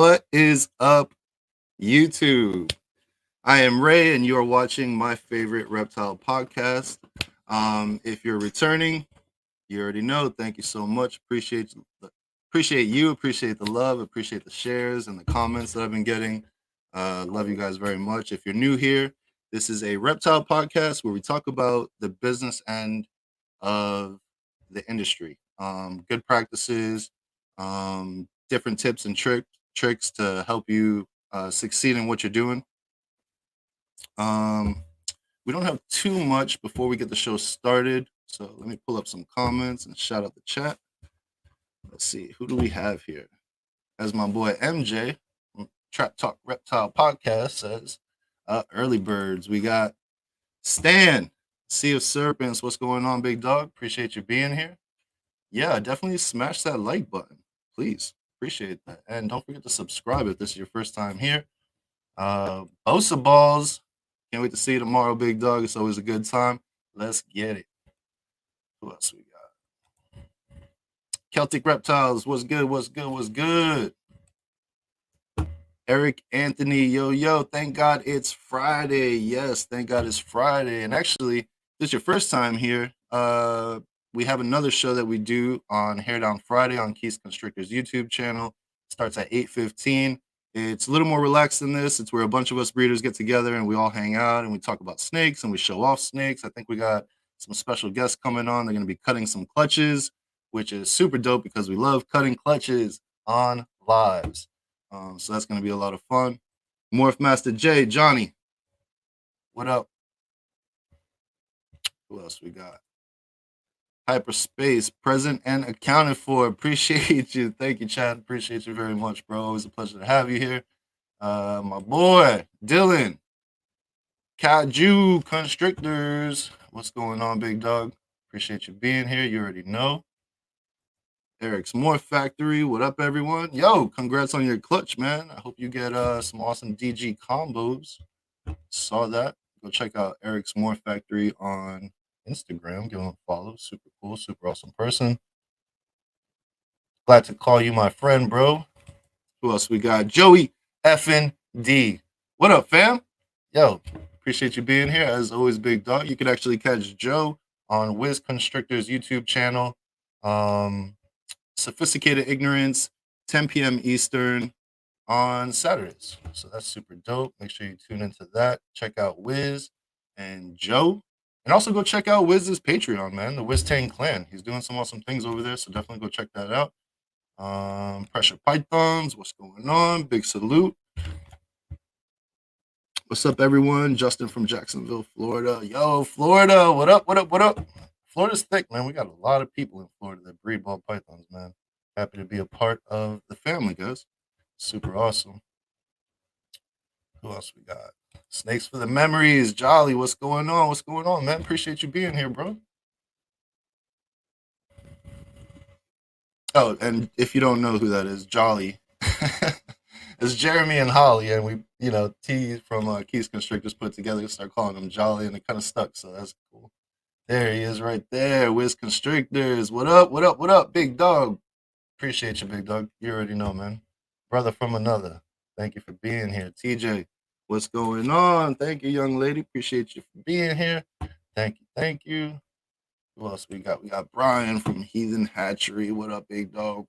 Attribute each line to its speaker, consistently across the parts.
Speaker 1: What is up, YouTube? I am Ray, and you are watching my favorite reptile podcast. If you're returning, you already know. Thank you so much. Appreciate you. Appreciate the love. Appreciate the shares and the comments that I've been getting. Love you guys very much. If you're new here, this is a reptile podcast where we talk about the business end of the industry, good practices, different tips and tricks to help you succeed in what you're doing. We don't have too much before we get the show started, so let me pull up some comments and shout out the chat. Let's see, who do we have here? As my boy MJ from Trap Talk Reptile Podcast says, early birds. We got Stan, Sea of Serpents. What's going on, big dog? Appreciate you being here. Yeah, definitely smash that like button, please. Appreciate that. And don't forget to subscribe if this is your first time here. Bosa Balls. Can't wait to see you tomorrow, big dog. It's always a good time. Let's get it. Who else we got? Celtic Reptiles. What's good? What's good? What's good? Eric Anthony. Yo. Thank God it's Friday. Yes, thank God it's Friday. And actually, if this is your first time here, we have another show that we do on Hair Down Friday on Keith Constrictor's YouTube channel. It starts at 8:15. It's a little more relaxed than this. It's where a bunch of us breeders get together and we all hang out and we talk about snakes and we show off snakes. I think we got some special guests coming on. They're going to be cutting some clutches, which is super dope because we love cutting clutches on lives. So that's going to be a lot of fun. Morph Master J, Johnny, what up? Who else we got? Hyperspace, present and accounted for. Appreciate you. Thank you, Chad. Appreciate you very much, bro. Always a pleasure to have you here. My boy, Dylan. Kaju Constrictors. What's going on, big dog? Appreciate you being here. You already know. Eric's Morph Factory. What up, everyone? Yo, congrats on your clutch, man. I hope you get some awesome DG combos. Saw that. Go check out Eric's Morph Factory on Instagram. Give him a follow. Super cool, super awesome person. Glad to call you my friend, bro. Who else we got? Joey effing D. What up, fam? Yo, appreciate you being here. As always, big dog. You can actually catch Joe on Wiz Constrictor's YouTube channel. Sophisticated Ignorance, 10 p.m. Eastern on Saturdays. So that's super dope. Make sure you tune into that. Check out Wiz and Joe. And also go check out Wiz's Patreon, man, the Wiz Tang Clan. He's doing some awesome things over there, so definitely go check that out. Pressure Pythons, what's going on? Big salute. What's up, everyone? Justin from Jacksonville, Florida. Yo, Florida, what up, what up, what up? Florida's thick, man. We got a lot of people in Florida that breed ball pythons, man. Happy to be a part of the family, guys. Super awesome. Who else we got? Snakes for the Memories. Jolly, what's going on? What's going on, man? Appreciate you being here, bro. Oh, and if you don't know who that is, Jolly. It's Jeremy and Holly, and we, T from Keys Constrictors put together to start calling him Jolly, and it kind of stuck, so that's cool. There he is right there, Wiz Constrictors. What up, what up, what up, big dog? Appreciate you, big dog. You already know, man. Brother from another. Thank you for being here. TJ, what's going on? Thank you, young lady. Appreciate you for being here. Thank you, thank you. Who else we got? We got Brian from Heathen Hatchery. What up, big dog?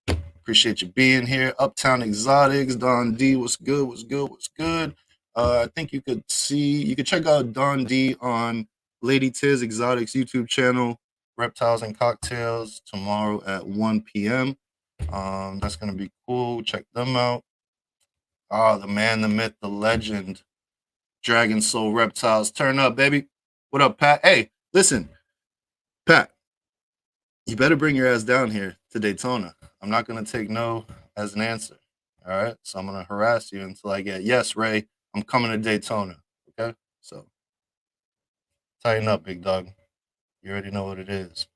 Speaker 1: Appreciate you being here. Uptown Exotics, Don D. What's good? What's good? What's good? I think you could check out Don D on Lady Tiz Exotics YouTube channel, Reptiles and Cocktails, tomorrow at 1 p.m. That's going to be cool. Check them out. The man, the myth, the legend, Dragon Soul Reptiles. Turn up, baby. What up, Pat? Hey, listen, Pat, you better bring your ass down here to Daytona. I'm not going to take no as an answer. All right? So I'm going to harass you until I get, yes, Ray, I'm coming to Daytona. Okay? So tighten up, big dog. You already know what it is.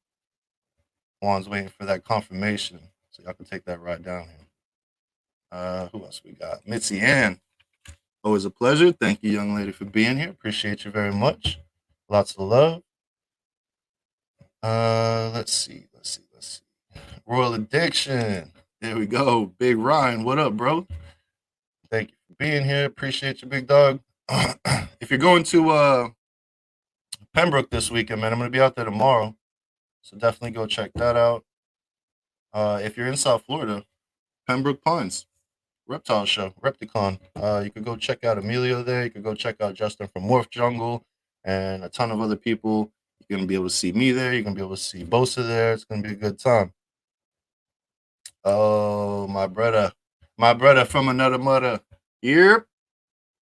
Speaker 1: Juan's waiting for that confirmation so y'all can take that ride down here. Who else we got? Mitzi Ann. Always a pleasure. Thank you, young lady, for being here. Appreciate you very much. Lots of love. Let's see. Royal Addiction. There we go. Big Ryan, what up, bro? Thank you for being here. Appreciate you, big dog. If you're going to Pembroke this weekend, man, I'm going to be out there tomorrow. So definitely go check that out. If you're in South Florida, Pembroke Pines, Reptile Show, Repticon. You could go check out Emilio there. You could go check out Justin from Morph Jungle and a ton of other people. You're going to be able to see me there. You're going to be able to see Bosa there. It's going to be a good time. Oh, my brother from another mother. Yep,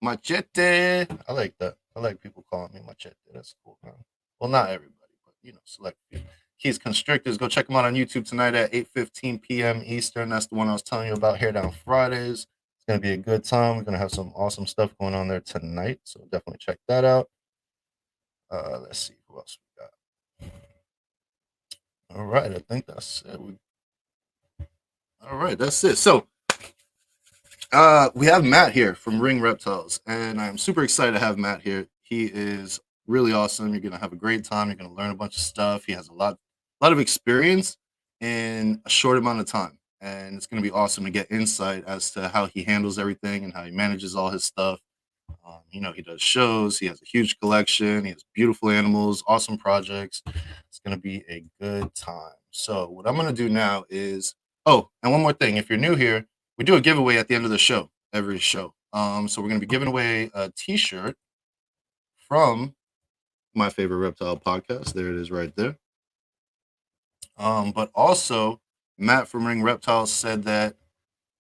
Speaker 1: Machete. I like that. I like people calling me Machete. That's cool, man. Well, not everybody, but select few. Keys Constrictors. Go check them out on YouTube tonight at 8:15 p.m. Eastern. That's the one I was telling you about here down Fridays. It's gonna be a good time. We're gonna have some awesome stuff going on there tonight, so definitely check that out. Let's see who else we got. All right, I think that's it. All right, that's it. So we have Matt here from Ring Reptiles, and I'm super excited to have Matt here. He is really awesome. You're gonna have a great time. You're gonna learn a bunch of stuff. He has a lot of experience in a short amount of time, and it's gonna be awesome to get insight as to how he handles everything and how he manages all his stuff. He does shows. He has a huge collection. He has beautiful animals, awesome projects. It's gonna be a good time. So what I'm gonna do now is, oh, and one more thing. If you're new here, we do a giveaway at the end of the show, every show. So we're gonna be giving away a T-shirt from my favorite reptile podcast. There it is, right there. But also, Matt from Ring Reptiles said that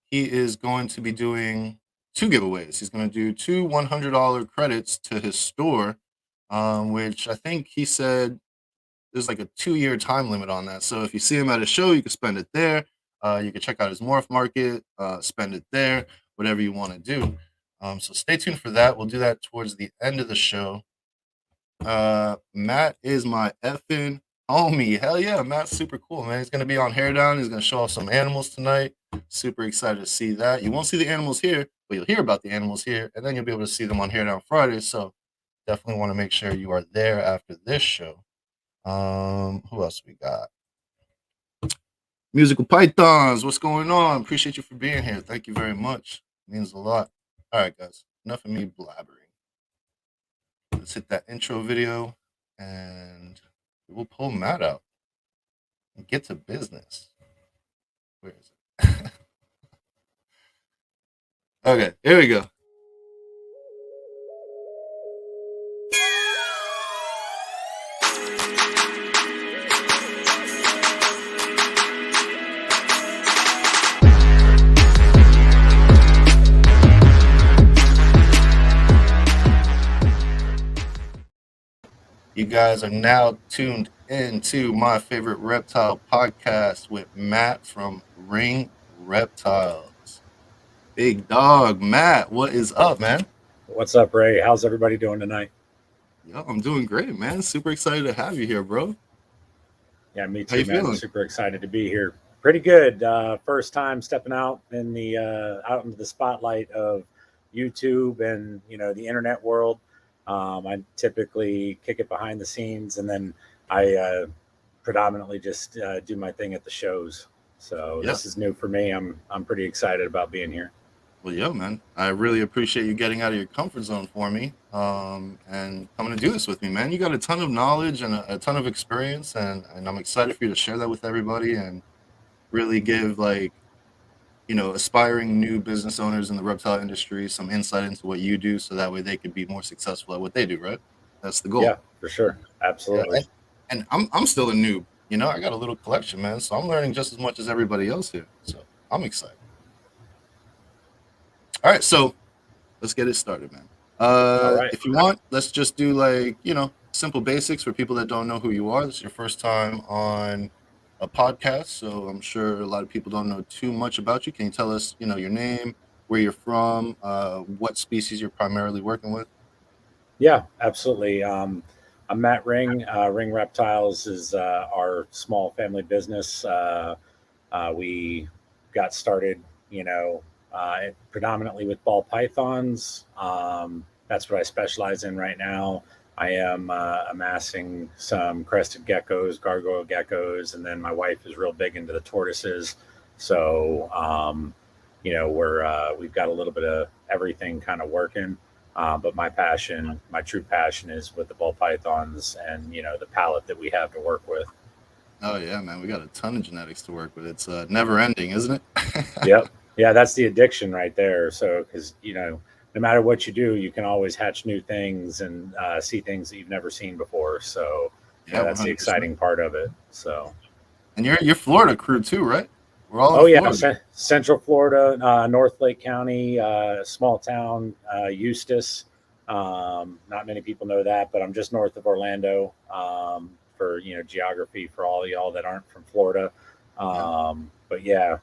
Speaker 1: he is going to be doing two giveaways. He's going to do two $100 credits to his store, which I think he said there's like a 2-year time limit on that. So if you see him at a show, you can spend it there. You can check out his MorphMarket, spend it there, whatever you want to do. So stay tuned for that. We'll do that towards the end of the show. Matt is my effing homie. Hell yeah, Matt's super cool, man. He's gonna be on Hair Down. He's gonna show off some animals tonight. Super excited to see that. You won't see the animals here, but you'll hear about the animals here, and then you'll be able to see them on Hair Down Friday. So definitely want to make sure you are there after this show. Who else we got? Musical Pythons, what's going on? Appreciate you for being here. Thank you very much. It means a lot. All right, guys. Enough of me blabbering. Let's hit that intro video and we'll pull Matt out and get to business. Where is it? Okay, here we go. You guys are now tuned into my favorite reptile podcast with Matt from Ring Reptiles. Big dog, Matt, what is up, man?
Speaker 2: What's up, Ray? How's everybody doing tonight?
Speaker 1: Yo, I'm doing great, man. Super excited to have you here, bro.
Speaker 2: Yeah, me
Speaker 1: How you
Speaker 2: too, man.
Speaker 1: feeling?
Speaker 2: Super excited to be here. Pretty good. First time stepping out in the out into the spotlight of YouTube and the internet world. I typically kick it behind the scenes, and then I predominantly just do my thing at the shows. So
Speaker 1: Yeah.
Speaker 2: this is new for me. I'm pretty excited about being here.
Speaker 1: Well, yo, man, I really appreciate you getting out of your comfort zone for me, and coming to do this with me, man. You got a ton of knowledge and a ton of experience, and I'm excited for you to share that with everybody and really give aspiring new business owners in the reptile industry some insight into what you do, so that way they could be more successful at what they do. Right? That's the goal.
Speaker 2: Yeah, for sure.
Speaker 1: Yeah,
Speaker 2: Absolutely.
Speaker 1: and I'm still a noob. I got a little collection, man, so I'm learning just as much as everybody else here. So I'm excited. All right, so let's get it started, man.
Speaker 2: All right.
Speaker 1: If you want, let's just do simple basics for people that don't know who you are. This is your first time on a podcast, so I'm sure a lot of people don't know too much about you. Can you tell us, your name, where you're from, what species you're primarily working with?
Speaker 2: Yeah, absolutely. I'm Matt Ring. Ring Reptiles is our small family business. We got started, predominantly with ball pythons. That's what I specialize in right now. I am amassing some crested geckos, gargoyle geckos, and then my wife is real big into the tortoises. So, we've got a little bit of everything kind of working. But my true passion is with the ball pythons and, the palette that we have to work with.
Speaker 1: Oh yeah, man, we got a ton of genetics to work with. It's never ending, isn't it?
Speaker 2: Yep. Yeah, that's the addiction right there. So, because, no matter what you do, you can always hatch new things and see things that you've never seen before. So,
Speaker 1: Yeah, one
Speaker 2: that's the
Speaker 1: hundred percent.
Speaker 2: exciting part of it. So,
Speaker 1: And you're Florida crew too, right? We're all in
Speaker 2: oh yeah,
Speaker 1: Florida.
Speaker 2: Central Florida, North Lake County, small town, Eustis. Not many people know that, but I'm just north of Orlando, for geography for all y'all that aren't from Florida.
Speaker 1: Yeah.
Speaker 2: But yeah,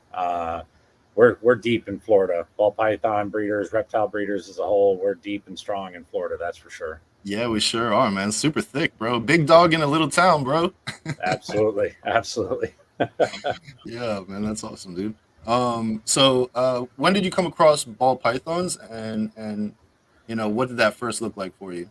Speaker 2: we're deep in Florida. Ball python breeders, reptile breeders as a whole, we're deep and strong in Florida. That's for sure.
Speaker 1: Yeah, we sure are, man. Super thick, bro. Big dog in a little town, bro.
Speaker 2: Absolutely, absolutely.
Speaker 1: Yeah, man, that's awesome, dude. When did you come across ball pythons, and what did that first look like for you?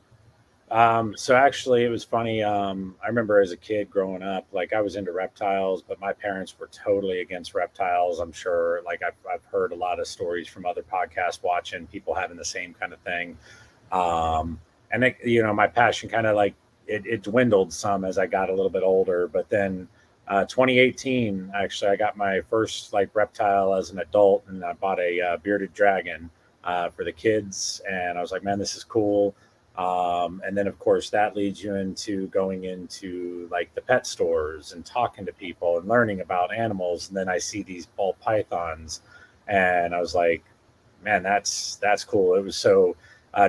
Speaker 2: So actually, it was funny. I remember as a kid growing up, like I was into reptiles, but my parents were totally against reptiles. I'm sure, like I've heard a lot of stories from other podcasts, watching people having the same kind of thing. And my passion kind of like it dwindled some as I got a little bit older. But then, 2018, actually, I got my first like reptile as an adult, and I bought a bearded dragon for the kids, and I was like, man, this is cool. And then, of course, that leads you into going into like the pet stores and talking to people and learning about animals. And then I see these ball pythons, and I was like, man, that's cool. It was so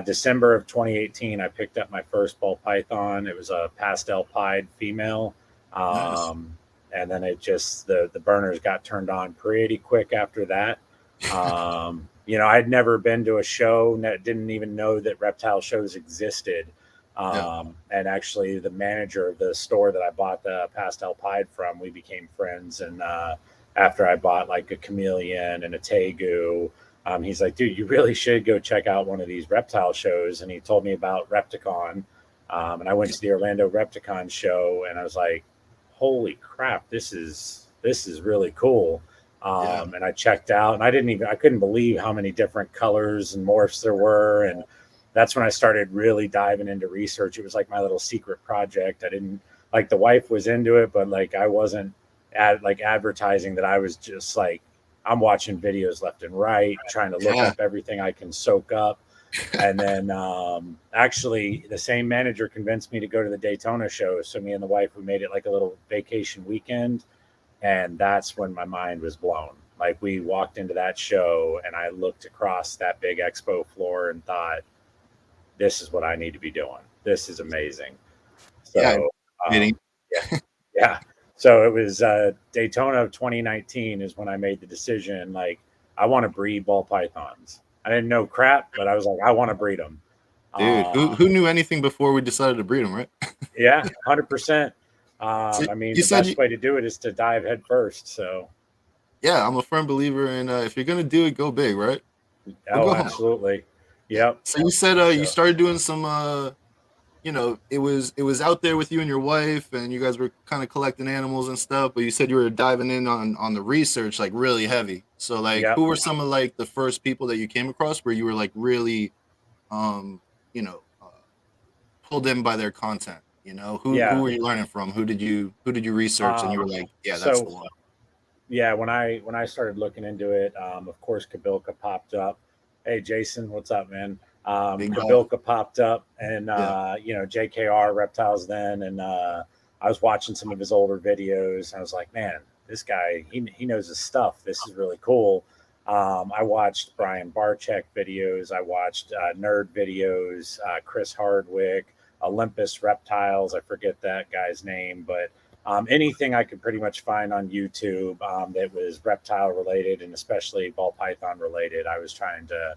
Speaker 2: December of 2018, I picked up my first ball python. It was a pastel pied female.
Speaker 1: Nice.
Speaker 2: Um, and then it just the burners got turned on pretty quick after that. I'd never been to a show, didn't even know that reptile shows existed.
Speaker 1: Yeah.
Speaker 2: And actually, the manager of the store that I bought the pastel pied from, we became friends. And after I bought like a chameleon and a tegu, he's like, dude, you really should go check out one of these reptile shows. And he told me about Repticon. And I went to the Orlando Repticon show, and I was like, holy crap, this is really cool.
Speaker 1: Yeah.
Speaker 2: And I checked out, and I couldn't believe how many different colors and morphs there were. And that's when I started really diving into research. It was like my little secret project. I didn't like, the wife was into it, but like I wasn't advertising that. I was just like, I'm watching videos left and right, trying to look
Speaker 1: Yeah.
Speaker 2: up everything I can soak up. And then, actually, the same manager convinced me to go to the Daytona show. So me and the wife, we made it like a little vacation weekend, and that's when my mind was blown. Like we walked into that show, and I looked across that big expo floor and thought, this is what I need to be doing. This is amazing.
Speaker 1: Yeah.
Speaker 2: So,
Speaker 1: Meeting.
Speaker 2: yeah, yeah. So it was Daytona of 2019 is when I made the decision. Like, I want to breed ball pythons. I didn't know crap, but I was like, I want to breed them.
Speaker 1: Dude, who knew anything before we decided to breed them, right?
Speaker 2: Yeah, 100%.
Speaker 1: So
Speaker 2: I mean,
Speaker 1: you
Speaker 2: the
Speaker 1: said
Speaker 2: best way to do it is to dive head first. So,
Speaker 1: yeah, I'm a firm believer in if you're gonna do it, go big, right? Or
Speaker 2: oh,
Speaker 1: go home.
Speaker 2: absolutely.
Speaker 1: Yeah.
Speaker 2: Yep.
Speaker 1: So you said you
Speaker 2: So,
Speaker 1: started doing some it was out there with you and your wife, and you guys were kind of collecting animals and stuff, but you said you were diving in on the research like really heavy. So like
Speaker 2: yep.
Speaker 1: who were some of like the first people that you came across where you were like really um you know uh, pulled in by their content? Who
Speaker 2: Yeah.
Speaker 1: were you learning from? Who did you research and you were like, yeah, that's the
Speaker 2: So
Speaker 1: one.
Speaker 2: yeah, when I started looking into it, of course, Kabilka popped up. Hey, Jason, what's up, man?
Speaker 1: Big dog.
Speaker 2: Kabilka popped up, and
Speaker 1: Yeah.
Speaker 2: JKR Reptiles then, and I was watching some of his older videos, and I was like, man, this guy, he knows his stuff. This is really cool. I watched Brian Barczyk videos. I watched nerd videos, Chris Hardwick, Olympus Reptiles. I forget that guy's name, but anything I could pretty much find on YouTube that was reptile related, and especially ball python related, I was trying to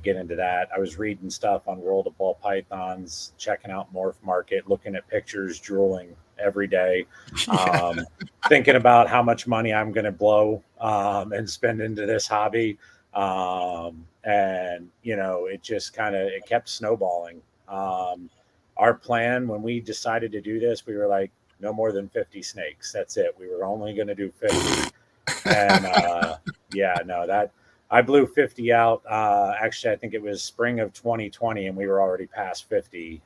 Speaker 2: get into that. I was reading stuff on World of Ball Pythons, checking out MorphMarket, looking at pictures, drooling every day,
Speaker 1: Yeah.
Speaker 2: um, thinking about how much money I'm going to blow and spend into this hobby. And it just it kept snowballing. Our plan when we decided to do this, we were like, no more than 50 snakes. That's it. We were only going to do 50. And yeah, no, that I blew 50 out. Actually, I think it was spring of 2020, and we were already past 50.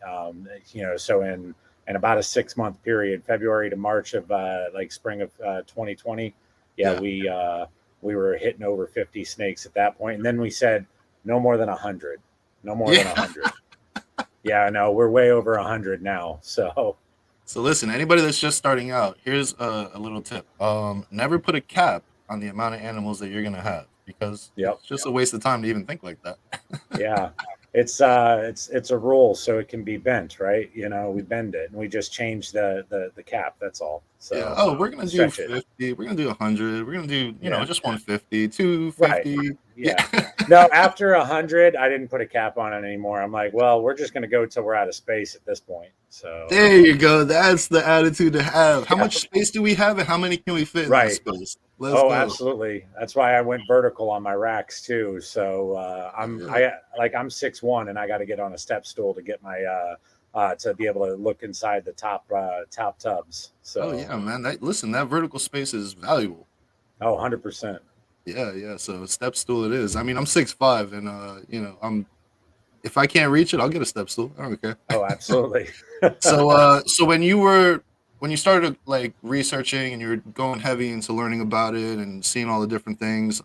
Speaker 2: So in about a 6 month period, February to March of like spring of 2020, yeah,
Speaker 1: Yeah.
Speaker 2: we were hitting over 50 snakes at that point, and then we said no more than 100, no more than
Speaker 1: Yeah.
Speaker 2: 100. Yeah, no, we're way over 100 now. So
Speaker 1: So listen, anybody that's just starting out, here's a little tip. Never put a cap on the amount of animals that you're gonna have because
Speaker 2: yep.
Speaker 1: it's just a waste of time to even think like that.
Speaker 2: Yeah, it's a rule, so it can be bent, right? We bend it, and we just change the cap. That's all.
Speaker 1: Yeah.
Speaker 2: So
Speaker 1: Oh, we're gonna do
Speaker 2: stretch it.
Speaker 1: 50. We're gonna do 100. We're gonna do,
Speaker 2: Yeah,
Speaker 1: just 150, two
Speaker 2: right.
Speaker 1: fifty. Yeah.
Speaker 2: Yeah. No, after 100, I didn't put a cap on it anymore. I'm like, well, we're just gonna go till we're out of space at this point. So
Speaker 1: There you go. That's the attitude to have. How
Speaker 2: yeah,
Speaker 1: much space do we have, and how many can we fit in that
Speaker 2: right.
Speaker 1: space? Let's
Speaker 2: Oh,
Speaker 1: go.
Speaker 2: absolutely. That's why I went vertical on my racks too. So
Speaker 1: Yeah.
Speaker 2: I'm 6'1", and I got to get on a step stool to get my to be able to look inside the top tubs.
Speaker 1: Oh
Speaker 2: So
Speaker 1: yeah, man. Listen, that vertical space is valuable.
Speaker 2: 100%.
Speaker 1: Yeah, yeah. So step stool it is. I mean, I'm 6'5", and I'm if I can't reach it, I'll get a step stool. I don't care.
Speaker 2: Oh, absolutely.
Speaker 1: So when you started like researching and you were going heavy into learning about it and seeing all the different things,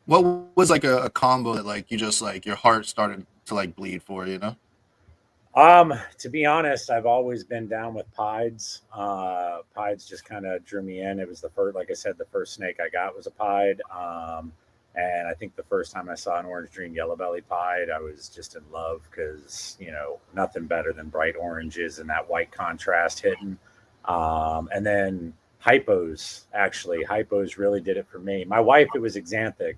Speaker 1: what was like a combo that like you just like your heart started to like bleed for, you know?
Speaker 2: To be honest, I've always been down with pieds. Pieds just kind of drew me in. It was the first, like I said, the first snake I got was a pied. And I think the first time I saw an orange dream yellow belly pied, I was just in love because, nothing better than bright oranges and that white contrast hitting. And then hypos really did it for me. My wife, it was xanthic.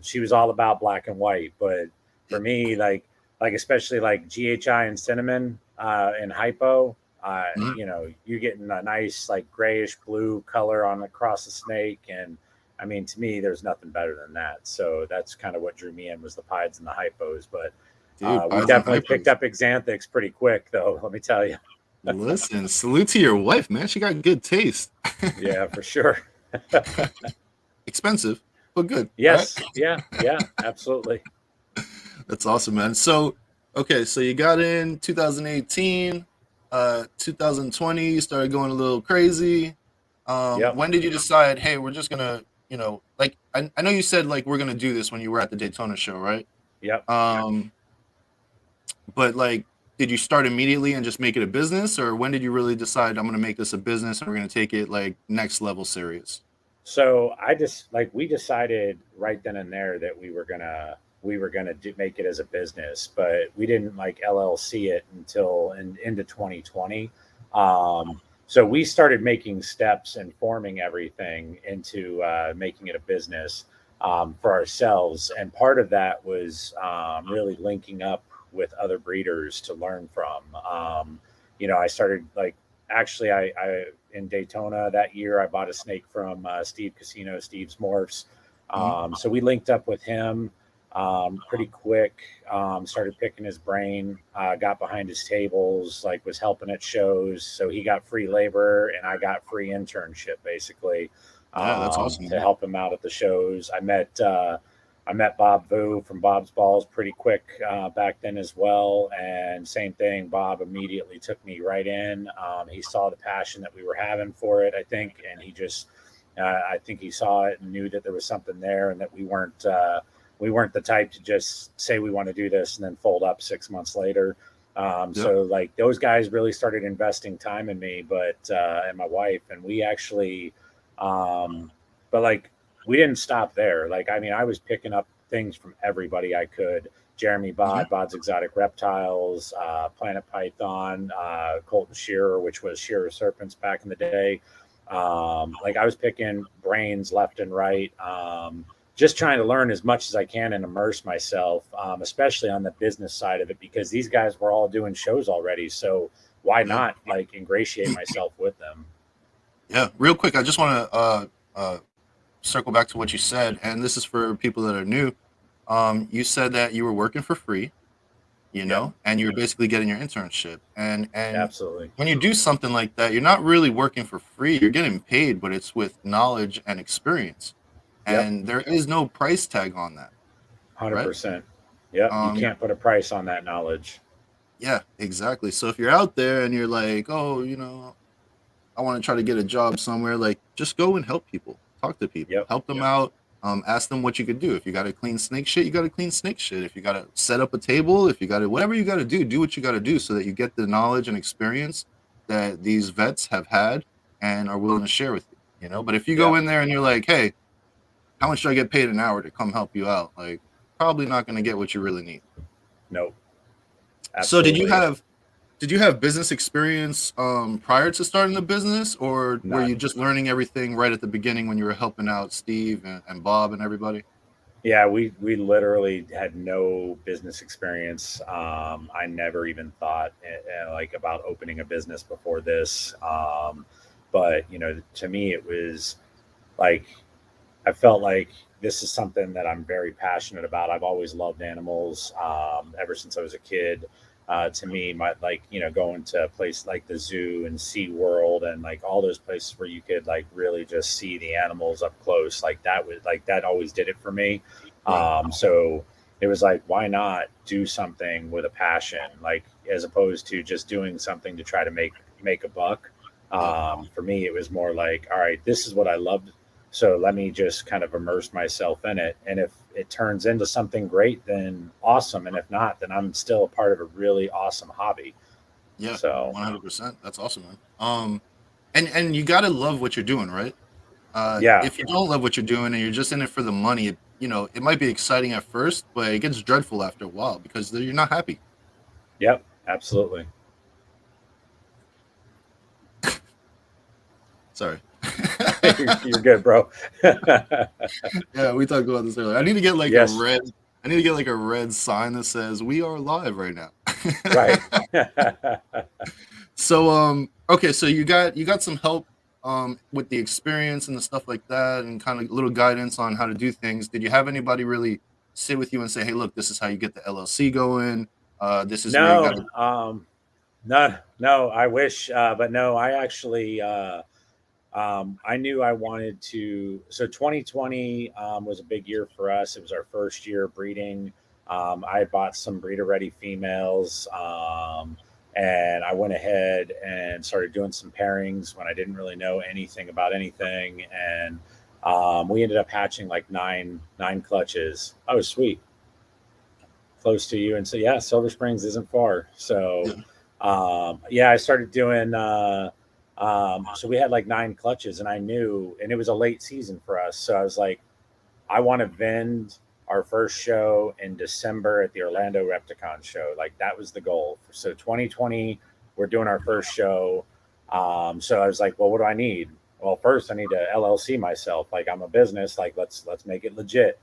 Speaker 2: She was all about black and white, but
Speaker 1: Yeah.
Speaker 2: for me, like especially like GHI and cinnamon and hypo,
Speaker 1: Mhm.
Speaker 2: you're getting a nice like grayish blue color on across the snake, and I mean to me, there's nothing better than that. So that's kind of what drew me in was the pieds and the hypos. But
Speaker 1: Dude,
Speaker 2: we
Speaker 1: pies and
Speaker 2: definitely picked
Speaker 1: hypos.
Speaker 2: up xanthics pretty quick, though. Let me tell you.
Speaker 1: Listen, salute to your wife, man. She got good taste.
Speaker 2: Yeah, for sure.
Speaker 1: Expensive, but good, right?
Speaker 2: Yes. Yeah. Yeah. Absolutely.
Speaker 1: That's awesome, man. So, okay, so you got in 2018, 2020, you started going a little crazy.
Speaker 2: Yep.
Speaker 1: When did you decide, hey, we're just gonna, like I know you said like we're gonna do this when you were at the Daytona show, right?
Speaker 2: Yep.
Speaker 1: Um, but like, did you start immediately and just make it a business, or when did you really decide I'm gonna make this a business and we're gonna take it like next level serious?
Speaker 2: So I just like we decided right then and there that make it as a business, but we didn't like LLC it until into 2020. So we started making steps and forming everything into making it a business for ourselves, and part of that was really linking up with other breeders to learn from. I started like actually I in Daytona that year. I bought a snake from Steve Casino, Steve's Morphs.
Speaker 1: Mhm.
Speaker 2: So we linked up with him pretty quick. Started picking his brain, got behind his tables, like was helping at shows. So he got free labor and I got free internship basically
Speaker 1: Yeah, that's awesome,
Speaker 2: to
Speaker 1: man.
Speaker 2: help him out at the shows. I met Bob Vu from Bob's Balls pretty quick back then as well. And same thing, Bob immediately took me right in. He saw the passion that we were having for it, I think, and I think he saw it and knew that there was something there, and that we weren't the type to just say we want to do this and then fold up 6 months later.
Speaker 1: Yep.
Speaker 2: So like those guys really started investing time in me, but and my wife, and we actually, but like we didn't stop there. Like I mean, I was picking up things from everybody I could. Jeremy
Speaker 1: Mhm.
Speaker 2: Bod's Exotic Reptiles, Planet Python, Colton Shearer, which was Shearer Serpents back in the day. Like I was picking brains left and right. Just trying to learn as much as I can and immerse myself, especially on the business side of it, because these guys were all doing shows already. So why
Speaker 1: Yeah.
Speaker 2: not like ingratiate myself with them?
Speaker 1: Yeah. Real quick, I just want to circle back to what you said, and this is for people that are new. You said that you were working for free,
Speaker 2: Yep.
Speaker 1: and you're basically getting your internship. And
Speaker 2: Absolutely.
Speaker 1: when you do something like that, you're not really working for free. You're getting paid, but it's with knowledge and experience.
Speaker 2: Yep.
Speaker 1: And there is no price tag on that, right?
Speaker 2: 100%. Yep. You
Speaker 1: Um,
Speaker 2: can't put a price on that knowledge.
Speaker 1: yeah, exactly. So if you're out there and you're like, oh, I want to try to get a job somewhere, like just go and help people, talk to people,
Speaker 2: Yep.
Speaker 1: help them out. Ask them what you could do. If you got to clean snake shit, you got to clean snake shit. If you got to set up a table, if you got to, whatever you got to do what you got to do so that you get the knowledge and experience that these vets have had and are willing to share with you. But if you go
Speaker 2: Yep.
Speaker 1: in there and you're like, hey, how much do I get paid an hour to come help you out? Like, probably not going to get what you really need.
Speaker 2: Nope.
Speaker 1: So
Speaker 2: Absolutely
Speaker 1: did you have business experience prior to starting the business, or were you
Speaker 2: none.
Speaker 1: just learning everything right at the beginning when you were helping out Steve and Bob and everybody?
Speaker 2: Yeah, we literally had no business experience. I never even thought like about opening a business before this. But to me, it was like I felt like this is something that I'm very passionate about. I've always loved animals ever since I was a kid. To me, my like going to a place like the zoo and Sea World and like all those places where you could like really just see the animals up close, like that was like that always did it for me.
Speaker 1: Right.
Speaker 2: So it was like, why not do something with a passion, like as opposed to just doing something to try to make a buck.
Speaker 1: Yeah.
Speaker 2: For me, it was more like, all right, this is what I love, so let me just kind of immerse myself in it. And if it turns into something great, then awesome. And if not, then I'm still a part of a really awesome hobby.
Speaker 1: Yeah.
Speaker 2: So
Speaker 1: 100%. That's awesome, man. And you gotta love what you're doing, right?
Speaker 2: yeah,
Speaker 1: If you don't love what you're doing and you're just in it for the money, it might be exciting at first, but it gets dreadful after a while because you're not happy.
Speaker 2: yep, absolutely.
Speaker 1: Sorry.
Speaker 2: You're good, bro.
Speaker 1: Yeah, we talked about this earlier. I need to get like a
Speaker 2: Yes,
Speaker 1: red. I need to get like a red sign that says "We are live right now."
Speaker 2: right.
Speaker 1: So okay, so you got some help with the experience and the stuff like that, and kind of little guidance on how to do things. Did you have anybody really sit with you and say, "Hey, look, this is how you get the LLC going. This is where you got
Speaker 2: No,
Speaker 1: to."
Speaker 2: no. I wish, but no. I actually, I knew I wanted to. So 2020 was a big year for us. It was our first year breeding. I bought some breeder ready females, and I went ahead and started doing some pairings when I didn't really know anything about anything. And we ended up hatching like nine clutches. Oh, sweet, close to you. And so yeah, Silver Springs isn't far. So
Speaker 1: Yeah,
Speaker 2: yeah, I started doing. So we had like nine clutches, and I knew, and it was a late season for us. So I was like, I want to vend our first show in December at the Orlando Repticon show. Like that was the goal. So 2020, we're doing our first show. So I was like, well, what do I need? Well, first I need to LLC myself. Like I'm a business. Like let's make it legit.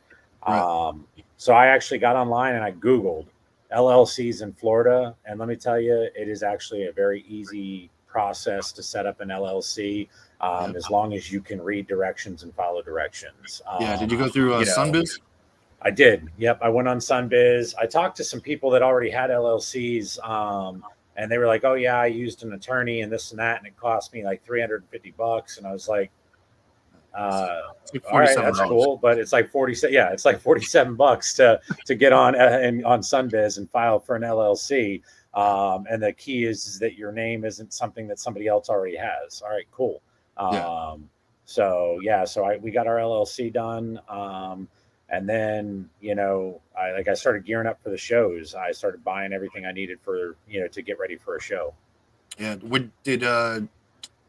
Speaker 1: right.
Speaker 2: Um, so I actually got online and I Googled LLCs in Florida, and let me tell you, it is actually a very easy process to set up an LLC,
Speaker 1: Yeah,
Speaker 2: as long as you can read directions and follow directions.
Speaker 1: yeah. Did you go through
Speaker 2: You know,
Speaker 1: Sunbiz?
Speaker 2: I did. Yep. I went on Sunbiz. I talked to some people that already had LLCs. And they were like, oh yeah, I used an attorney and this and that. And it cost me like $350. And I was like, uh,
Speaker 1: It's like
Speaker 2: all right,
Speaker 1: $47.
Speaker 2: that's cool. But it's like 47. Yeah. It's like $47 to get on and on Sunbiz and file for an LLC. And the key is that your name isn't something that somebody else already has. All right, cool.
Speaker 1: Yeah,
Speaker 2: So yeah, we got our LLC done. And then, I started gearing up for the shows. I started buying everything I needed for, to get ready for a show.
Speaker 1: yeah.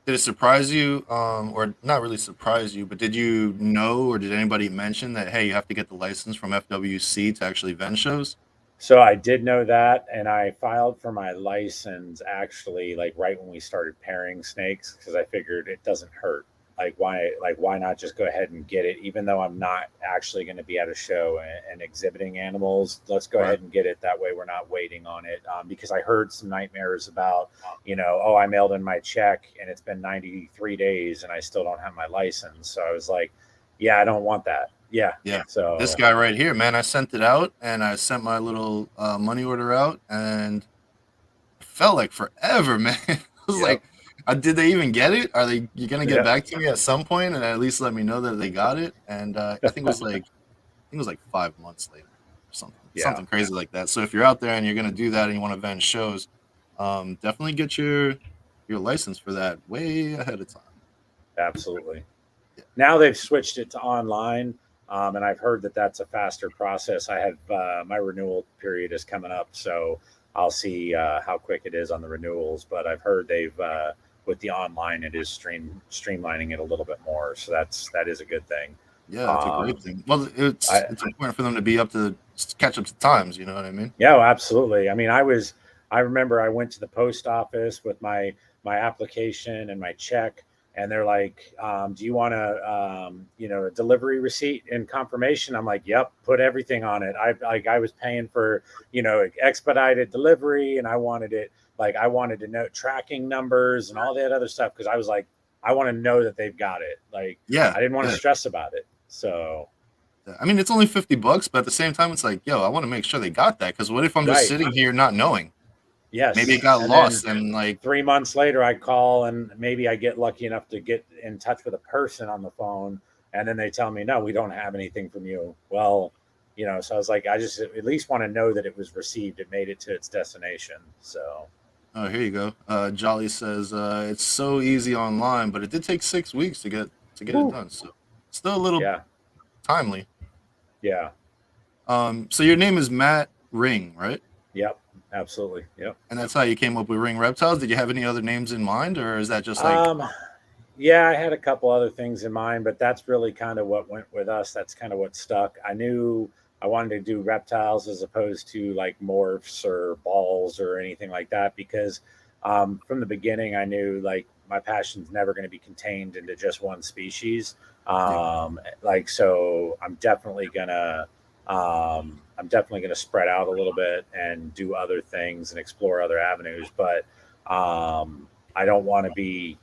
Speaker 1: Did it surprise you, or not really surprise you, but did you know, or did anybody mention that, hey, you have to get the license from FWC to actually vend shows?
Speaker 2: So I did know that, and I filed for my license actually like right when we started pairing snakes because I figured it doesn't hurt. Like why not just go ahead and get it, even though I'm not actually going to be at a show and exhibiting animals. Let's go
Speaker 1: Right.
Speaker 2: ahead and get it. That way we're not waiting on it. Because I heard some nightmares about, oh, I mailed in my check and it's been 93 days and I still don't have my license. So I was like, yeah, I don't want that. Yeah.
Speaker 1: Yeah. This
Speaker 2: So
Speaker 1: guy right here, man, I sent it out and I sent my little money order out, and it felt like forever, man. I was
Speaker 2: yep.
Speaker 1: like, did they even get it? Are they you gonna get
Speaker 2: Yep.
Speaker 1: back to me at some point and at least let me know that they got it? And I think it was like 5 months later or
Speaker 2: Yeah.
Speaker 1: something crazy like that. So if you're out there and you're gonna do that and you want to vend shows, definitely get your license for that way ahead of time.
Speaker 2: Absolutely.
Speaker 1: Yeah,
Speaker 2: Now they've switched it to online, and I've heard that that's a faster process. I have my renewal period is coming up, so I'll see how quick it is on the renewals. But I've heard they've with the online, it is streamlining it a little bit more, so that is a good thing.
Speaker 1: yeah, that's a great
Speaker 2: Um,
Speaker 1: thing. Well,
Speaker 2: I
Speaker 1: it's important for them to be up to catch up to times. You know what I mean?
Speaker 2: Yeah, oh, absolutely. I mean, I remember I went to the post office with my application and my check, and they're like, "Do you want a delivery receipt and confirmation?" I'm like, "Yep, put everything on it." I was paying for expedited delivery, and I wanted to know tracking numbers and all that other stuff because I was like, I want to know that they've got it. Like,
Speaker 1: Yeah,
Speaker 2: I didn't want to
Speaker 1: yeah.
Speaker 2: stress about it. So
Speaker 1: I mean, it's only $50, but at the same time, it's like, yo, I want to make sure they got that. Because what if I'm just
Speaker 2: right,
Speaker 1: sitting here not knowing? Maybe it
Speaker 2: yes,
Speaker 1: got
Speaker 2: and then
Speaker 1: lost, and like,
Speaker 2: 3 months later, I call and maybe I get lucky enough to get in touch with a person on the phone, and then they tell me, "No, we don't have anything from you." Well, so I was like, I just at least want to know that it was received. It made it to its destination. So
Speaker 1: oh, here you go. Jolly says it's so easy online, but it did take 6 weeks to get it
Speaker 2: whew,
Speaker 1: done. So still a little
Speaker 2: yeah,
Speaker 1: timely.
Speaker 2: yeah,
Speaker 1: So your name is Matt Ring, right?
Speaker 2: yep, absolutely, yep.
Speaker 1: And that's how you came up with Ring Reptiles. Did you have any other names in mind, or is that just like,
Speaker 2: Um, yeah, I had a couple other things in mind, but that's really kind of what went with us. That's kind of what stuck. I knew I wanted to do reptiles as opposed to like morphs or balls or anything like that because from the beginning I knew like my passion's never going to be contained into just one species.
Speaker 1: yeah,
Speaker 2: So I'm definitely gonna spread out a little bit and do other things and explore other avenues, but I don't want to be,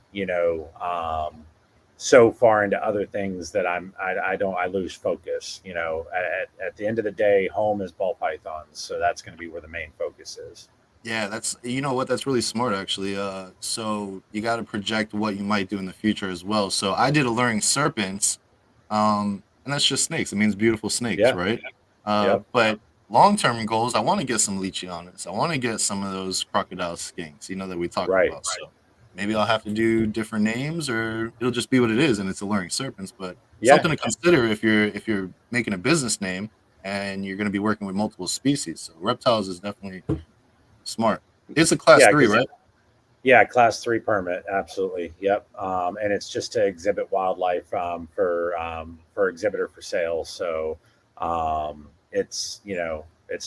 Speaker 2: so far into other things that I lose focus. At the end of the day, home is ball pythons, so that's going to be where the main focus is.
Speaker 1: yeah, that's you know what, that's really smart actually. So you got to project what you might do in the future as well. So I did Alluring Serpents, and that's just snakes. It means beautiful snakes,
Speaker 2: Yeah.
Speaker 1: right?
Speaker 2: Yep.
Speaker 1: But long-term goals, I want to get some leachionids. I want to get some of those crocodile skinks, that we talked
Speaker 2: Right.
Speaker 1: about. So maybe I'll have to do different names, or it'll just be what it is, and it's Alluring Serpents. But
Speaker 2: Yeah.
Speaker 1: something to consider if you're making a business name and you're going to be working with multiple species. So reptiles is definitely smart. It's a class
Speaker 2: Yeah.
Speaker 1: three,
Speaker 2: Because
Speaker 1: right?
Speaker 2: yeah, class three permit, absolutely. Yep. And it's just to exhibit wildlife for exhibitor for sale. So it's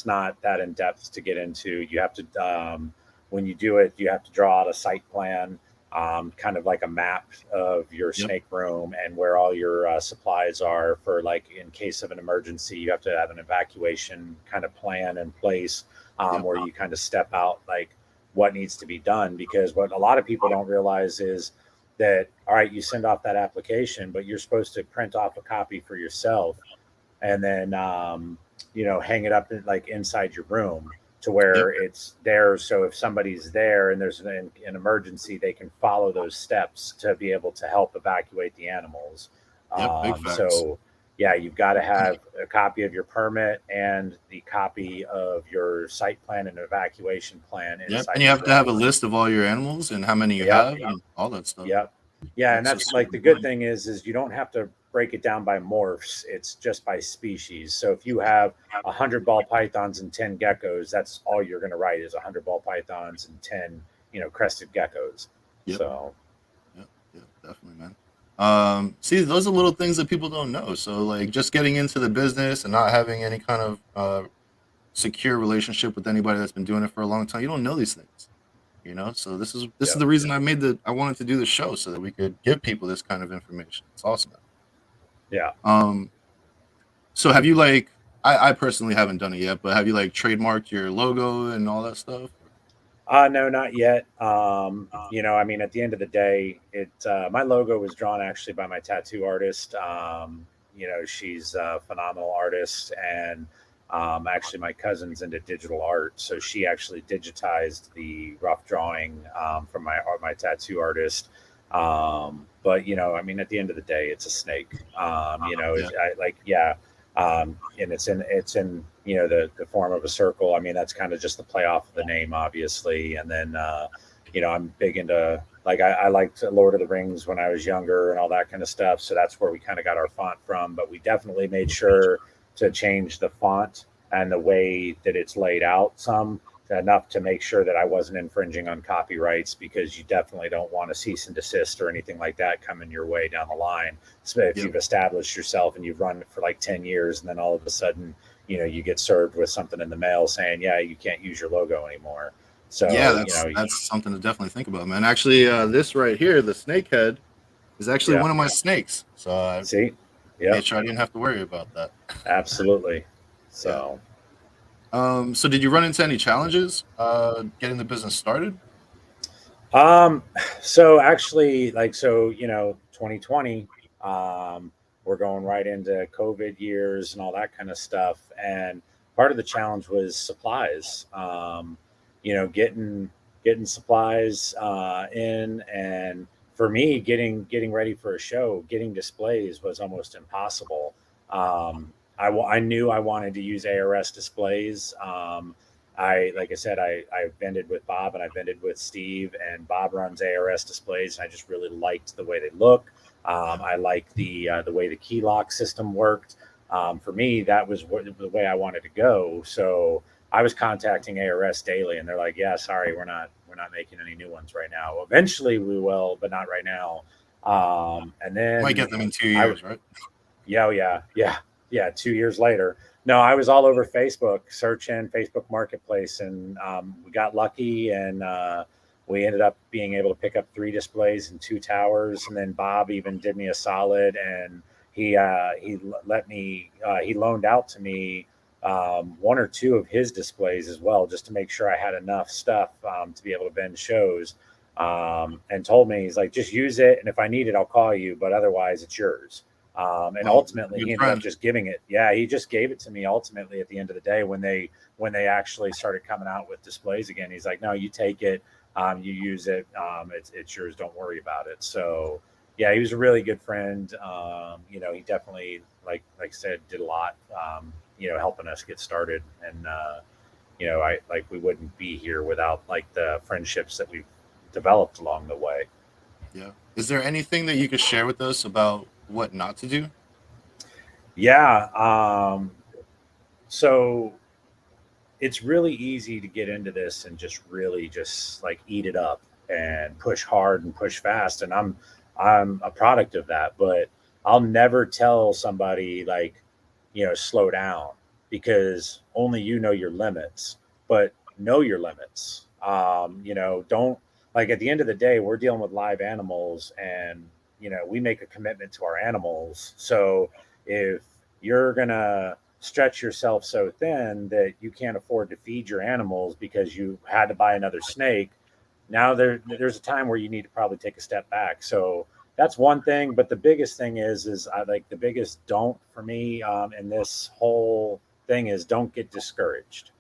Speaker 2: not that in depth to get into. You have to when you do it, you have to draw out a site plan, kind of like a map of your
Speaker 1: Yep.
Speaker 2: snake room and where all your supplies are for like in case of an emergency. You have to have an evacuation kind of plan in place
Speaker 1: Yep.
Speaker 2: where you kind of step out like what needs to be done because what a lot of people don't realize is that all right, you send off that application but you're supposed to print off a copy for yourself and then hang it up like inside your room to
Speaker 1: Yep.
Speaker 2: where it's there so if somebody's there and there's an emergency they can follow those steps to be able to help evacuate the animals.
Speaker 1: Yep. Big facts.
Speaker 2: So yeah, you've got to have a copy of your permit and the copy of your site plan and evacuation plan
Speaker 1: Yep. And
Speaker 2: inside
Speaker 1: you
Speaker 2: your
Speaker 1: have to have
Speaker 2: room.
Speaker 1: a list of all your animals and how many you
Speaker 2: Yep.
Speaker 1: have and all that stuff.
Speaker 2: Yep. Yeah, and
Speaker 1: That's
Speaker 2: that's
Speaker 1: just
Speaker 2: like
Speaker 1: super
Speaker 2: the good
Speaker 1: important.
Speaker 2: thing is you don't have to break it down by morphs. It's just by species. So if you have 100 ball pythons and 10 geckos, that's all you're going to write is 100 ball pythons and 10, crested geckos.
Speaker 1: Yep.
Speaker 2: So
Speaker 1: Yep. Yep. Definitely, man. See, those are little things that people don't know. So, like, just getting into the business and not having any kind of secure relationship with anybody that's been doing it for a long time, you don't know these things. So this is
Speaker 2: yep.
Speaker 1: the reason I wanted to do the show so that we could give people this kind of information. It's awesome.
Speaker 2: Yeah.
Speaker 1: Um, so have you like I personally haven't done it yet, but have you like trademarked your logo and all that stuff?
Speaker 2: No, not yet. I mean, at the end of the day, my logo was drawn actually by my tattoo artist. she's a phenomenal artist, and actually my cousin's into digital art, so she actually digitized the rough drawing from my tattoo artist. But I mean, at the end of the day, it's a snake.
Speaker 1: Yeah.
Speaker 2: And it's in the form of a circle. I mean, that's kind of just the play off of the name, obviously. And then I'm big into, like, I liked Lord of the Rings when I was younger and all that kind of stuff. So that's where we kind of got our font from. But we definitely made sure to change the font and the way that it's laid out some, enough to make sure that I wasn't infringing on copyrights, because you definitely don't want a cease and desist or anything like that coming your way down the line. So if
Speaker 1: Yep.
Speaker 2: you've established yourself and you've run it for like 10 years, and then all of a sudden, you get served with something in the mail saying, yeah, you can't use your logo anymore.
Speaker 1: Yeah,
Speaker 2: So,
Speaker 1: that's something to definitely think about, man. Actually, this right here, the snake head, is actually
Speaker 2: yeah,
Speaker 1: one of my snakes, so I
Speaker 2: see,
Speaker 1: made
Speaker 2: yep,
Speaker 1: sure I didn't have to worry about that.
Speaker 2: absolutely.
Speaker 1: Yeah.
Speaker 2: So,
Speaker 1: So did you run into any challenges getting the business started?
Speaker 2: Um, so actually, 2020, we're going right into COVID years and all that kind of stuff. And part of the challenge was supplies. Getting supplies in, and for me, getting ready for a show, getting displays was almost impossible. I knew I wanted to use ARS displays. Like I said, I vended with Bob and I vended with Steve, and Bob runs ARS displays, and I just really liked the way they look.
Speaker 1: Yeah.
Speaker 2: I liked the way the key lock system worked. For me, that was the way I wanted to go. So I was contacting ARS daily, and they're like, "Yeah, sorry, we're not making any new ones right now. Eventually, we will, but not right now." And
Speaker 1: Might
Speaker 2: then
Speaker 1: get them in two
Speaker 2: I
Speaker 1: years, right?
Speaker 2: Yeah, oh, yeah. 2 years later, no, I was all over Facebook searching Facebook Marketplace, and we got lucky, and we ended up being able to pick up 3 displays and 2 towers, and then Bob even did me a solid, and he let me he loaned out to me one or two of his displays as well, just to make sure I had enough stuff to be able to vend shows. And told me, he's like, just use it, and if I need it, I'll call you, but otherwise, it's yours. And
Speaker 1: Oh,
Speaker 2: ultimately, he
Speaker 1: good
Speaker 2: ended up
Speaker 1: friend.
Speaker 2: just giving it. Yeah, he just gave it to me. Ultimately, at the end of the day, when they actually started coming out with displays again, he's like, "No, you take it. You use it. It's yours. Don't worry about it." So, yeah, he was a really good friend. He definitely, like I said, did a lot. Helping us get started, and I like we wouldn't be here without like the friendships that we've developed along the way.
Speaker 1: Yeah. Is there anything that you could share with us about what not to do?
Speaker 2: Yeah. So it's really easy to get into this and just really just like eat it up and push hard and push fast, and I'm a product of that. But I'll never tell somebody, like, slow down, because only you know your limits. But know your limits. Don't, like, at the end of the day, we're dealing with live animals, and we make a commitment to our animals. So if you're gonna stretch yourself so thin that you can't afford to feed your animals because you had to buy another snake, now there's a time where you need to probably take a step back. So that's one thing. But the biggest thing is I like the biggest don't for me in this whole thing is, don't get discouraged.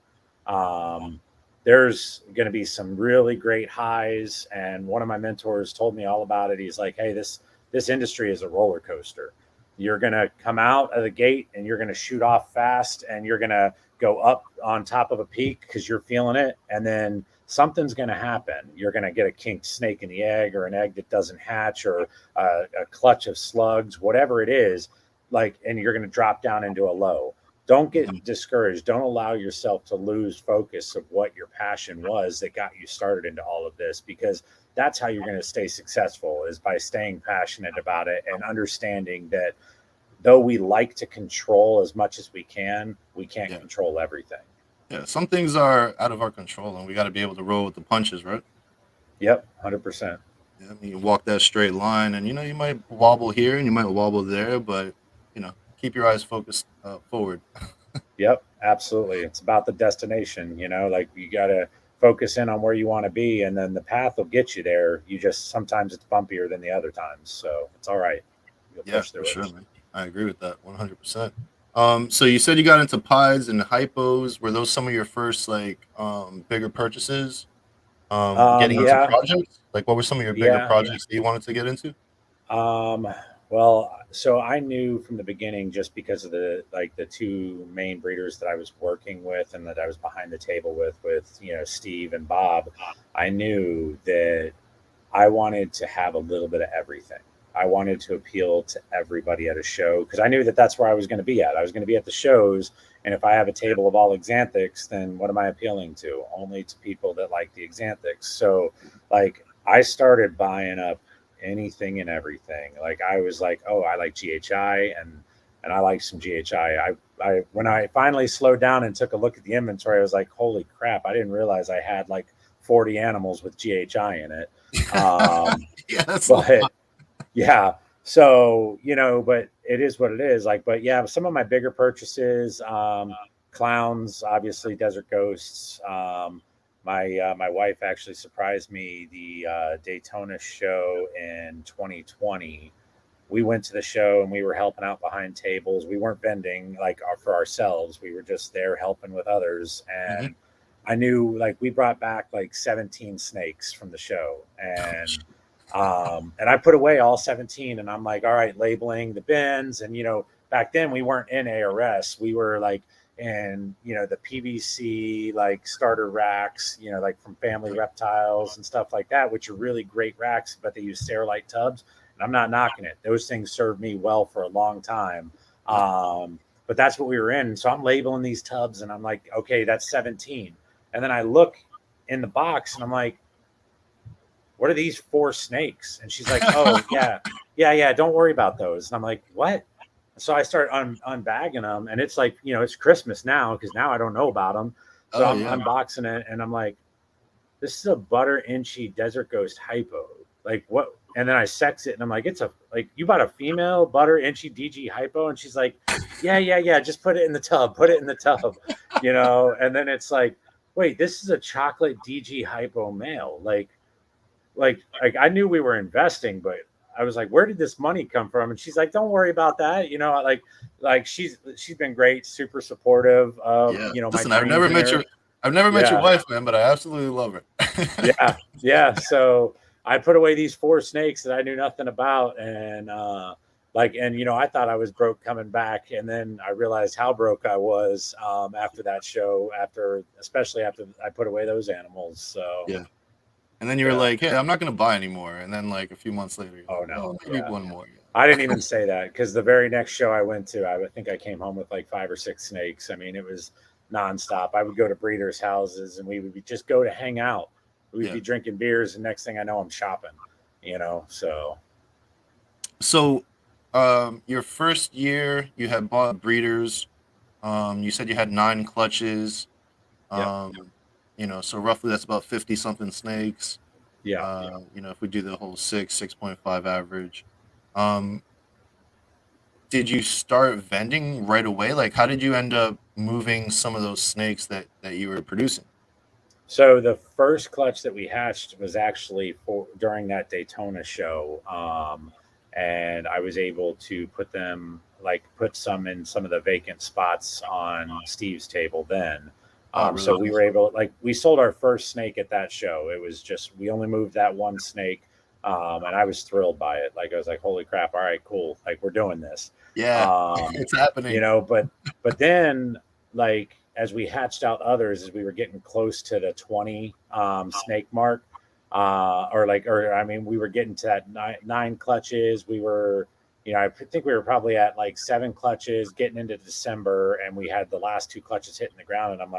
Speaker 2: um, there's going to be some really great highs, and one of my mentors told me all about it. He's like, "Hey, this industry is a roller coaster. You're going to come out of the gate and you're going to shoot off fast, and you're going to go up on top of a peak because you're feeling it, and then something's going to happen. You're going to get a kinked snake in the egg, or an egg that doesn't hatch, or a clutch of slugs, whatever it is, like, and you're going to drop down into a low. Don't get
Speaker 1: Mhm.
Speaker 2: discouraged. Don't allow yourself to lose focus of what your passion was that got you started into all of this, because that's how you're going to stay successful, is by staying passionate about it and understanding that though we like to control as much as we can't
Speaker 1: Yeah.
Speaker 2: control everything."
Speaker 1: Yeah. Some things are out of our control, and we got to be able to roll with the punches, right?
Speaker 2: Yep, 100%.
Speaker 1: Yeah. I mean, you walk that straight line, and you might wobble here and you might wobble there, but keep your eyes focused forward.
Speaker 2: Yep, absolutely. It's about the destination, like, you got to focus in on where you want to be, and then the path will get you there. You just, sometimes it's bumpier than the other times. So it's all right. You'll
Speaker 1: Yeah,
Speaker 2: push
Speaker 1: for
Speaker 2: through it.
Speaker 1: sure, man. I agree with that 100%. So you said you got into pies and hypos. Were those some of your first like bigger purchases? Getting into
Speaker 2: Yeah,
Speaker 1: projects? Like what were some of your bigger
Speaker 2: yeah.
Speaker 1: projects that you wanted to get into?
Speaker 2: Um, well, so I knew from the beginning, just because of the two main breeders that I was working with and that I was behind the table with Steve and Bob. I knew that I wanted to have a little bit of everything. I wanted to appeal to everybody at a show because I knew that that's where I was going to be at. I was going to be at the shows, and if I have a table of all exanthics, then what am I appealing to? Only to people that like the exanthics. So, like, I started buying up anything and everything. Like, I was like, oh, I like GHI, and I like some GHI. I when I finally slowed down and took a look at the inventory, I was like, holy crap! I didn't realize I had like 40 animals with GHI in it. Um,
Speaker 1: Yeah, that's a
Speaker 2: but
Speaker 1: lot.
Speaker 2: yeah, so but it is what it is. Like, but yeah, some of my bigger purchases, clowns, obviously, desert ghosts. My wife actually surprised me the Daytona show in 2020. We went to the show and we were helping out behind tables. We weren't vending like for ourselves. We were just there helping with others.
Speaker 1: Mhm.
Speaker 2: And I knew like we brought back like 17 snakes from the show, and I put away all 17, and I'm like, all right, labeling the bins. And back then we weren't in ARS. We were like in the PVC like starter racks, like from Family Reptiles and stuff like that, which are really great racks, but they use Sterilite tubs. And I'm not knocking it. Those things served me well for a long time.
Speaker 1: Yeah.
Speaker 2: But that's what we were in. So I'm labeling these tubs, and I'm like, okay, that's 17. And then I look in the box and I'm like, what are these four snakes? And she's like, oh, yeah, yeah, yeah, don't worry about those. And I'm like, what? So I start unbagging them, and it's like, it's Christmas now because now I don't know about them. So
Speaker 1: Oh
Speaker 2: I'm
Speaker 1: yeah.
Speaker 2: unboxing it, and I'm like, this is a butter inchy desert ghost hypo. Like, what? And then I sex it, and I'm like, it's a, like, you bought a female butter inchy DG hypo? And she's like, yeah, yeah, yeah, just put it in the tub, put it in the tub, And then it's like, wait, this is a chocolate DG hypo male. Like I knew we were investing, but I was like, where did this money come from? And she's like, don't worry about that. Like she's been great, super supportive of,
Speaker 1: Yeah.
Speaker 2: my
Speaker 1: Listen,
Speaker 2: dreams and her.
Speaker 1: I've never met your
Speaker 2: Yeah.
Speaker 1: wife, man, but I absolutely love her.
Speaker 2: Yeah. Yeah. So I put away these four snakes that I knew nothing about. And, I thought I was broke coming back. And then I realized how broke I was, after that show, especially after I put away those animals. So,
Speaker 1: Yeah. And then you were
Speaker 2: yeah.
Speaker 1: like, "Hey, I'm not gonna buy anymore." And then like a few months later, you're
Speaker 2: Oh
Speaker 1: like,
Speaker 2: no.
Speaker 1: "Oh, maybe
Speaker 2: Yeah.
Speaker 1: one more."
Speaker 2: I didn't even say that because the very next show I went to, I think I came home with like 5 or 6 snakes. I mean, it was nonstop. I would go to breeders' houses and we would just go to hang out. We'd
Speaker 1: Yeah.
Speaker 2: be drinking beers, and next thing I know, I'm shopping. So
Speaker 1: So, your first year, you had bought breeders. You said you had 9 clutches.
Speaker 2: yep,
Speaker 1: Um, so roughly that's about 50 something snakes.
Speaker 2: yeah.
Speaker 1: If we do the whole 6.5 average. Um, did you start vending right away? Like, how did you end up moving some of those snakes that you were producing?
Speaker 2: So the first clutch that we hatched was actually for during that Daytona show, and I was able to put some in some of the vacant spots on Steve's table then.
Speaker 1: Oh, really
Speaker 2: So we
Speaker 1: nice.
Speaker 2: were able, like, we sold our first snake at that show. It was just we only moved that one snake, and I was thrilled by it. Like, I was like, holy crap! All right, cool. Like, we're doing this.
Speaker 1: Yeah,
Speaker 2: Um,
Speaker 1: it's happening.
Speaker 2: but then, like, as we hatched out others, as we were getting close to the 20 snake mark, or I mean, we were getting to that nine clutches. We were, I think we were probably at like 7 clutches getting into December, and we had the last 2 clutches hitting the ground. And I'm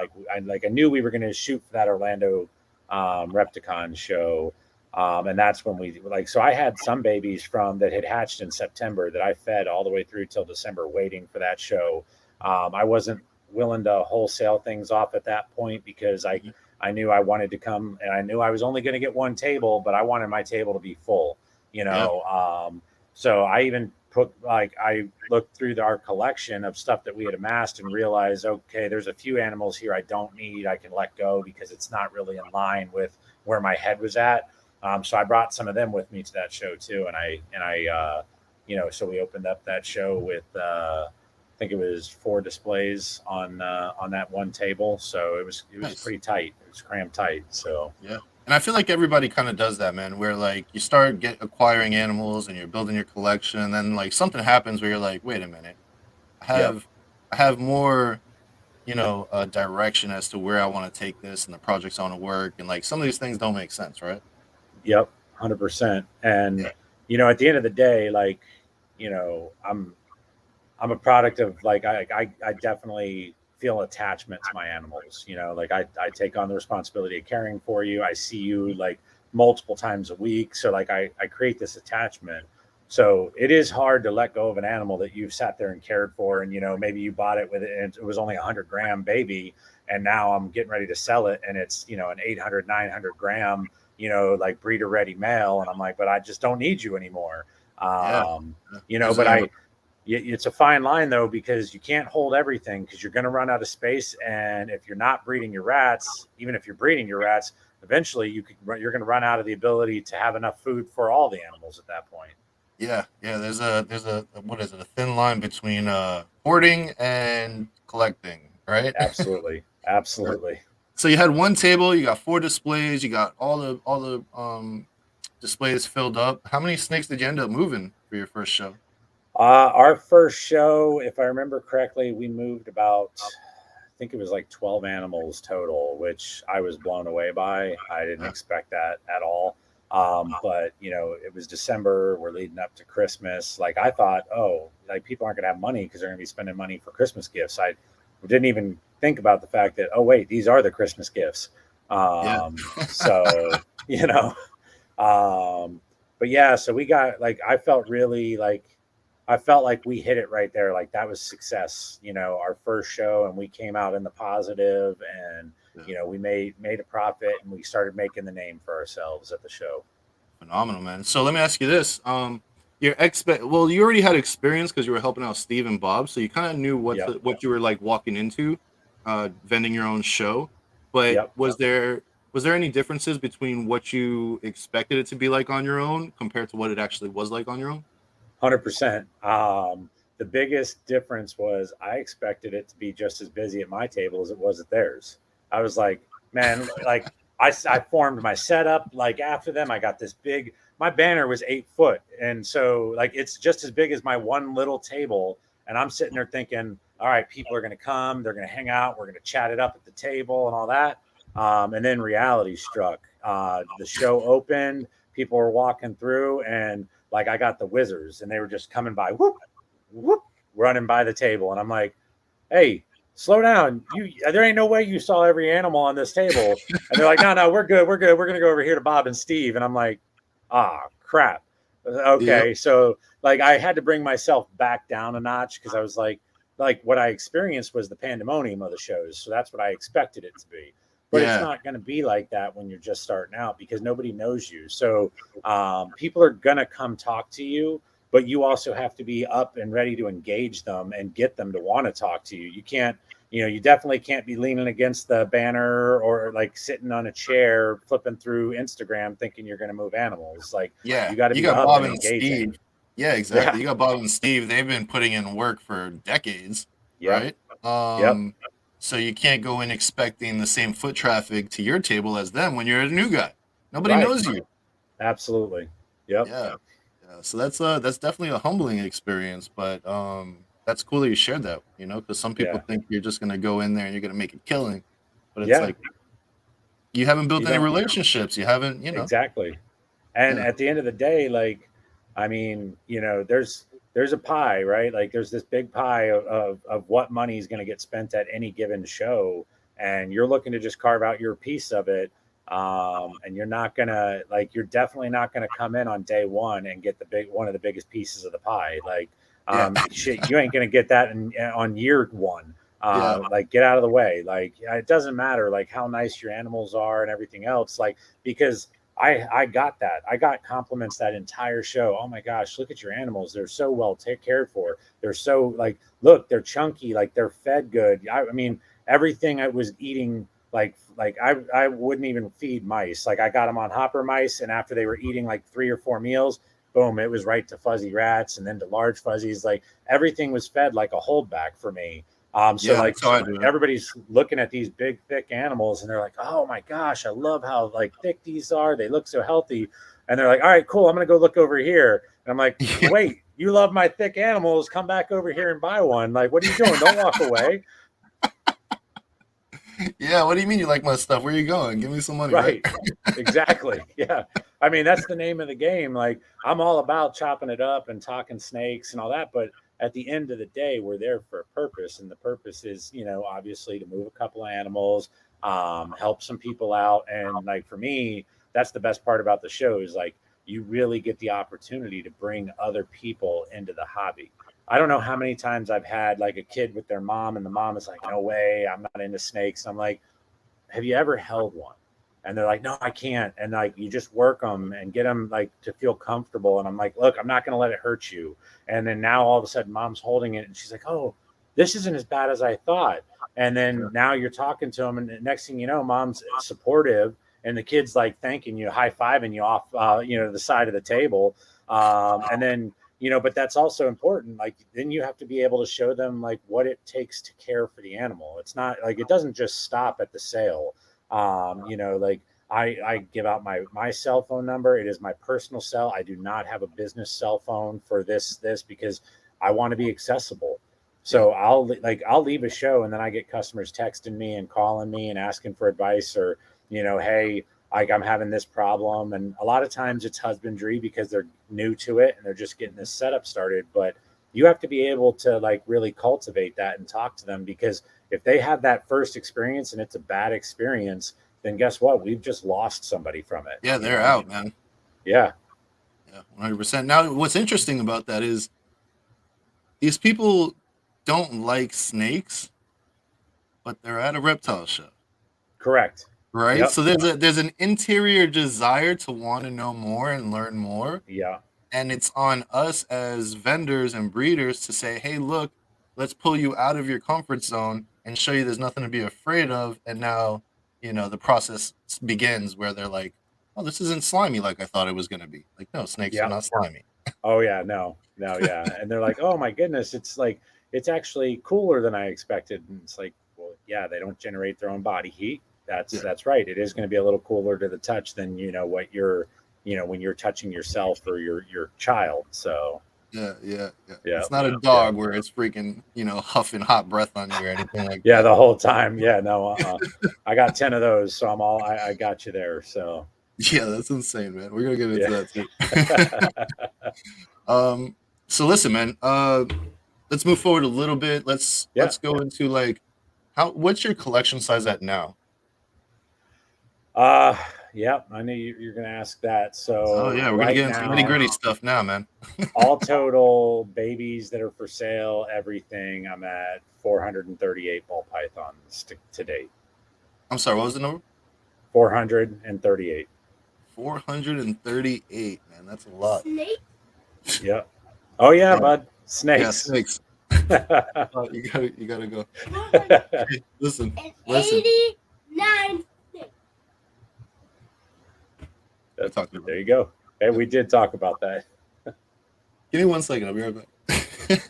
Speaker 2: like, I knew we were going to shoot for that Orlando Repticon show. And that's when we like, so I had some babies from that had hatched in September that I fed all the way through till December, waiting for that show. I wasn't willing to wholesale things off at that point because
Speaker 1: Mhm.
Speaker 2: I knew I wanted to come, and I knew I was only going to get one table, but I wanted my table to be full, you
Speaker 1: Yeah,
Speaker 2: know. So I even I looked through our collection of stuff that we had amassed and realized, okay, there's a few animals here I don't need. I can let go because it's not really in line with where my head was at. So I brought some of them with me to that show too, and I so we opened up that show with I think it was 4 displays on that one table. So it was
Speaker 1: Nice.
Speaker 2: pretty tight. It was crammed tight. So
Speaker 1: Yeah. And I feel like everybody kind of does that, man, where like you start acquiring animals and you're building your collection, and then like something happens where you're like, wait a minute, I
Speaker 2: yep,
Speaker 1: have I have more, direction as to where I want to take this and the projects I want to work, and like some of these things don't make sense, right?
Speaker 2: yep, 100%. And
Speaker 1: Yeah.
Speaker 2: at the end of the day, like you know, I'm I'm a product of like I definitely feel attachment to my animals. Like I take on the responsibility of caring for you. I see you like multiple times a week. So like I create this attachment. So it is hard to let go of an animal that you've sat there and cared for. And maybe you bought it with it and it was only 100-gram baby. And now I'm getting ready to sell it and it's, an 800, 900-gram, like breeder ready male. And I'm like, but I just don't need you anymore.
Speaker 1: Yeah. Yeah.
Speaker 2: But it's a fine line though, because you can't hold everything because you're going to run out of space. And if you're not breeding your rats, even if you're breeding your rats, eventually you're going to run out of the ability to have enough food for all the animals at that point.
Speaker 1: Yeah, yeah. There's a what is it? A thin line between hoarding and collecting, right?
Speaker 2: Absolutely. Absolutely.
Speaker 1: So you had one table, you got 4 displays, you got all the displays filled up. How many snakes did you end up moving for your first show?
Speaker 2: Our first show, if I remember correctly, we moved about, I think it was like 12 animals total, which I was blown away by. I didn't
Speaker 1: Yeah,
Speaker 2: expect that at all. But it was December. We're leading up to Christmas. Like I thought, oh, like people aren't going to have money because they're going to be spending money for Christmas gifts. I didn't even think about the fact that, oh wait, these are the Christmas gifts.
Speaker 1: yeah,
Speaker 2: So um, but yeah, so we got like I felt like we hit it right there. Like that was success, our first show, and we came out in the positive, and
Speaker 1: yeah.
Speaker 2: we made a profit, and we started making the name for ourselves at the show.
Speaker 1: Phenomenal, man. So let me ask you this: well, you already had experience because you were helping out Steve and Bob, so you kind of knew
Speaker 2: Yep,
Speaker 1: what you were like walking into, vending your own show. But
Speaker 2: yep,
Speaker 1: was there any differences between what you expected it to be like on your own compared to what it actually was like on your own?
Speaker 2: 100%. The biggest difference was I expected it to be just as busy at my table as it was at theirs. I was like, man, like I formed my setup like after them. I got this big, my banner was 8 foot. And so like it's just as big as my one little table. And I'm sitting there thinking, all right, people are going to come, they're going to hang out, we're going to chat it up at the table and all that. And then reality struck. The show opened, people were walking through, and like I got the whizzers and they were just coming by, whoop, whoop, running by the table. And I'm like, hey, slow down. There ain't no way you saw every animal on this table. And they're like, no, we're good. We're good. We're going to go over here to Bob and Steve. And I'm like, crap.
Speaker 1: Yep.
Speaker 2: Okay. So like I had to bring myself back down a notch because I was like what I experienced was the pandemonium of the shows. So that's what I expected it to be. But it's
Speaker 1: Yeah.
Speaker 2: not going to be like that when you're just starting out because nobody knows you. So people are going to come talk to you, but you also have to be up and ready to engage them and get them to want to talk to you. You can't, you definitely can't be leaning against the banner or like sitting on a chair flipping through Instagram thinking you're going to move animals. Like
Speaker 1: Yeah.
Speaker 2: you got to
Speaker 1: You
Speaker 2: be
Speaker 1: got
Speaker 2: up
Speaker 1: Bob
Speaker 2: and
Speaker 1: and
Speaker 2: engaging.
Speaker 1: Steve. Yeah, exactly.
Speaker 2: Yeah.
Speaker 1: You got Bob and Steve. They've been putting in work for decades,
Speaker 2: Yep.
Speaker 1: right?
Speaker 2: Yep.
Speaker 1: So you can't go in expecting the same foot traffic to your table as them when you're a new guy. Nobody
Speaker 2: Right.
Speaker 1: knows you.
Speaker 2: Absolutely. Yep.
Speaker 1: Yeah. Yeah. So that's definitely a humbling experience, but that's cool that you shared that, because some people
Speaker 2: Yeah.
Speaker 1: think you're just gonna go in there and you're gonna make a killing. But it's
Speaker 2: Yeah.
Speaker 1: like you haven't built
Speaker 2: You
Speaker 1: any
Speaker 2: don't
Speaker 1: relationships. You haven't,
Speaker 2: exactly. And
Speaker 1: yeah.
Speaker 2: at the end of the day, like, I mean, there's a pie, right? Like there's this big pie of what money is going to get spent at any given show. And you're looking to just carve out your piece of it. And you're not gonna like you're definitely not gonna come in on day one and get the one of the biggest pieces of the pie. Like
Speaker 1: Yeah.
Speaker 2: shit, you ain't gonna get that on year one.
Speaker 1: Yeah.
Speaker 2: Like get out of the way. Like it doesn't matter like how nice your animals are and everything else. Like because I got that. I got compliments that entire show. Oh my gosh, look at your animals. They're so well cared for. They're so like, look, they're chunky, like they're fed good. I mean, everything I was eating, like I wouldn't even feed mice. Like I got them on hopper mice, and after they were eating like 3 or 4 meals, boom, it was right to fuzzy rats and then to large fuzzies. Like everything was fed like a holdback for me. So
Speaker 1: Yeah,
Speaker 2: like
Speaker 1: that's how I do it.
Speaker 2: everybody's looking at these big, thick animals and they're like, oh my gosh, I love how like thick these are. They look so healthy. And they're like, all right, cool. I'm going to go look over here. And I'm like,
Speaker 1: Yeah.
Speaker 2: wait, you love my thick animals. Come back over here and buy one. Like, what are you doing? Don't walk away.
Speaker 1: Yeah, what do you mean you like my stuff? Where are you going? Give me some money, right?
Speaker 2: Right. Exactly. Yeah. I mean, that's the name of the game. Like, I'm all about chopping it up and talking snakes and all that. But at the end of the day, we're there for a purpose. And the purpose is, obviously to move a couple of animals, help some people out. And like for me, that's the best part about the show is like you really get the opportunity to bring other people into the hobby. I don't know how many times I've had like a kid with their mom, and the mom is like, no way, I'm not into snakes. I'm like, have you ever held one? And they're like, no, I can't. And like, you just work them and get them like to feel comfortable. And I'm like, look, I'm not going to let it hurt you. And then now all of a sudden mom's holding it and she's like, oh, this isn't as bad as I thought. And then now you're talking to them. And the next thing you know, mom's supportive and the kid's like thanking you, high-fiving you off, to the side of the table. And then, but that's also important. Like, then you have to be able to show them like what it takes to care for the animal. It's not like, it doesn't just stop at the sale. Like I give out my cell phone number. It is my personal cell. I do not have a business cell phone for this because I want to be accessible. So I'll leave a show and then I get customers texting me and calling me and asking for advice or, hey, like I'm having this problem. And a lot of times it's husbandry because they're new to it and they're just getting this setup started. But you have to be able to like really cultivate that and talk to them because if they have that first experience and it's a bad experience, then guess what? We've just lost somebody from it.
Speaker 1: Yeah, they're out, man.
Speaker 2: Yeah.
Speaker 1: Yeah, 100%. Now, what's interesting about that is these people don't like snakes, but they're at a reptile show,
Speaker 2: Correct.
Speaker 1: right?
Speaker 2: Yep.
Speaker 1: So there's an interior desire to want to know more and learn more,
Speaker 2: Yeah.
Speaker 1: and it's on us as vendors and breeders to say, "Hey, look, let's pull you out of your comfort zone and show you there's nothing to be afraid of." And now, the process begins where they're like, "Oh, this isn't slimy like I thought it was going to be." Like, no, snakes are
Speaker 2: Yep.
Speaker 1: not slimy.
Speaker 2: Oh yeah. No. No. Yeah. And they're like, oh my goodness, it's like it's actually cooler than I expected. And it's like, well, yeah, they don't generate their own body heat.
Speaker 1: Yeah,
Speaker 2: That's right. It is going to be a little cooler to the touch than what you're when you're touching yourself or your child. So
Speaker 1: yeah.
Speaker 2: yeah.
Speaker 1: It's not a
Speaker 2: Yeah.
Speaker 1: dog where it's freaking, huffing hot breath on you or anything like
Speaker 2: Yeah,
Speaker 1: that.
Speaker 2: the whole time. Yeah, no, I got 10 of those, so I got you there. So
Speaker 1: Yeah, that's insane, man. We're gonna get into
Speaker 2: yeah.
Speaker 1: that too. um, so listen, man. Let's move forward a little bit. Let's
Speaker 2: Yeah.
Speaker 1: let's go into like what's your collection size at now?
Speaker 2: Uh yeah, I knew you're gonna ask that.
Speaker 1: Oh
Speaker 2: So
Speaker 1: yeah, we're gonna
Speaker 2: right
Speaker 1: get into nitty
Speaker 2: now,
Speaker 1: gritty stuff now, man.
Speaker 2: all total babies that are for sale, everything, I'm at 438 ball pythons to date.
Speaker 1: I'm sorry, what was the number?
Speaker 2: 438.
Speaker 1: 438, man. That's a lot.
Speaker 2: Yep. Oh yeah,
Speaker 1: Yeah,
Speaker 2: bud.
Speaker 1: yeah,
Speaker 2: Snakes.
Speaker 1: snakes. You gotta go. Hey, listen,
Speaker 3: And
Speaker 1: listen.
Speaker 3: 89.
Speaker 1: We're talking about.
Speaker 2: There you go. Hey, we did talk about that.
Speaker 1: Give me 1 second. I'll be right back.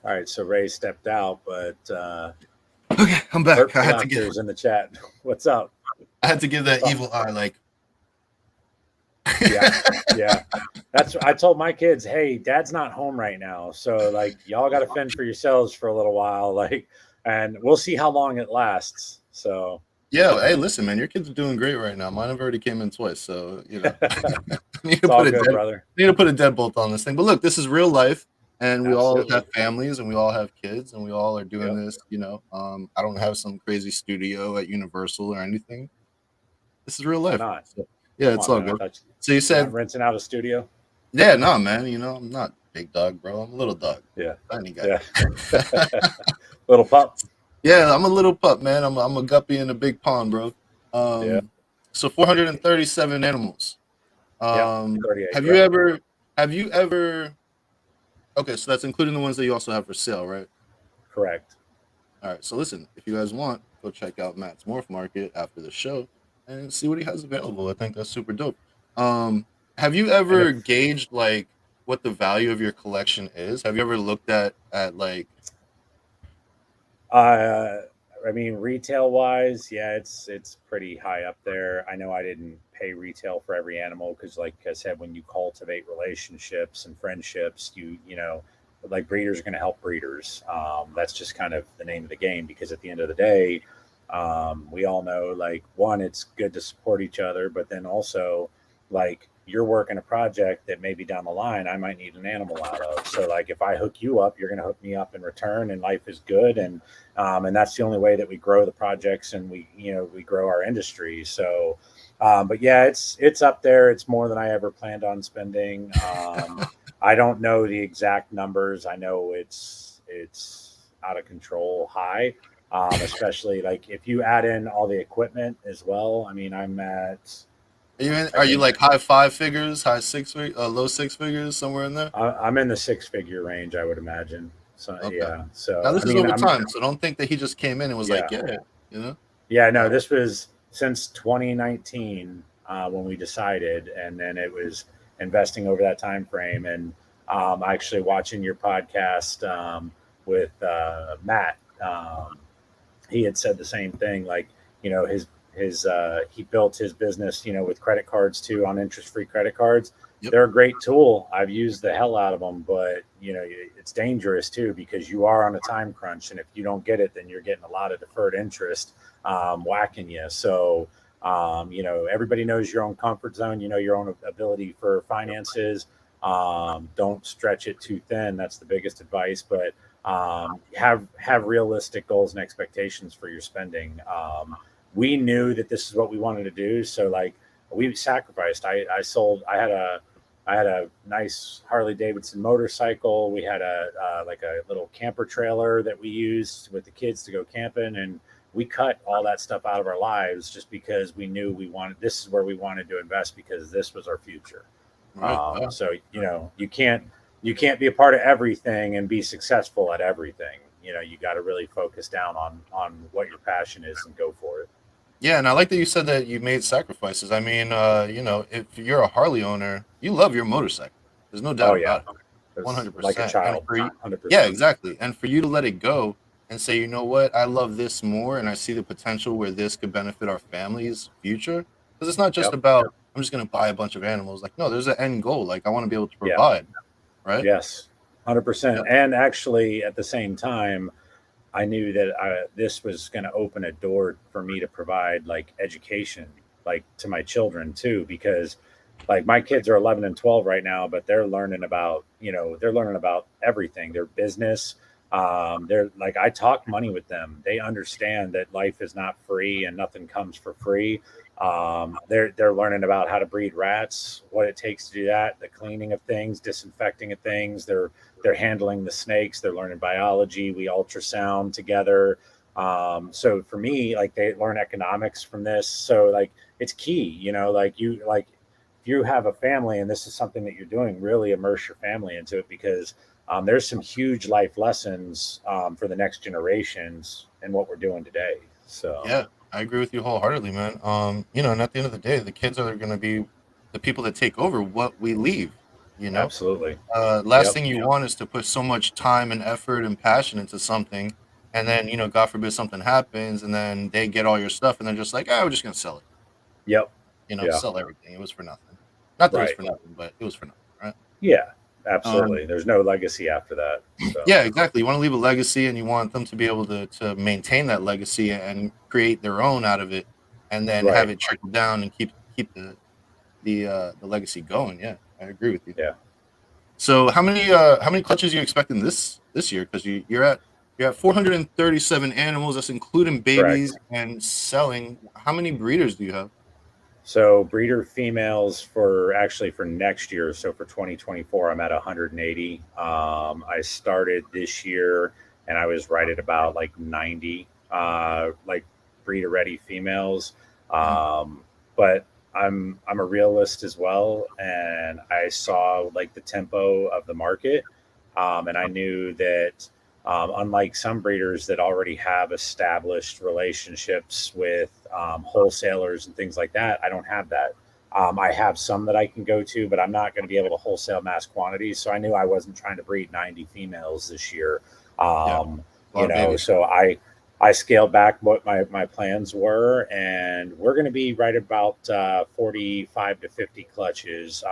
Speaker 2: All right, so Ray stepped out, but
Speaker 1: Okay, I'm back.
Speaker 2: Herp
Speaker 1: I had to get.
Speaker 2: Collector's in the chat. What's up?
Speaker 1: I had to give that
Speaker 2: Oh,
Speaker 1: evil eye, like.
Speaker 2: yeah, yeah. That's I told my kids, hey, dad's not home right now. So like y'all gotta fend for yourselves for a little while. Like, and we'll see how long it lasts. So
Speaker 1: Yeah, hey, listen, man, your kids are doing great right now. Mine have already came in twice, so I need to
Speaker 2: it's all
Speaker 1: put a
Speaker 2: good,
Speaker 1: dead,
Speaker 2: brother.
Speaker 1: need to put a deadbolt on this thing. But look, this is real life, and we all
Speaker 2: Absolutely.
Speaker 1: have families, and we all have kids, and we all are doing
Speaker 2: Yep.
Speaker 1: this. I don't have some crazy studio at Universal or anything. This is real
Speaker 2: Why
Speaker 1: life.
Speaker 2: not?
Speaker 1: So, yeah,
Speaker 2: Come
Speaker 1: it's
Speaker 2: on,
Speaker 1: all
Speaker 2: man. I
Speaker 1: good.
Speaker 2: thought
Speaker 1: So you
Speaker 2: you're not
Speaker 1: said,
Speaker 2: rinsing out a studio.
Speaker 1: yeah, no, man. I'm not big dog, bro. I'm a little dog,
Speaker 2: Yeah.
Speaker 1: tiny guy.
Speaker 2: Yeah. Little pup.
Speaker 1: Yeah, I'm a little pup, man. I'm a guppy in a big pond, bro.
Speaker 2: Yeah.
Speaker 1: So 437 animals.
Speaker 2: Yep.
Speaker 1: Um,
Speaker 2: 38,
Speaker 1: have you
Speaker 2: correct.
Speaker 1: ever have you ever Okay, so that's including the ones that you also have for sale, right?
Speaker 2: Correct.
Speaker 1: All right. So listen, if you guys want, go check out Matt's Morph Market after the show and see what he has available. I think that's super dope. Um, have you
Speaker 2: And
Speaker 1: ever
Speaker 2: if
Speaker 1: gauged like what the value of your collection is? Have you ever looked at like
Speaker 2: Uh, I mean, retail wise, yeah, it's pretty high up there. I know I didn't pay retail for every animal because, like I said, when you cultivate relationships and friendships, you know, like breeders are going to help breeders. That's just kind of the name of the game because at the end of the day, we all know like one, it's good to support each other, but then also like you're working a project that maybe down the line I might need an animal out of. So like if I hook you up, you're going to hook me up in return, and life is good. And that's the only way that we grow the projects and we grow our industry. So but yeah, it's up there. It's more than I ever planned on spending. I don't know the exact numbers. I know it's out of control high. Especially like if you add in all the equipment as well. I mean, I'm at I
Speaker 1: are you
Speaker 2: think
Speaker 1: like high five figures, high low six figures, somewhere in there?
Speaker 2: I'm in the six-figure range, I would imagine. So
Speaker 1: Okay.
Speaker 2: yeah.
Speaker 1: Now
Speaker 2: So
Speaker 1: this
Speaker 2: I
Speaker 1: is
Speaker 2: mean,
Speaker 1: over
Speaker 2: I'm
Speaker 1: time, so don't think that he just came in and was like,
Speaker 2: yeah.
Speaker 1: yeah, you know.
Speaker 2: Yeah, no,
Speaker 1: Uh,
Speaker 2: this was since 2019 when we decided, and then it was investing over that time frame. And actually watching your podcast with Matt, he had said the same thing. Like his he built his business, with credit cards too, on interest-free credit cards.
Speaker 1: yep.
Speaker 2: They're a great tool. I've used the hell out of them, but it's dangerous too because you are on a time crunch, and if you don't get it, then you're getting a lot of deferred interest whacking you. So everybody knows your own comfort zone. You know your own ability for finances. Don't stretch it too thin. That's the biggest advice. But have realistic goals and expectations for your spending. We knew that this is what we wanted to do, so like we sacrificed. I sold. I had a nice Harley Davidson motorcycle. We had like a little camper trailer that we used with the kids to go camping, and we cut all that stuff out of our lives just because we knew we wanted. This is where we wanted to invest because this was our future.
Speaker 1: Right. Wow.
Speaker 2: So you can't be a part of everything and be successful at everything. You got to really focus down on what your passion is and go for it.
Speaker 1: Yeah, and I like that you said that you made sacrifices. I mean, if you're a Harley owner, you love your motorcycle. There's no doubt
Speaker 2: Oh yeah,
Speaker 1: about it.
Speaker 2: it
Speaker 1: One
Speaker 2: was
Speaker 1: hundred
Speaker 2: like a
Speaker 1: percent. And
Speaker 2: child,
Speaker 1: for you,
Speaker 2: 100%.
Speaker 1: yeah, exactly. And for you to let it go and say, you know what, I love this more, and I see the potential where this could benefit our family's future. Because it's not just
Speaker 2: Yep.
Speaker 1: about I'm just going to buy a bunch of animals. Like, no, there's an end goal. Like, I want to be able to
Speaker 2: Yeah.
Speaker 1: provide. Right.
Speaker 2: Yes. 100%.
Speaker 1: Yep.
Speaker 2: And actually, at the same time, I knew that this was going to open a door for me to provide like education, like to my children too, because like my kids are 11 and 12 right now, but they're learning about everything, their business. They're like, I talk money with them. They understand that life is not free and nothing comes for free. They're learning about how to breed rats, what it takes to do that, the cleaning of things, disinfecting of things. They're handling the snakes. They're learning biology. We ultrasound together. So for me, like they learn economics from this. So like it's key, like if you have a family and this is something that you're doing, really immerse your family into it because there's some huge life lessons for the next generations in what we're doing today. So
Speaker 1: Yeah, I agree with you wholeheartedly, man. And at the end of the day, the kids are going to be the people that take over what we leave. You know,
Speaker 2: absolutely.
Speaker 1: last
Speaker 2: Yep.
Speaker 1: thing you want is to put so much time and effort and passion into something, and then God forbid something happens, and then they get all your stuff, and they're just like, "Ah, we're just gonna sell it."
Speaker 2: Yep. Yeah.
Speaker 1: Sell everything. It was for nothing. Not that it was
Speaker 2: Right.
Speaker 1: for nothing, but it was for nothing, right?
Speaker 2: Yeah.
Speaker 1: Um,
Speaker 2: Absolutely. There's no legacy after that. So
Speaker 1: yeah, exactly. You want to leave a legacy, and you want them to be able to maintain that legacy and create their own out of it, and then have
Speaker 2: right.
Speaker 1: it trickle down and keep the legacy going. Yeah, I agree with you.
Speaker 2: Yeah.
Speaker 1: So how many clutches are you expecting this year? Because you're at 437 animals. That's including
Speaker 2: Correct.
Speaker 1: babies and selling. How many breeders do you have?
Speaker 2: So breeder females for next year. So for 2024, I'm at 180. I started this year and I was right at about like 90, like breeder ready females.
Speaker 1: Mhm.
Speaker 2: But I'm a realist as well, and I saw like the tempo of the market, and I knew that Unlike some breeders that already have established relationships with wholesalers and things like that, I don't have that. I have some that I can go to, but I'm not going to be able to wholesale mass quantities. So I knew I wasn't trying to breed 90 females this year.
Speaker 1: Yeah,
Speaker 2: Um,
Speaker 1: a lot of babies.
Speaker 2: so I scaled back what my plans were, and we're going to be right about 45 to 50 clutches.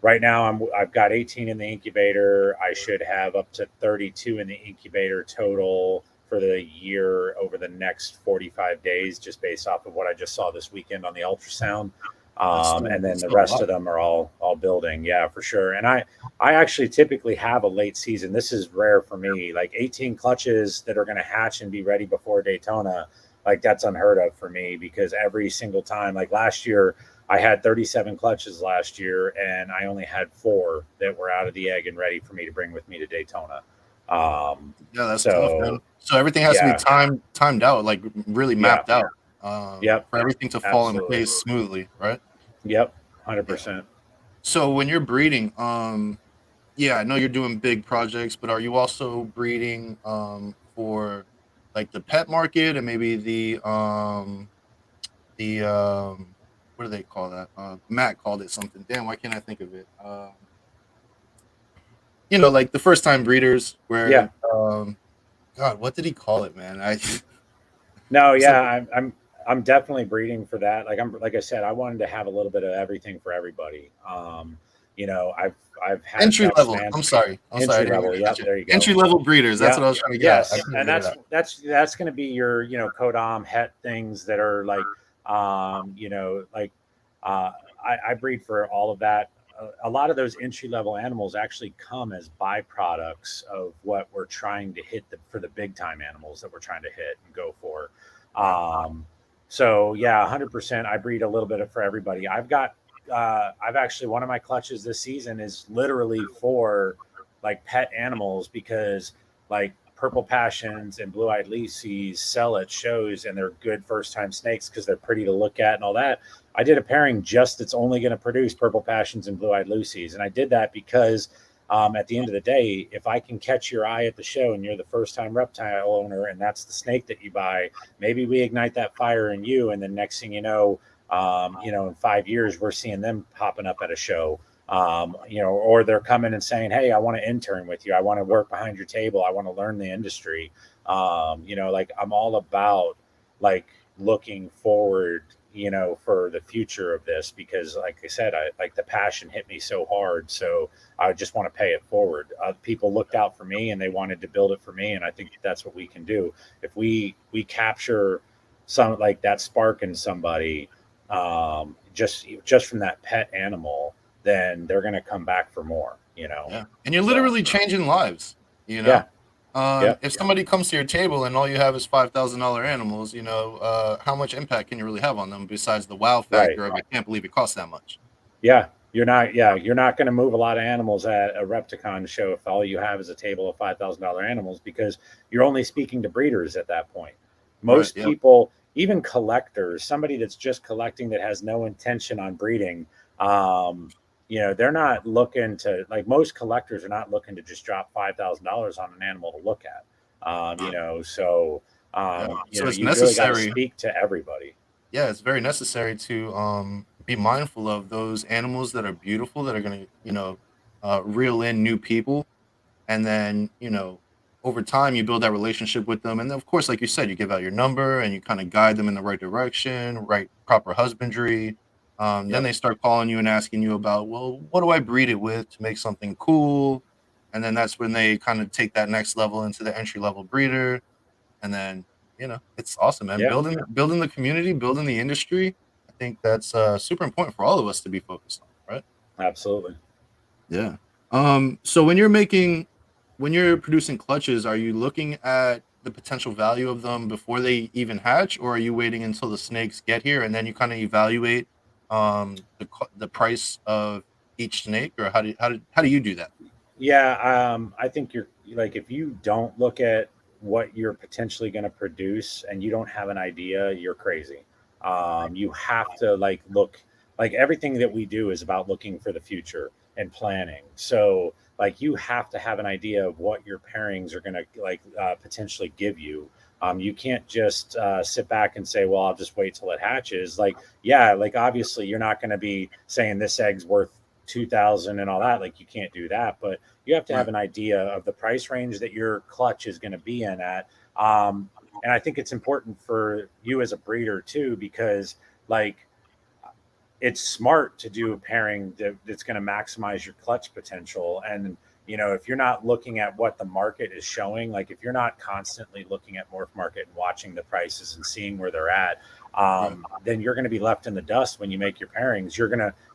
Speaker 2: Right now, I've got 18 in the incubator. I should have up to 32 in the incubator total for the year over the next 45 days, just based off of what I just saw this weekend on the ultrasound. And then
Speaker 1: That's
Speaker 2: the
Speaker 1: still a
Speaker 2: rest
Speaker 1: lot.
Speaker 2: of them are all building. Yeah, for sure. And I actually typically have a late season. This is rare for me. Like 18 clutches that are going to hatch and be ready before Daytona. Like that's unheard of for me because every single time, like last year, I had 37 clutches last year, and I only had 4 that were out of the egg and ready for me to bring with me to Daytona.
Speaker 1: Yeah, that's tough, man.
Speaker 2: So
Speaker 1: So everything has to be
Speaker 2: yeah,
Speaker 1: timed out, like really
Speaker 2: yeah,
Speaker 1: mapped out,
Speaker 2: yep,
Speaker 1: for everything to fall in
Speaker 2: absolutely,
Speaker 1: place smoothly, right?
Speaker 2: yep, one hundred
Speaker 1: Yeah.
Speaker 2: percent.
Speaker 1: So when you're breeding, yeah, I know you're doing big projects, but are you also breeding for like the pet market and maybe the what do they call that? Matt called it something. Damn, why can't I think of it? Like the first time breeders
Speaker 2: Yeah,
Speaker 1: where God, what did he call it, man? I
Speaker 2: no,
Speaker 1: it's like
Speaker 2: yeah, I'm definitely breeding for that. Like I said, I wanted to have a little bit of everything for everybody. I've hatched
Speaker 1: entry
Speaker 2: out
Speaker 1: level.
Speaker 2: some
Speaker 1: I'm sorry. I'm sorry. I
Speaker 2: entry
Speaker 1: didn't mean
Speaker 2: level.
Speaker 1: to cut
Speaker 2: Yep,
Speaker 1: you.
Speaker 2: there you go.
Speaker 1: Entry level breeders. That's
Speaker 2: Yeah.
Speaker 1: what I was trying to get at. I
Speaker 2: Yes,
Speaker 1: couldn't
Speaker 2: and
Speaker 1: get it out.
Speaker 2: that's going to be your Kodam het things that are like like I breed for all of that. A lot of those entry level animals actually come as byproducts of what we're trying to hit for the big time animals that we're trying to hit and go for.
Speaker 1: Right.
Speaker 2: So yeah, 100%. I breed a little bit for everybody. I've actually one of my clutches this season is literally for like pet animals because like purple passions and blue-eyed Lucy's sell at shows and they're good first-time snakes because they're pretty to look at and all that. I did a pairing just that's only going to produce purple passions and blue-eyed Lucy's, and I did that because at the end of the day, if I can catch your eye at the show and you're the first-time reptile owner and that's the snake that you buy, maybe we ignite that fire in you, and then next thing in 5 years we're seeing them popping up at a show. Or they're coming and saying, "Hey, I want to intern with you. I want to work behind your table. I want to learn the industry." Like I'm all about like looking forward, for the future of this because, like I said, I like the passion hit me so hard. So I just want to pay it forward. People looked out for me and they wanted to build it for me, and I think that's what we can do if we capture some like that spark in somebody, just from that pet animal, then they're going to come back for more,
Speaker 1: Yeah. And you're
Speaker 2: So,
Speaker 1: literally changing lives, you know?
Speaker 2: yeah. Yep.
Speaker 1: If somebody comes to your table and all you have is $5,000 animals, how much impact can you really have on them besides the wow
Speaker 2: Right.
Speaker 1: factor of I can't believe it costs that much?
Speaker 2: Yeah. You're not going to move a lot of animals at a Repticon show if all you have is a table of $5,000 animals because you're only speaking to breeders at that point.
Speaker 1: Right.
Speaker 2: Most
Speaker 1: Yep.
Speaker 2: people, even collectors, somebody that's just collecting that has no intention on breeding, they're not looking to, like, most collectors are not looking to just drop $5,000 on an animal to look at. So
Speaker 1: Yeah. So it's
Speaker 2: you really got to
Speaker 1: necessary.
Speaker 2: speak to everybody.
Speaker 1: Yeah, it's very necessary to be mindful of those animals that are beautiful that are going to reel in new people, and then over time you build that relationship with them, and then, of course, like you said, you give out your number and you kind of guide them in the right direction, right proper husbandry. Then
Speaker 2: Yep.
Speaker 1: they start calling you and asking you about, well, what do I breed it with to make something cool, and then that's when they kind of take that next level into the entry level breeder, and then it's awesome, man.
Speaker 2: Yeah.
Speaker 1: Building the community, building the industry. I think that's super important for all of us to be focused on, right?
Speaker 2: Absolutely.
Speaker 1: Yeah. So when you're producing clutches, are you looking at the potential value of them before they even hatch, or are you waiting until the snakes get here and then you kind of evaluate the price of each snake, or how do you do that?
Speaker 2: Yeah, I think you're like if you don't look at what you're potentially going to produce and you don't have an idea, you're crazy. You have to look like everything that we do is about looking for the future and planning. So like you have to have an idea of what your pairings are going to potentially give you. You can't just sit back and say, well, I'll just wait till it hatches. Like, yeah, like obviously you're not going to be saying this egg's worth 2,000 and all that. Like you can't do that, but you have to have
Speaker 1: Right.
Speaker 2: an idea of the price range that your clutch is going to be in at. And I think it's important for you as a breeder too, because like it's smart to do a pairing that's going to maximize your clutch potential. And if you're not looking at what the market is showing, like if you're not constantly looking at MorphMarket and watching the prices and seeing where they're at,
Speaker 1: Right.
Speaker 2: then you're going to be left in the dust when you make your pairings.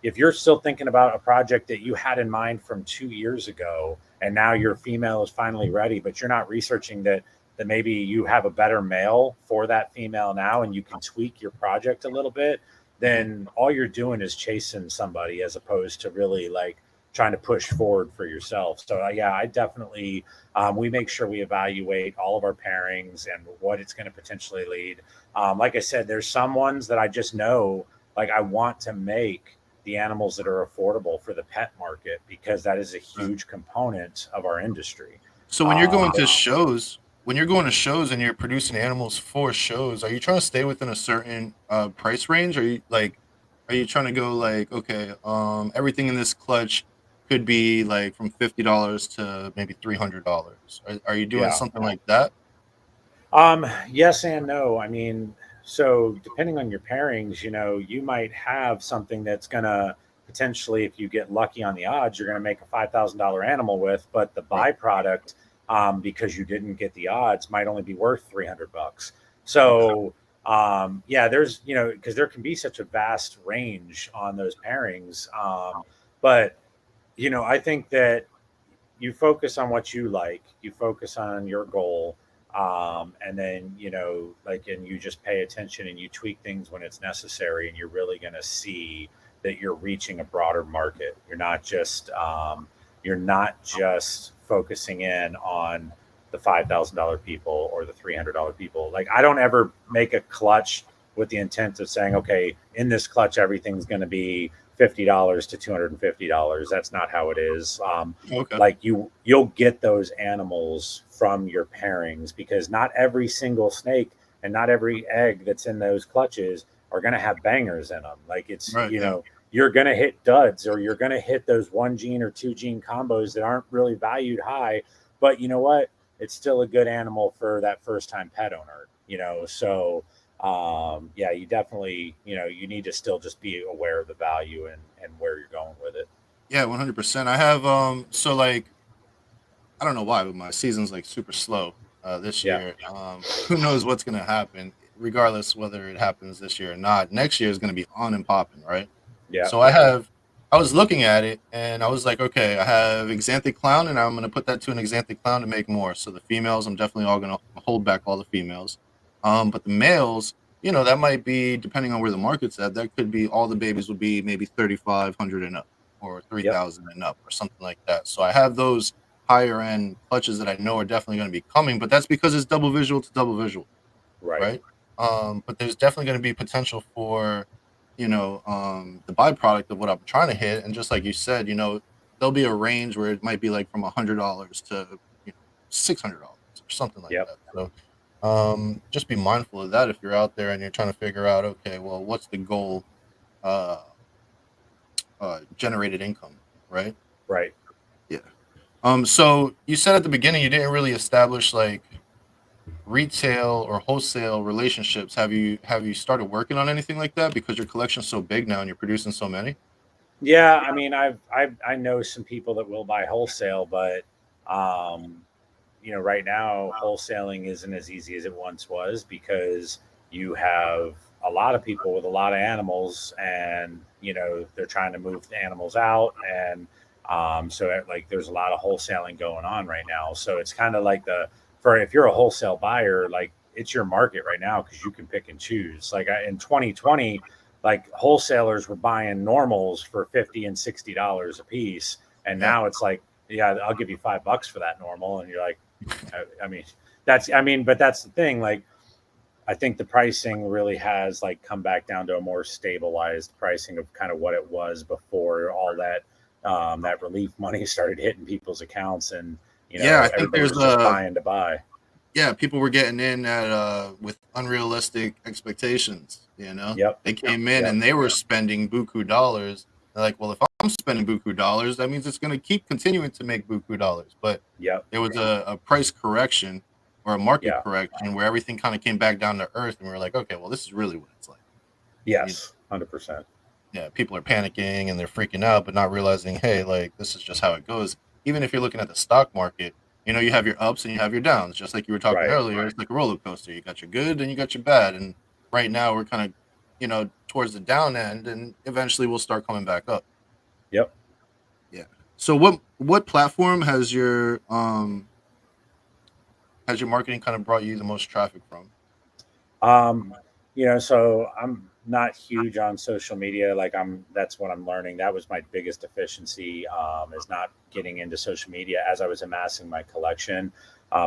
Speaker 2: If you're still thinking about a project that you had in mind from 2 years ago, and now your female is finally ready, but you're not researching that maybe you have a better male for that female now, and you can tweak your project a little bit,
Speaker 1: Mhm.
Speaker 2: then all you're doing is chasing somebody as opposed to really like trying to push forward for yourself. So yeah, I definitely we make sure we evaluate all of our pairings and what it's going to potentially lead. Like I said, there's some ones that I just know, like I want to make the animals that are affordable for the pet market because that is a
Speaker 1: Right.
Speaker 2: huge component of our industry.
Speaker 1: So when you're going to shows, and you're producing animals for shows, are you trying to stay within a certain price range? Are you trying to go like, okay, everything in this clutch could be like from $50 to maybe $300? Are you doing
Speaker 2: Yeah.
Speaker 1: something like that?
Speaker 2: Yes and no. I mean, so depending on your pairings, you might have something that's gonna potentially, if you get lucky on the odds, you're gonna make a $5,000 animal with, but the
Speaker 1: Right.
Speaker 2: byproduct, because you didn't get the odds, might only be worth $300.
Speaker 1: Okay.
Speaker 2: So, yeah, there's, because there can be such a vast range on those pairings. But I think that you focus on what you like, you focus on your goal, and then and you just pay attention and you tweak things when it's necessary, and you're really going to see that you're reaching a broader market. You're not just focusing in on the $5,000 people or the $300 people. Like I don't ever make a clutch with the intent of saying, okay, in this clutch everything's going to be $50 to $250. That's not how it is.
Speaker 1: Okay.
Speaker 2: Like you'll get those animals from your pairings, because not every single snake and not every egg that's in those clutches are going to have bangers in them. Like it's,
Speaker 1: Right. Yeah.
Speaker 2: you're going to hit duds, or you're going to hit those 1 gene or 2 gene combos that aren't really valued high, but you know what, it's still a good animal for that first time pet owner. So yeah, you definitely, you need to still just be aware of the value and where you're going with it.
Speaker 1: Yeah. 100%. I have so like I don't know why, but my season's like super slow this
Speaker 2: Yeah.
Speaker 1: year. Who knows what's gonna happen? Regardless whether it happens this year or not, next year is gonna be on and popping, right?
Speaker 2: Yeah.
Speaker 1: So I was looking at it and I was like, okay, I have Xanthic Clown, and I'm gonna put that to an Xanthic Clown to make more. So the females, I'm definitely all gonna hold back all the females. But the males, that might be depending on where the market's at. That could be all the babies would be maybe 3,500 and up, or three
Speaker 2: Yep.
Speaker 1: thousand and up, or something like that. So I have those higher end clutches that I know are definitely going to be coming, but that's because it's double visual to double visual,
Speaker 2: Right.
Speaker 1: right? But there's definitely going to be potential for, the byproduct of what I'm trying to hit. And just like you said, there'll be a range where it might be like from $100 to, $600 or something like
Speaker 2: Yep.
Speaker 1: that. So just be mindful of that if you're out there and you're trying to figure out, okay, well, what's the goal, uh, generated income, right?
Speaker 2: Right.
Speaker 1: Yeah. So you said at the beginning you didn't really establish like retail or wholesale relationships. Have you started working on anything like that because your collection's so big now and you're producing so many?
Speaker 2: Yeah. I mean, I know some people that will buy wholesale, but um, right now wholesaling isn't as easy as it once was, because you have a lot of people with a lot of animals, and they're trying to move the animals out, and like there's a lot of wholesaling going on right now. So it's kind of like for if you're a wholesale buyer, like it's your market right now because you can pick and choose. Like in 2020, like wholesalers were buying normals for $50 and $60 a piece, and
Speaker 1: Yeah.
Speaker 2: now it's like, yeah, I'll give you $5 for that normal, and you're like, I mean, but that's the thing. Like, I think the pricing really has like come back down to a more stabilized pricing of kind of what it was before all that that relief money started hitting people's accounts, and
Speaker 1: Yeah, I think
Speaker 2: everybody
Speaker 1: there's
Speaker 2: was just buying to buy.
Speaker 1: yeah, people were getting in at with unrealistic expectations.
Speaker 2: Yep.
Speaker 1: They came in
Speaker 2: Yep.
Speaker 1: and they were spending buku dollars. They're like, well, if I'm spending buku dollars, that means it's going to keep continuing to make buku dollars. But
Speaker 2: Yep.
Speaker 1: there was a price correction or a market
Speaker 2: Yeah.
Speaker 1: correction where everything kind of came back down to earth, and we were like, okay, well, this is really what it's like.
Speaker 2: Yes. 100%.
Speaker 1: Yeah, people are panicking and they're freaking out, but not realizing, hey, like this is just how it goes. Even if you're looking at the stock market, you have your ups and you have your downs, just like you were talking
Speaker 2: Right.
Speaker 1: earlier. It's like a roller coaster. You got your good and you got your bad. And right now we're kind of, towards the down end, and eventually we'll start coming back up.
Speaker 2: Yep.
Speaker 1: Yeah. So what platform has your marketing kind of brought you the most traffic from?
Speaker 2: Um, so I'm not huge on social media. Like that's what I'm learning. That was my biggest deficiency, is not getting into social media as I was amassing my collection.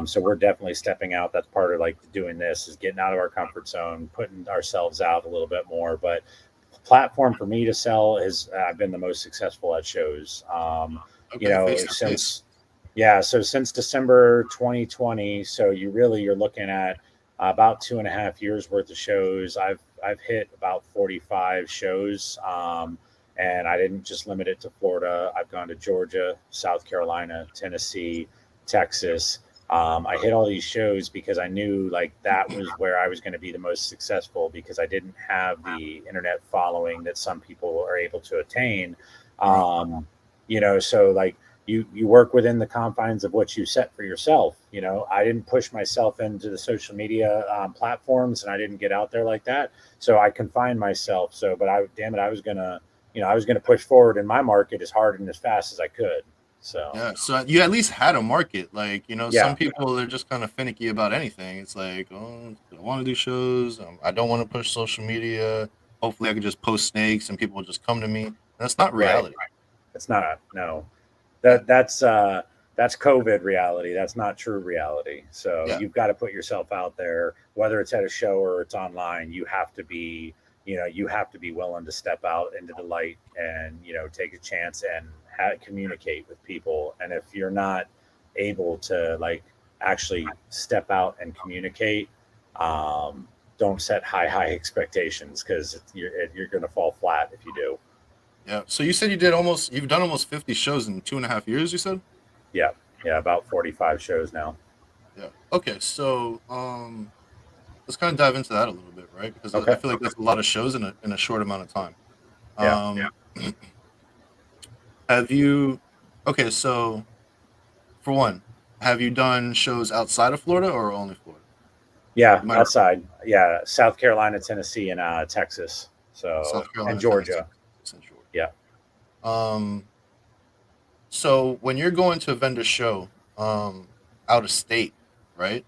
Speaker 2: So we're definitely stepping out. That's part of like doing this is getting out of our comfort zone, putting ourselves out a little bit more. But platform for me to sell is I've been the most successful at shows.
Speaker 1: Okay, face to face.
Speaker 2: Since yeah, so since December 2020, so you're looking at about 2.5 years worth of shows. I've hit about 45 shows, and I didn't just limit it to Florida. I've gone to Georgia, South Carolina, Tennessee, Texas. I hit all these shows because I knew like that was where I was going to be the most successful because I didn't have the internet following that some people are able to attain.
Speaker 1: Right.
Speaker 2: So like you work within the confines of what you set for yourself. I didn't push myself into the social media platforms, and I didn't get out there like that. So I confined myself. But damn it, I was gonna push forward in my market as hard and as fast as I could. So
Speaker 1: Yeah, so you at least had a market. Like, some
Speaker 2: yeah,
Speaker 1: people they're just kind of finicky about anything. It's like, oh, I want to do shows. I don't want to push social media. Hopefully, I can just post snakes and people will just come to me. And that's not
Speaker 2: right.
Speaker 1: reality.
Speaker 2: It's not no.
Speaker 1: Yeah,
Speaker 2: That's COVID reality. That's not true reality. So
Speaker 1: yeah,
Speaker 2: you've got to put yourself out there, whether it's at a show or it's online. You have to be willing to step out into the light and take a chance and communicate with people. And if you're not able to like actually step out and communicate, don't set high expectations because you're going to fall flat if you do.
Speaker 1: yeah. So you said you've done almost 50 shows in 2.5 years. You said.
Speaker 2: Yeah, yeah, about 45 shows now.
Speaker 1: Yeah. Okay. So let's kind of dive into that a little bit, right? Because I
Speaker 2: Okay.
Speaker 1: feel like that's a lot of shows in a short amount of time.
Speaker 2: Yeah.
Speaker 1: Um, have you? Okay, so for one, have you done shows outside of Florida or only Florida?
Speaker 2: Yeah,
Speaker 1: You might have
Speaker 2: outside. Yeah, South Carolina, Tennessee, and Texas.
Speaker 1: South
Speaker 2: And
Speaker 1: Carolina, Tennessee,
Speaker 2: Georgia.
Speaker 1: Central.
Speaker 2: Yeah.
Speaker 1: Um, so when you're going to a vendor show, out of state, right?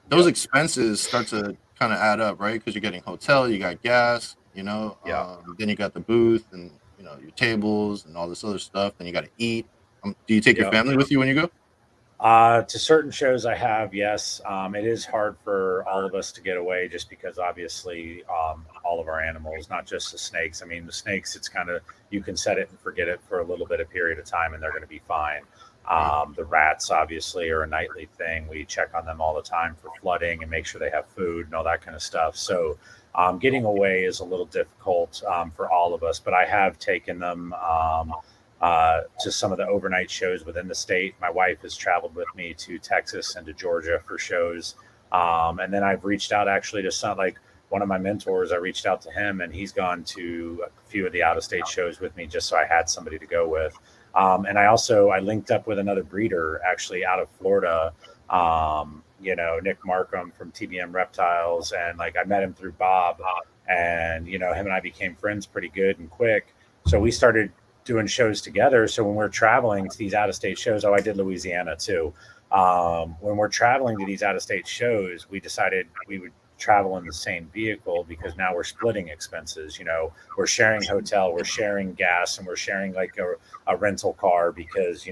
Speaker 1: Those
Speaker 2: Yep.
Speaker 1: expenses start to kind of add up, right? Because you're getting hotel, you got gas,
Speaker 2: Yeah.
Speaker 1: then you got the booth and your tables and all this other stuff. Then you got to eat. Do you take your
Speaker 2: Yep.
Speaker 1: family with you when you go?
Speaker 2: To certain shows, I have, yes. It is hard for all of us to get away just because obviously all of our animals, not just the snakes. I mean, the snakes, it's kind of, you can set it and forget it for a little bit of period of time and they're going to be fine.
Speaker 1: Right.
Speaker 2: The rats, obviously, are a nightly thing. We check on them all the time for flooding and make sure they have food and all that kind of stuff. So getting away is a little difficult for all of us, but I have taken them. To some of the overnight shows within the state. My wife has traveled with me to Texas and to Georgia for shows. And then I've reached out actually to some, like one of my mentors, I reached out to him and he's gone to a few of the out of state shows with me just so I had somebody to go with. And I linked up with another breeder actually out of Florida, Nick Markham from TBM Reptiles. And like I met him through Bob and, him and I became friends pretty good and quick. So we started doing shows together. So when we're traveling to these out of state shows, I did Louisiana too. When we're traveling to these out of state shows, we decided we would travel in the same vehicle because now we're splitting expenses. We're sharing hotel, we're sharing gas, and we're sharing like a rental car because,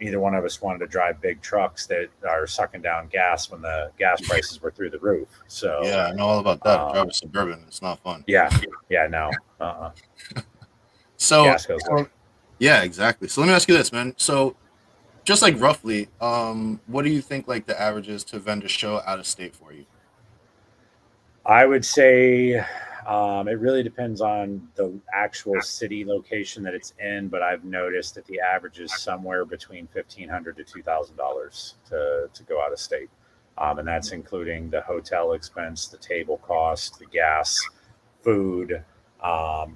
Speaker 2: neither one of us wanted to drive big trucks that are sucking down gas when the gas prices were through the roof. So,
Speaker 1: Yeah, I know all about that. I drive a Suburban. It's not fun.
Speaker 2: yeah, yeah, no,
Speaker 1: So,
Speaker 2: gas goes
Speaker 1: so
Speaker 2: up.
Speaker 1: Yeah, exactly. So let me ask you this, man. So just like roughly, what do you think like the average is to vend a show out of state for you?
Speaker 2: I would say it really depends on the actual city location that it's in, but I've noticed that the average is somewhere between $1,500 to $2,000 to go out of state, and that's including the hotel expense, the table cost, the gas, food,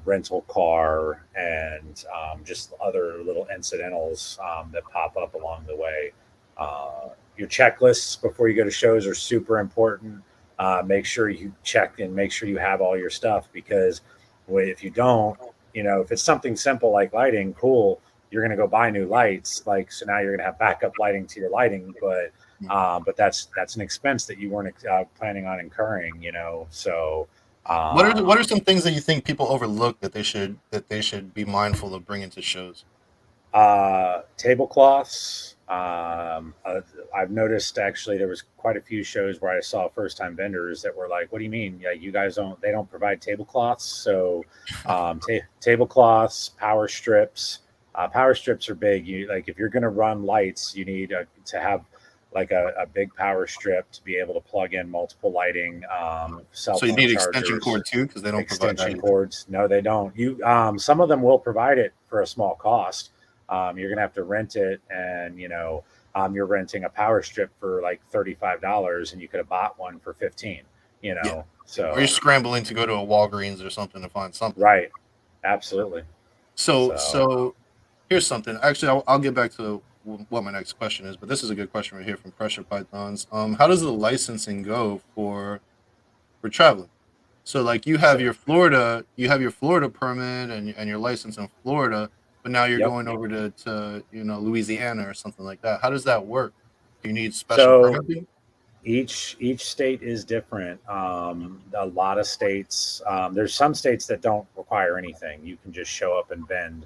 Speaker 2: rental car, and just other little incidentals that pop up along the way. Your checklists before you go to shows are super important. Make sure you check and make sure you have all your stuff, because if you don't, if it's something simple like lighting, cool, you're going to go buy new lights. Like, so now you're going to have backup lighting to your lighting, but that's an expense that you weren't planning on incurring, So,
Speaker 1: What are
Speaker 2: um,
Speaker 1: some things that you think people overlook that they should be mindful of bringing to shows?
Speaker 2: tablecloths. I've noticed actually there was quite a few shows where I saw first time vendors that were like, "What do you mean? Yeah, you guys don't? They don't provide tablecloths?" So, tablecloths, power strips. Power strips are big. You like if you're going to run lights, you need to have like a big power strip to be able to plug in multiple lighting, cell
Speaker 1: So you
Speaker 2: phone
Speaker 1: need extension
Speaker 2: chargers,
Speaker 1: cord too, because they don't provide that
Speaker 2: extension
Speaker 1: either.
Speaker 2: cords. No, they don't. Some of them will provide it for a small cost. You're gonna have to rent it, and you're renting a power strip for like $35, and you could have bought one for 15.
Speaker 1: Yeah. Yeah. Or you're
Speaker 2: So
Speaker 1: scrambling to go to a Walgreens or something to find something.
Speaker 2: right, absolutely. So
Speaker 1: So here's something. Actually, I'll get back to what my next question is, but this is a good question right here from Pressure Pythons. How does the licensing go for traveling? So like
Speaker 2: so
Speaker 1: you have your Florida permit and your license in Florida, but now you're
Speaker 2: yep.
Speaker 1: going over to Louisiana or something like that. How does that work? Do you need special
Speaker 2: So
Speaker 1: permitting?
Speaker 2: each state is different. A lot of states, there's some states that don't require anything. You can just show up and vend.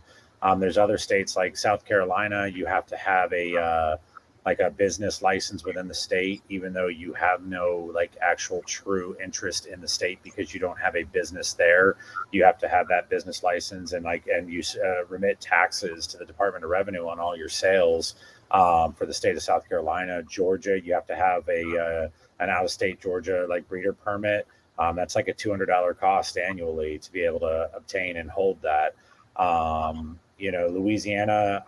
Speaker 2: There's other states like South Carolina. You have to have a like a business license within the state, even though you have no like actual true interest in the state because you don't have a business there. You have to have that business license, and you remit taxes to the Department of Revenue on all your sales. For the state of South Carolina, Georgia, you have to have a an out of state Georgia like breeder permit. That's like a $200 cost annually to be able to obtain and hold that. Louisiana,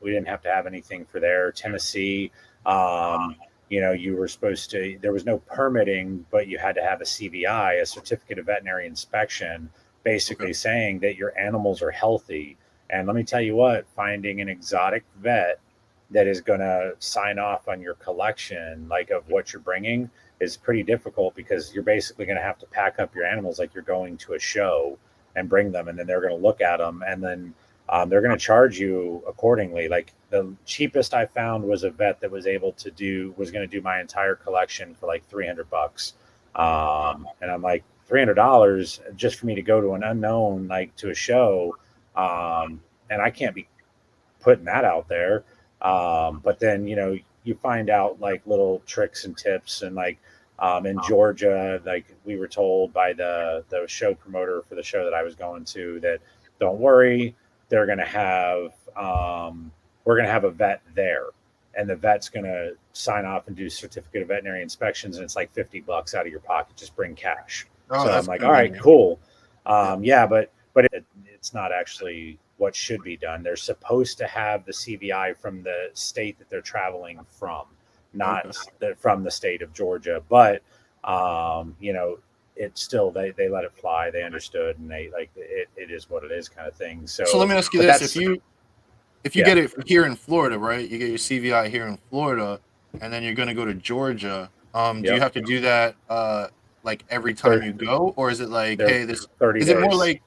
Speaker 2: we didn't have to have anything for there. Tennessee, you were supposed to, there was no permitting, but you had to have a CVI, a certificate of veterinary inspection,
Speaker 1: Okay.
Speaker 2: basically saying that your animals are healthy. And let me tell you what, finding an exotic vet that is going to sign off on your collection, like of what you're bringing, is pretty difficult because you're basically going to have to pack up your animals like you're going to a show and bring them, and then they're going to look at them, and then they're going to charge you accordingly. Like the cheapest I found was a vet that was going to do my entire collection for like $300. And I'm like, $300 just for me to go to an unknown, like to a show. And I can't be putting that out there. But then, you find out like little tricks and tips, and like in Georgia, like we were told by the show promoter for the show that I was going to, that don't worry, they're going to have we're going to have a vet there, and the vet's going to sign off and do certificate of veterinary inspections, and it's like $50 out of your pocket. Just bring cash.
Speaker 1: Oh,
Speaker 2: So I'm
Speaker 1: that's
Speaker 2: like,
Speaker 1: good
Speaker 2: all
Speaker 1: right
Speaker 2: right,
Speaker 1: there.
Speaker 2: cool.
Speaker 1: Yeah.
Speaker 2: Yeah, but it's not actually what should be done. They're supposed to have the CVI from the state that they're traveling from,
Speaker 1: Okay.
Speaker 2: not from the state of Georgia. But it's still, they let it fly. They understood, and they like it. It is what it is, kind of thing.
Speaker 1: So let
Speaker 2: So,
Speaker 1: me ask you
Speaker 2: but
Speaker 1: this:
Speaker 2: that's
Speaker 1: if you
Speaker 2: yeah,
Speaker 1: get it here in Florida, right? You get your CVI here in Florida, and then you're going to go to Georgia. Do you
Speaker 2: yep.
Speaker 1: have to do that like every time
Speaker 2: They're
Speaker 1: you go, or is it like,
Speaker 2: they're
Speaker 1: hey, this
Speaker 2: 30
Speaker 1: is it more
Speaker 2: days.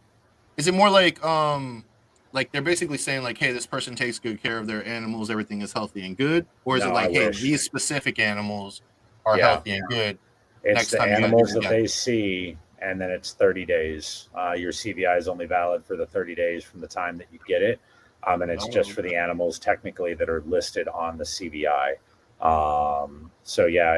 Speaker 1: like like they're basically saying like, hey, this person takes good care of their animals, everything is healthy and good, or is it
Speaker 2: No, I
Speaker 1: like, hey,
Speaker 2: wish.
Speaker 1: these specific animals are
Speaker 2: Yeah,
Speaker 1: healthy and good
Speaker 2: it's
Speaker 1: next
Speaker 2: the
Speaker 1: time you're
Speaker 2: animals that
Speaker 1: together?
Speaker 2: they see, and then it's 30 days. Your CVI is only valid for the 30 days from the time that you get it. And it's
Speaker 1: Oh,
Speaker 2: just for
Speaker 1: okay.
Speaker 2: the animals technically that are listed on the CVI. So yeah,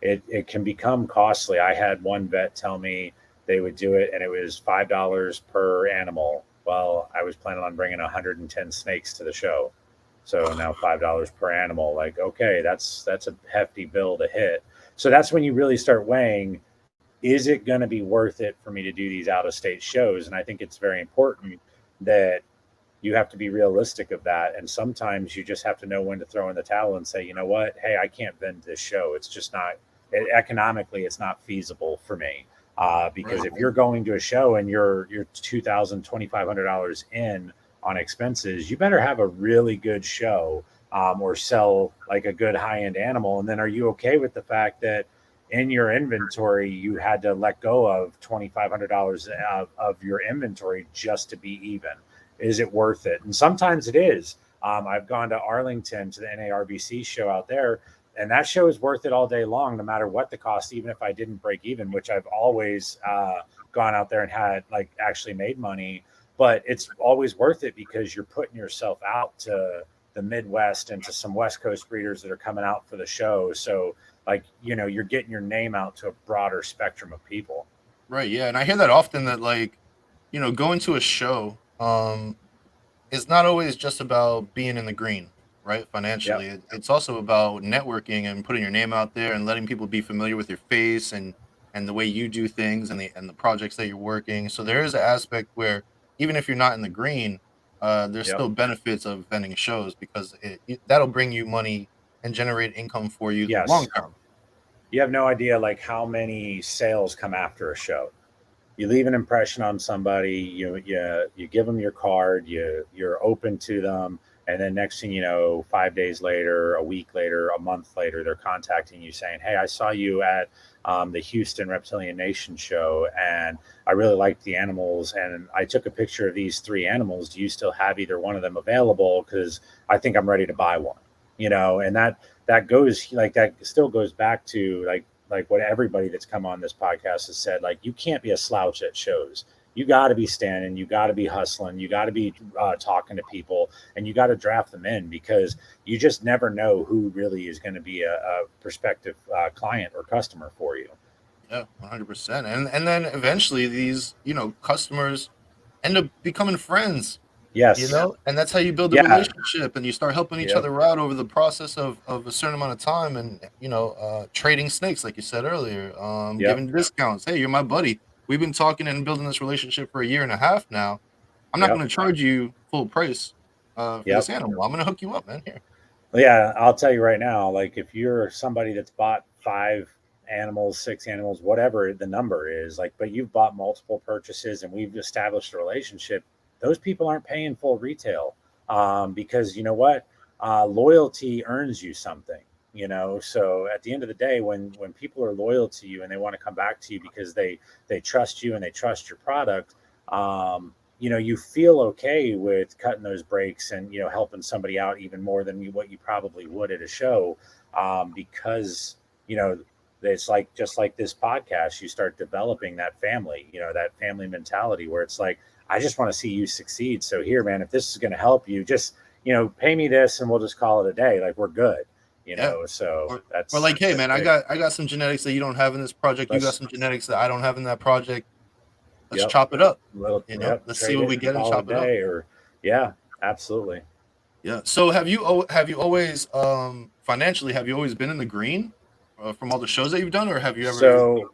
Speaker 2: it can become costly. I had one vet tell me they would do it, and it was $5 per animal. well, I was planning on bringing 110 snakes to the show. So now $5 per animal, like, okay, that's a hefty bill to hit. So that's when you really start weighing, is it going to be worth it for me to do these out of state shows? And I think it's very important that you have to be realistic of that. And sometimes you just have to know when to throw in the towel and say, you know what, hey, I can't vend this show. It's just not economically, it's not feasible for me. Because
Speaker 1: Right.
Speaker 2: if you're going to a show and you're $2,000, $2,500 in on expenses, you better have a really good show, or sell like a good high end animal. And then are you okay with the fact that in your inventory you had to let go of $2,500 of your inventory just to be even? Is it worth it? And sometimes it is. I've gone to Arlington to the NARBC show out there, and that show is worth it all day long, no matter what the cost, even if I didn't break even, which I've always gone out there and had like actually made money. But it's always worth it because you're putting yourself out to the Midwest and to some West Coast breeders that are coming out for the show. So, like, you're getting your name out to a broader spectrum of people.
Speaker 1: Right. Yeah. And I hear that often that like, going to a show, it's not always just about being in the green, right?
Speaker 2: Yep.
Speaker 1: Financially, it's also about networking and putting your name out there and letting people be familiar with your face and the way you do things and the projects that you're working. So there is an aspect where even if you're not in the green, there's
Speaker 2: Yep.
Speaker 1: still benefits of vending shows because that'll bring you money and generate income for you long
Speaker 2: Yes.
Speaker 1: term.
Speaker 2: You have no idea like how many sales come after a show. You leave an impression on somebody, you give them your card, you're open to them, and then next thing you know, 5 days later, a week later, a month later, they're contacting you saying, hey, I saw you at the Houston Reptilian Nation show, and I really liked the animals, and I took a picture of these three animals. Do you still have either one of them available? Because I think I'm ready to buy one. And that goes, like, that still goes back to like what everybody that's come on this podcast has said. Like, you can't be a slouch at shows. You got to be standing, you got to be hustling, you got to be talking to people, and you got to draft them in, because you just never know who really is going to be a prospective client or customer for you.
Speaker 1: Yeah, 100%. And then eventually these, customers end up becoming friends,
Speaker 2: Yes.
Speaker 1: and that's how you build a
Speaker 2: Yeah.
Speaker 1: relationship and you start helping each
Speaker 2: Yep.
Speaker 1: other out over the process of a certain amount of time and, trading snakes, like you said earlier,
Speaker 2: Yep.
Speaker 1: giving discounts. Hey, you're my buddy. We've been talking and building this relationship for a year and a half now. I'm not
Speaker 2: Yep.
Speaker 1: going to charge you full price for this
Speaker 2: Yep.
Speaker 1: animal. I'm going to hook you up, man. Here.
Speaker 2: Yeah, I'll tell you right now, like, if you're somebody that's bought 5 animals, 6 animals, whatever the number is, like, but you've bought multiple purchases and we've established a relationship, those people aren't paying full retail, because you know what? Loyalty earns you something. So at the end of the day, when people are loyal to you and they want to come back to you because they trust you and they trust your product, you feel okay with cutting those breaks and helping somebody out even more than what you probably would at a show, because you know it's like, just like this podcast, you start developing that family mentality where it's like, I just want to see you succeed. So here, man, if this is going to help you, just pay me this and we'll just call it a day. Like, we're good.
Speaker 1: Yeah.
Speaker 2: So
Speaker 1: Or like, hey,
Speaker 2: that's
Speaker 1: man, I
Speaker 2: big.
Speaker 1: got I got some genetics that you don't have in this project. You got
Speaker 2: Let's
Speaker 1: some genetics that I don't have in that project. Let's
Speaker 2: Yep.
Speaker 1: chop it up.
Speaker 2: Little Yep,
Speaker 1: Let's see
Speaker 2: trade
Speaker 1: what
Speaker 2: it
Speaker 1: we
Speaker 2: and
Speaker 1: get and
Speaker 2: call it a
Speaker 1: chop it up.
Speaker 2: day. Or yeah, absolutely.
Speaker 1: Yeah. So have you always financially have you always been in the green from all the shows that you've done, or have you ever?
Speaker 2: So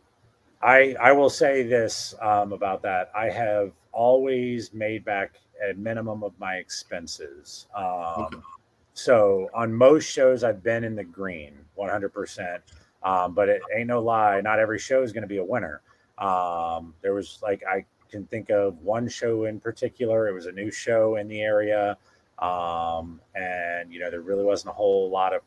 Speaker 2: I will say this, about that. I have always made back a minimum of my expenses.
Speaker 1: Okay.
Speaker 2: So on most shows, I've been in the green 100%. But it ain't no lie, not every show is going to be a winner. There was, like, I can think of one show in particular. It was a new show in the area. And, there really wasn't a whole lot of,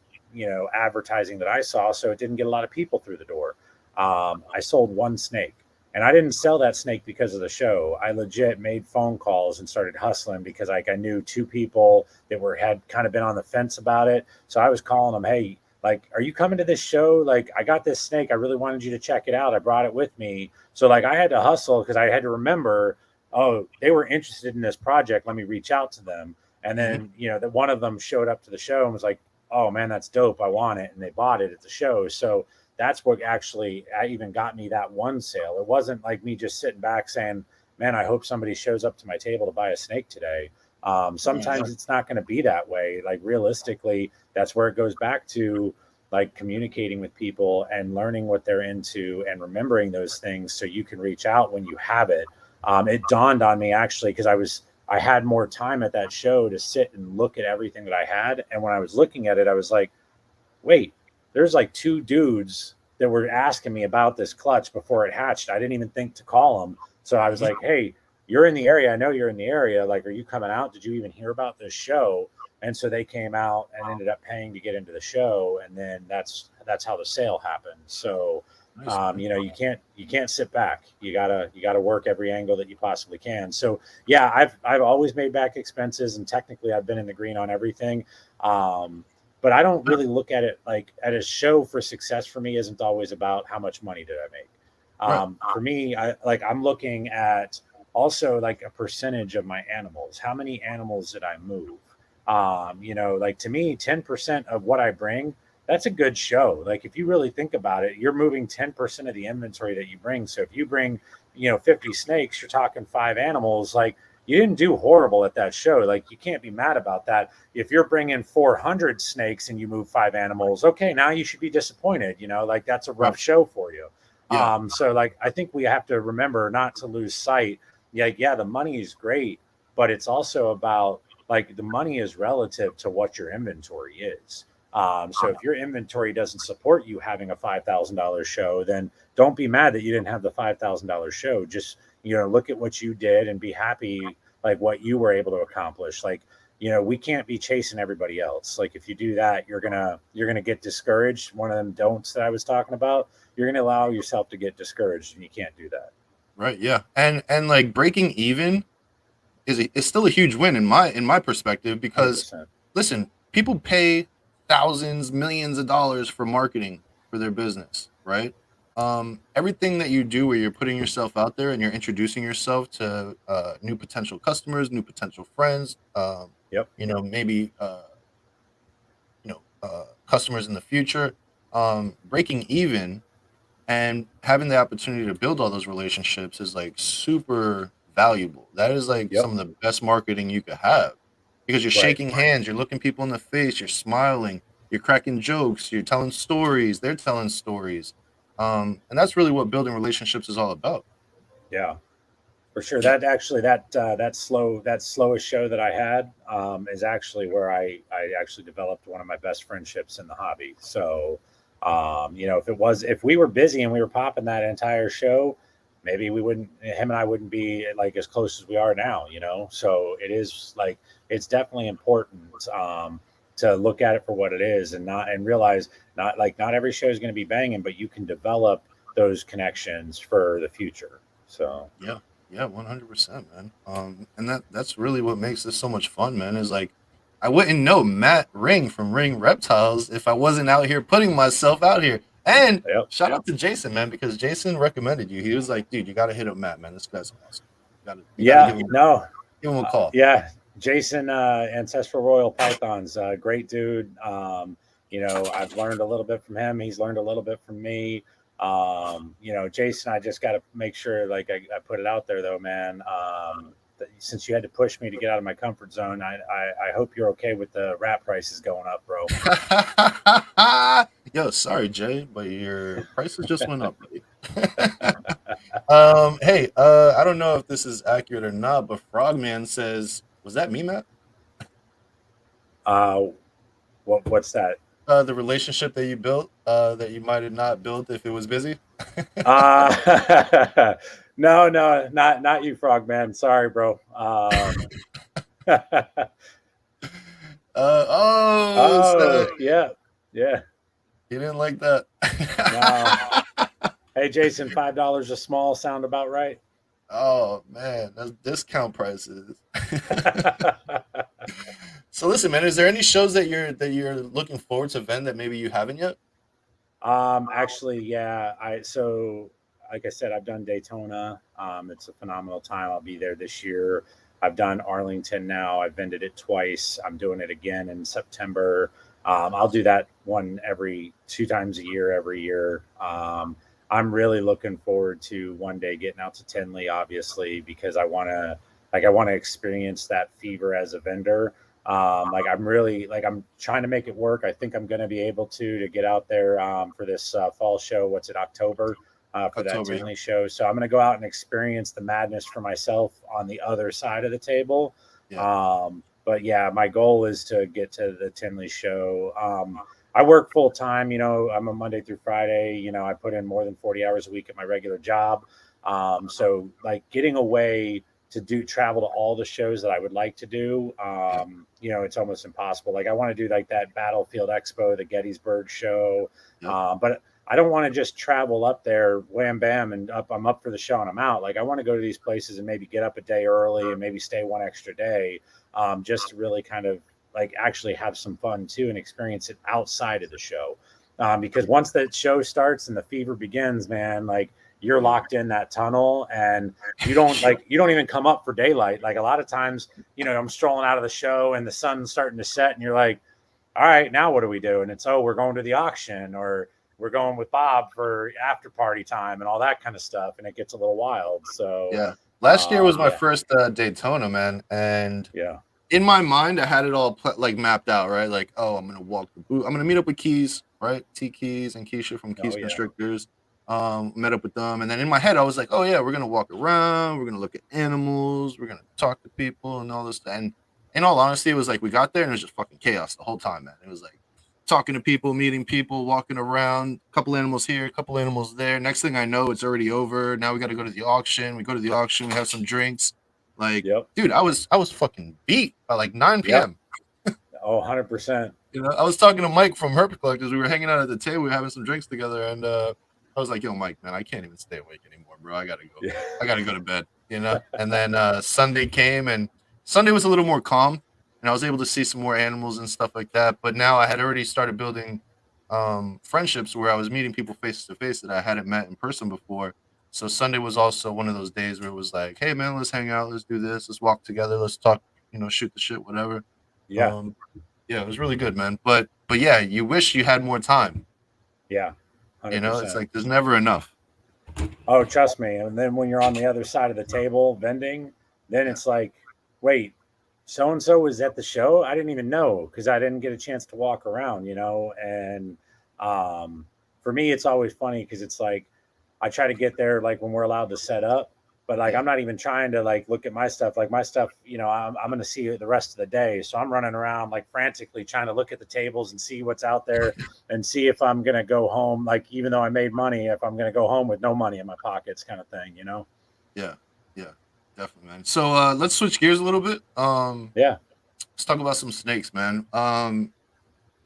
Speaker 2: advertising that I saw. So it didn't get a lot of people through the door. I sold one snake, and I didn't sell that snake because of the show. I legit made phone calls and started hustling because, like, I knew 2 people that had kind of been on the fence about it. So I was calling them, hey, like, are you coming to this show? Like, I got this snake. I really wanted you to check it out. I brought it with me. So, like, I had to hustle because I had to remember, oh, they were interested in this project. Let me reach out to them. And
Speaker 1: Hmm.
Speaker 2: then, that one of them showed up to the show and was like, oh man, that's dope. I want it. And they bought it at the show. So that's what actually even got me that one sale. It wasn't like me just sitting back saying, man, I hope somebody shows up to my table to buy a snake today. Sometimes it's not going to be that way. Like realistically, that's where it goes back to like communicating with people and learning what they're into and remembering those things so you can reach out when you have it. It dawned on me actually because I had more time at that show to sit and look at everything that I had. And when I was looking at it, I was like, wait, there's like two dudes that were asking me about this clutch before it hatched. I didn't even think to call them. So I was like, hey, you're in the area. I know you're in the area. Like, are you coming out? Did you even hear about this show? And so they came out and ended up paying to get into the show. And then that's how the sale happened. So,
Speaker 1: Nice,
Speaker 2: you know, you can't sit back. You gotta work every angle that you possibly can. So yeah, I've always made back expenses, and technically I've been in the green on everything. But I don't really look at it like at a show for success for me isn't always about how much money did I make.
Speaker 1: right.
Speaker 2: For me, I'm looking at also like a percentage of my animals. How many animals did I move? You know, like to me, 10% of what I bring, that's a good show. Like if you really think about it, you're moving 10% of the inventory that you bring. So if you bring, 50 snakes, you're talking 5 animals. Like you didn't do horrible at that show. Like you can't be mad about that. If you're bringing 400 snakes and you move 5 animals, okay, now you should be disappointed. Like that's a rough
Speaker 1: Right.
Speaker 2: show for you.
Speaker 1: Yeah.
Speaker 2: So like I think we have to remember not to lose sight. Yeah, the money is great, but it's also about like the money is relative to what your inventory is. So if your inventory doesn't support you having a $5,000 show, then don't be mad that you didn't have the $5,000 show. Just look at what you did and be happy like what you were able to accomplish. Like we can't be chasing everybody else. Like if you do that, you're gonna get discouraged. One of them don'ts that I was talking about. You're gonna allow yourself to get discouraged, and you can't do that.
Speaker 1: Right. Yeah. And like breaking even is still a huge win in my perspective
Speaker 2: one Hundred
Speaker 1: because
Speaker 2: percent.
Speaker 1: listen, people pay thousands, millions of dollars for marketing for their business, right? Everything that you do where you're putting yourself out there and you're introducing yourself to new potential customers, new potential friends,
Speaker 2: Yep.
Speaker 1: maybe customers in the future, breaking even and having the opportunity to build all those relationships is like super valuable. That is like
Speaker 2: Yep.
Speaker 1: some of the best marketing you could have because you're
Speaker 2: Right.
Speaker 1: shaking hands, you're looking people in the face, you're smiling, you're cracking jokes, you're telling stories, they're telling stories. And that's really what building relationships is all about.
Speaker 2: Yeah. For sure. That actually that slowest show that I had is actually where I actually developed one of my best friendships in the hobby. So if we were busy and we were popping that entire show, maybe we wouldn't him and I wouldn't be like as close as we are now. So it is like it's definitely important to look at it for what it is and realize not every show is going to be banging, but you can develop those connections for the future. So
Speaker 1: Yeah. Yeah, 100%, man. And that's really what makes this so much fun, man, is like I wouldn't know Matt Ring from Ring Reptiles if I wasn't out here putting myself out here. And
Speaker 2: yep.
Speaker 1: shout out to Jason, man, because Jason recommended you. He was like, dude, you gotta hit up Matt, man. This guy's awesome. You gotta
Speaker 2: Yeah, no,
Speaker 1: give him a call.
Speaker 2: yeah. Jason, Ancestral Royal Pythons, great dude. I've learned a little bit from him. He's learned a little bit from me. Jason, I just got to make sure, like I put it out there though, man. That since you had to push me to get out of my comfort zone, I hope you're okay with the rat prices going up, bro.
Speaker 1: Yo, sorry, Jay, but your prices just went up, buddy. Hey, I don't know if this is accurate or not, but Frogman says, was that me, Matt?
Speaker 2: Uh, what's that?
Speaker 1: The relationship that you built, that you might have not built if it was busy.
Speaker 2: No, not you, Frogman. Sorry, bro.
Speaker 1: Snap.
Speaker 2: Yeah, yeah.
Speaker 1: He didn't like that.
Speaker 2: No. Hey, Jason, $5 a small sound about right?
Speaker 1: Oh man, that's discount prices. So listen, man, is there any shows that you're looking forward to vend that maybe you haven't yet?
Speaker 2: Actually, yeah. So like I said, I've done Daytona. It's a phenomenal time. I'll be there this year. I've done Arlington now. I've vended it twice. I'm doing it again in September. I'll do that one every 2 times a year, every year. I'm really looking forward to one day getting out to Tinley, obviously, because I want to experience that fever as a vendor. I'm trying to make it work. I think I'm going to be able to get out there for this fall show. What's it, October? For that
Speaker 1: October, yeah.
Speaker 2: Tinley show. So I'm going to go out and experience the madness for myself on the other side of the table.
Speaker 1: Yeah.
Speaker 2: But yeah, my goal is to get to the Tinley show. I work full time. I'm a Monday through Friday. I put in more than 40 hours a week at my regular job. So like getting away to do travel to all the shows that I would like to do,
Speaker 1: Yeah.
Speaker 2: it's almost impossible. Like I want to do like that Battlefield Expo, the Gettysburg show,
Speaker 1: Yep.
Speaker 2: but I don't want to just travel up there, wham bam, and I'm up for the show and I'm out. Like I want to go to these places and maybe get up a day early and maybe stay one extra day, just to really kind of like actually have some fun too and experience it outside of the show. Because once that show starts and the fever begins, man, like you're locked in that tunnel and you don't even come up for daylight. Like a lot of times, I'm strolling out of the show and the sun's starting to set and you're like, all right, now what do we do? And it's, oh, we're going to the auction or we're going with Bob for after party time and all that kind of stuff. And it gets a little wild. So,
Speaker 1: Yeah. Last year was my
Speaker 2: yeah,
Speaker 1: first Daytona, man, and
Speaker 2: yeah.
Speaker 1: in my mind, I had it all like mapped out, right? Like, oh, I'm gonna walk the boot. I'm gonna meet up with Keys, right? T Keys and Keisha from
Speaker 2: Oh,
Speaker 1: Keys
Speaker 2: yeah.
Speaker 1: Constrictors. Met up with them, and then in my head, I was like, oh yeah, we're gonna walk around. We're gonna look at animals. We're gonna talk to people and all this. And in all honesty, it was like we got there and it was just fucking chaos the whole time, man. It was like talking to people, meeting people, walking around. A couple animals here, a couple animals there. Next thing I know, it's already over. Now we got to go to the auction. We go to the auction. We have some drinks. Like,
Speaker 2: Yep.
Speaker 1: dude, I was fucking beat by like 9
Speaker 2: Yep.
Speaker 1: p.m.
Speaker 2: Oh, 100%.
Speaker 1: I was talking to Mike from Herp Collectors. We were hanging out at the table, we were having some drinks together, and I was like, "Yo, Mike, man, I can't even stay awake anymore, bro. I gotta go.
Speaker 2: Yeah.
Speaker 1: I gotta go to bed." And then Sunday came, and Sunday was a little more calm, and I was able to see some more animals and stuff like that. But now I had already started building friendships where I was meeting people face to face that I hadn't met in person before. So Sunday was also one of those days where it was like, "Hey, man, let's hang out. Let's do this. Let's walk together. Let's talk. Shoot the shit, whatever."
Speaker 2: Yeah.
Speaker 1: Um, yeah, it was really good, man. But yeah, you wish you had more time.
Speaker 2: Yeah.
Speaker 1: It's
Speaker 2: 100%.
Speaker 1: like there's never enough.
Speaker 2: Oh, trust me. And then when you're on the other side of the table vending, then
Speaker 1: Yeah,
Speaker 2: it's like, wait, so and so was at the show? I didn't even know because I didn't get a chance to walk around, And um, for me, it's always funny because it's like I try to get there like when we're allowed to set up, but like
Speaker 1: yeah,
Speaker 2: I'm not even trying to like look at my stuff. Like my stuff, I'm going to see it the rest of the day. So I'm running around like frantically trying to look at the tables and see what's out there and see if I'm going to go home. Like, even though I made money, if I'm going to go home with no money in my pockets kind of thing.
Speaker 1: yeah, yeah, definitely, man. So let's switch gears a little bit.
Speaker 2: Yeah.
Speaker 1: Let's talk about some snakes, man.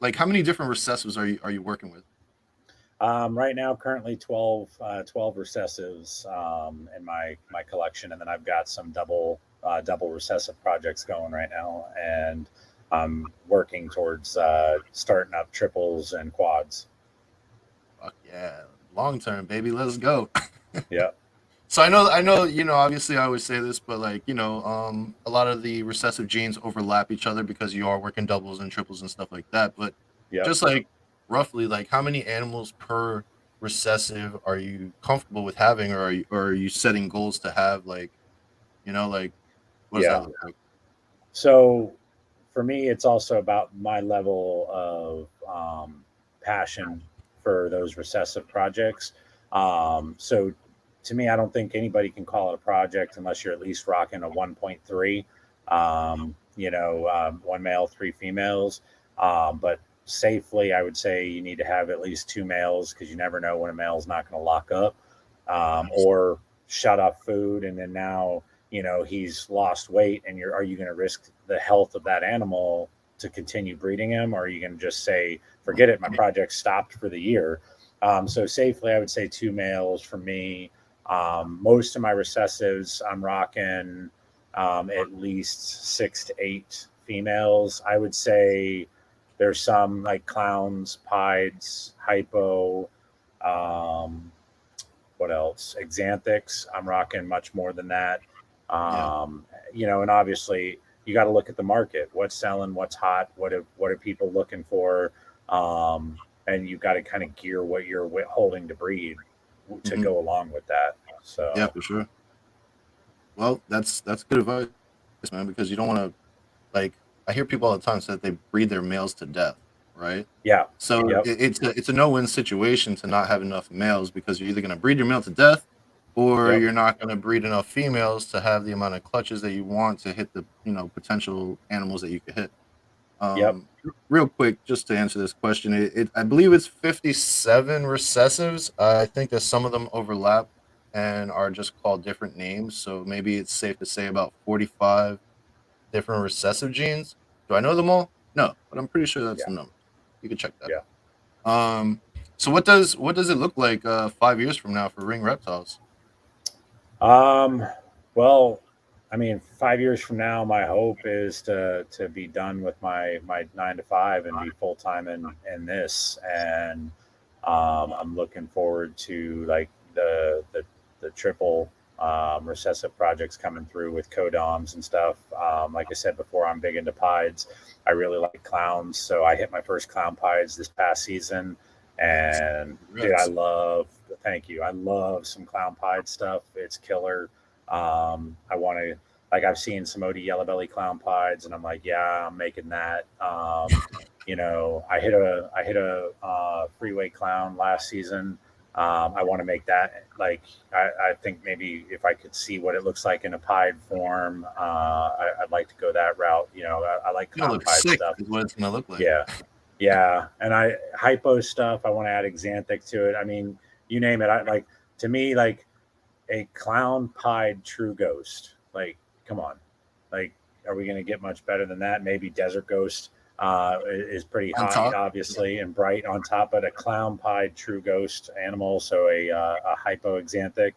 Speaker 1: Like how many different recessives are you working with?
Speaker 2: Right now, currently 12 recessives in my collection, and then I've got some double recessive projects going right now, and I'm working towards starting up triples and quads.
Speaker 1: Fuck yeah, long term, baby. Let's go.
Speaker 2: Yeah,
Speaker 1: So I know, obviously I always say this, but like, a lot of the recessive genes overlap each other because you are working doubles and triples and stuff like that. But
Speaker 2: yep,
Speaker 1: just like roughly, like how many animals per recessive are you comfortable with having, or are you setting goals to have? Like, like what does that
Speaker 2: yeah.
Speaker 1: look like?
Speaker 2: So for me, it's also about my level of passion for those recessive projects. So to me, I don't think anybody can call it a project unless you're at least rocking a 1.3, one male, three females. But safely, I would say you need to have at least two males because you never know when a male's not going to lock up
Speaker 1: Nice.
Speaker 2: or shut off food. And then now, he's lost weight and are you going to risk the health of that animal to continue breeding him, or are you going to just say, forget it, my project stopped for the year? So safely, I would say two males for me. Most of my recessives, I'm rocking at least 6 to 8 females. I would say there's some like clowns, pieds, hypo, um, what else? Xanthics. I'm rocking much more than that.
Speaker 1: Yeah.
Speaker 2: And obviously you got to look at the market. What's selling? What's hot? What are people looking for? And you've got to kind of gear what you're holding to breed. to
Speaker 1: Hmm.
Speaker 2: go along with that.
Speaker 1: Yeah,
Speaker 2: So
Speaker 1: for sure. Well, that's good advice, man, because you don't want to, like, I hear people all the time say that they breed their males to death, right?
Speaker 2: yeah,
Speaker 1: So
Speaker 2: yep,
Speaker 1: it's a no-win situation to not have enough males because you're either going to breed your male to death, or
Speaker 2: yep,
Speaker 1: you're not going to breed enough females to have the amount of clutches that you want to hit the potential animals that you could hit.
Speaker 2: yep,
Speaker 1: Real quick, just to answer this question, I believe it's 57 recessives. I think that some of them overlap and are just called different names. So maybe it's safe to say about 45 different recessive genes. Do I know them all? No, but I'm pretty sure that's
Speaker 2: yeah,
Speaker 1: the number. You can check that
Speaker 2: yeah.
Speaker 1: out. So what does it look like 5 years from now for ring reptiles?
Speaker 2: Um, well, I mean, 5 years from now, my hope is to be done with my 9 to 5 and be full time in this. And I'm looking forward to like the triple recessive projects coming through with codoms and stuff. Like I said before, I'm big into pieds. I really like clowns, so I hit my first clown pieds this past season. And dude, I
Speaker 1: Congrats.
Speaker 2: love. Thank you. I love some clown pied stuff. It's killer. I want to like I've seen some OD yellow belly clown pieds, and I'm like, yeah, I'm making that. I hit a freeway clown last season. I want to make that. Like I think maybe if I could see what it looks like in a pied form, I'd like to go that route. I like
Speaker 1: It's gonna
Speaker 2: clown
Speaker 1: look
Speaker 2: pied
Speaker 1: sick,
Speaker 2: stuff.
Speaker 1: is what it's gonna look like.
Speaker 2: Yeah. Yeah. And I hypo stuff, I want to add Xanthic to it. I mean, you name it. I like to me, like a clown pied true ghost. Like, come on. Like, are we gonna get much better than that? Maybe Desert Ghost is pretty
Speaker 1: On
Speaker 2: hot,
Speaker 1: top.
Speaker 2: obviously, and bright on top, but a clown pied true ghost animal, so a hypo Xanthic.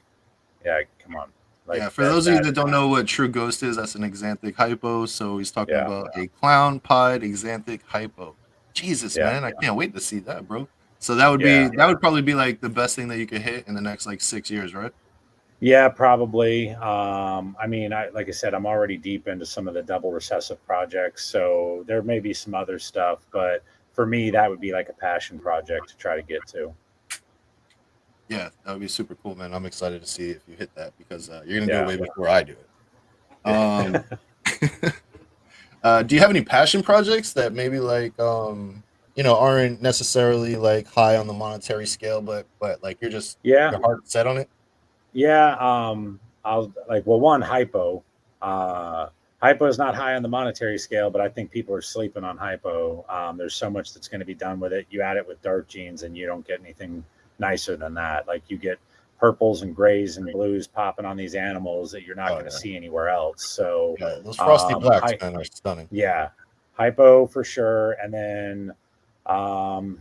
Speaker 2: Yeah, come on. Like
Speaker 1: Yeah, for
Speaker 2: that
Speaker 1: those of you
Speaker 2: that
Speaker 1: that don't know what true ghost is, that's an exanthic hypo. So he's talking
Speaker 2: yeah,
Speaker 1: about a clown pied exanthic hypo. Jesus,
Speaker 2: yeah,
Speaker 1: man, I can't wait to see that, bro. So that would
Speaker 2: yeah.
Speaker 1: be that would probably be like the best thing that you could hit in the next like 6 years, right?
Speaker 2: Yeah, probably. I mean, like I said, I'm already deep into some of the double recessive projects, so there may be some other stuff, but for me, that would be like a passion project to try to get to.
Speaker 1: Yeah, that would be super cool, man. I'm excited to see if you hit that because you're gonna do it
Speaker 2: Yeah.
Speaker 1: way before I do it. Um, do you have any passion projects that maybe like aren't necessarily like high on the monetary scale, but like you're just
Speaker 2: Yeah.
Speaker 1: your heart set on it?
Speaker 2: Yeah. I'll like, well, one hypo. Uh, Hypo is not high on the monetary scale, but I think people are sleeping on hypo. There's so much that's going to be done with it. You add it with dark genes, and you don't get anything nicer than that. Like you get purples and grays and blues popping on these animals that you're not
Speaker 1: Oh
Speaker 2: going to
Speaker 1: yeah,
Speaker 2: see anywhere else. So,
Speaker 1: yeah. Those frosty blacks,
Speaker 2: hi,
Speaker 1: man, are stunning.
Speaker 2: yeah, hypo for sure. And then um,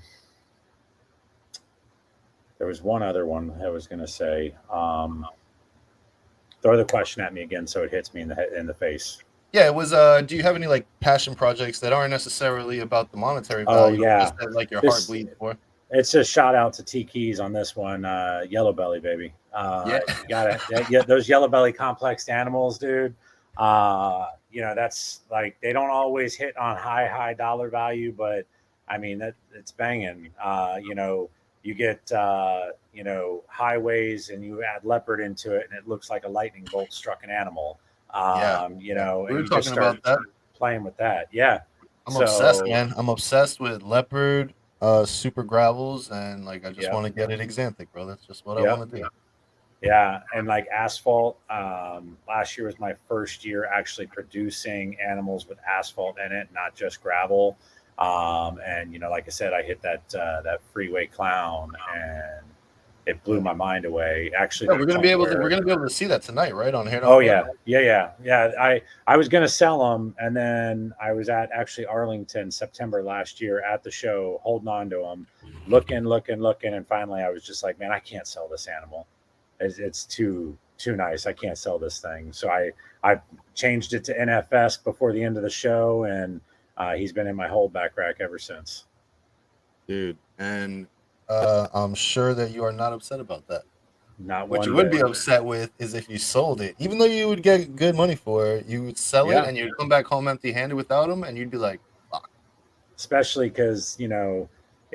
Speaker 2: there was one other one I was going to say. Throw the question at me again so it hits me in the face.
Speaker 1: Yeah, it was. Do you have any like passion projects that aren't necessarily about the monetary
Speaker 2: Oh
Speaker 1: value, but
Speaker 2: yeah,
Speaker 1: just that like your heart
Speaker 2: this
Speaker 1: bleeds for?
Speaker 2: it's a shout out to T Keys on this one. Yellow belly baby.
Speaker 1: Yeah,
Speaker 2: You gotta yeah, those yellow belly complex animals, dude. That's like they don't always hit on high dollar value, but I mean that it's banging. You get highways and you add leopard into it, and it looks like a lightning bolt struck an animal.
Speaker 1: yeah, yeah. We
Speaker 2: And
Speaker 1: were
Speaker 2: you just
Speaker 1: talking
Speaker 2: start
Speaker 1: about that.
Speaker 2: playing with that. Yeah.
Speaker 1: I'm obsessed,
Speaker 2: So
Speaker 1: man. I'm obsessed with leopard, super gravels, and like I just
Speaker 2: yeah,
Speaker 1: want to get it exanthic, bro. That's just what I
Speaker 2: yeah.
Speaker 1: want to do.
Speaker 2: Yeah, and like asphalt. Last year was my first year actually producing animals with asphalt in it, not just gravel. And like I said, I hit that freeway clown, and it blew
Speaker 1: Yeah.
Speaker 2: my mind away. Actually,
Speaker 1: Yeah,
Speaker 2: to the point
Speaker 1: we're
Speaker 2: where,
Speaker 1: gonna be able to see that tonight, right, on Hair
Speaker 2: oh
Speaker 1: Dog Live.
Speaker 2: yeah, yeah. I was gonna sell them, and then I was at actually Arlington September last year at the show, holding on to them, looking, and finally I was just like, man, I can't sell this animal. It's too nice. I can't sell this thing. So I changed it to NFS before the end of the show, and he's been in my holdback rack ever since.
Speaker 1: Dude. And I'm sure that you are not upset about that.
Speaker 2: Not
Speaker 1: What you
Speaker 2: one
Speaker 1: would be
Speaker 2: bit.
Speaker 1: upset with is if you sold it, even though you would get good money for it, you would sell it
Speaker 2: Yeah,
Speaker 1: and you'd come back home empty-handed without them, and you'd be like, "Fuck."
Speaker 2: especially because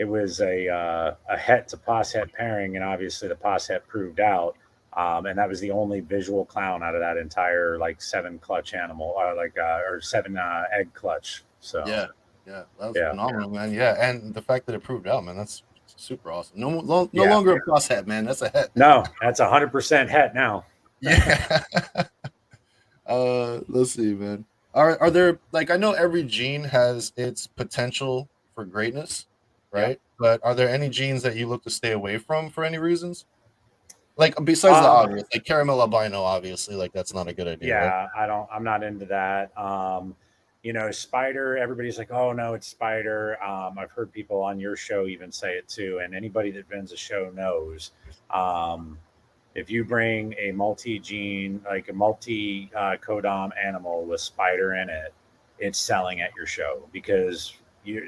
Speaker 2: it was a het to pos het pairing, and obviously the pos het proved out. And that was the only visual clown out of that entire like 7 clutch animal, or 7 egg clutch. So
Speaker 1: Yeah, yeah, that was
Speaker 2: yeah,
Speaker 1: phenomenal, man. Yeah, and the fact that it proved out, man, that's super awesome. No
Speaker 2: yeah,
Speaker 1: longer a plus hat, man. That's a het.
Speaker 2: no, that's 100% het now.
Speaker 1: Yeah. Let's see, man. Are there, like, I know every gene has its potential for greatness,
Speaker 2: Yep.
Speaker 1: right? But are there any genes that you look to stay away from for any reasons? Like besides the
Speaker 2: Um,
Speaker 1: obvious, like caramel albino, obviously, like that's not a good idea, right?
Speaker 2: yeah, I'm not into that. Spider, everybody's like, oh no, it's spider. I've heard people on your show even say it too, and anybody that vends a show knows. Um, if you bring a multi-gene, like a multi-codom animal with spider in it, it's selling at your show because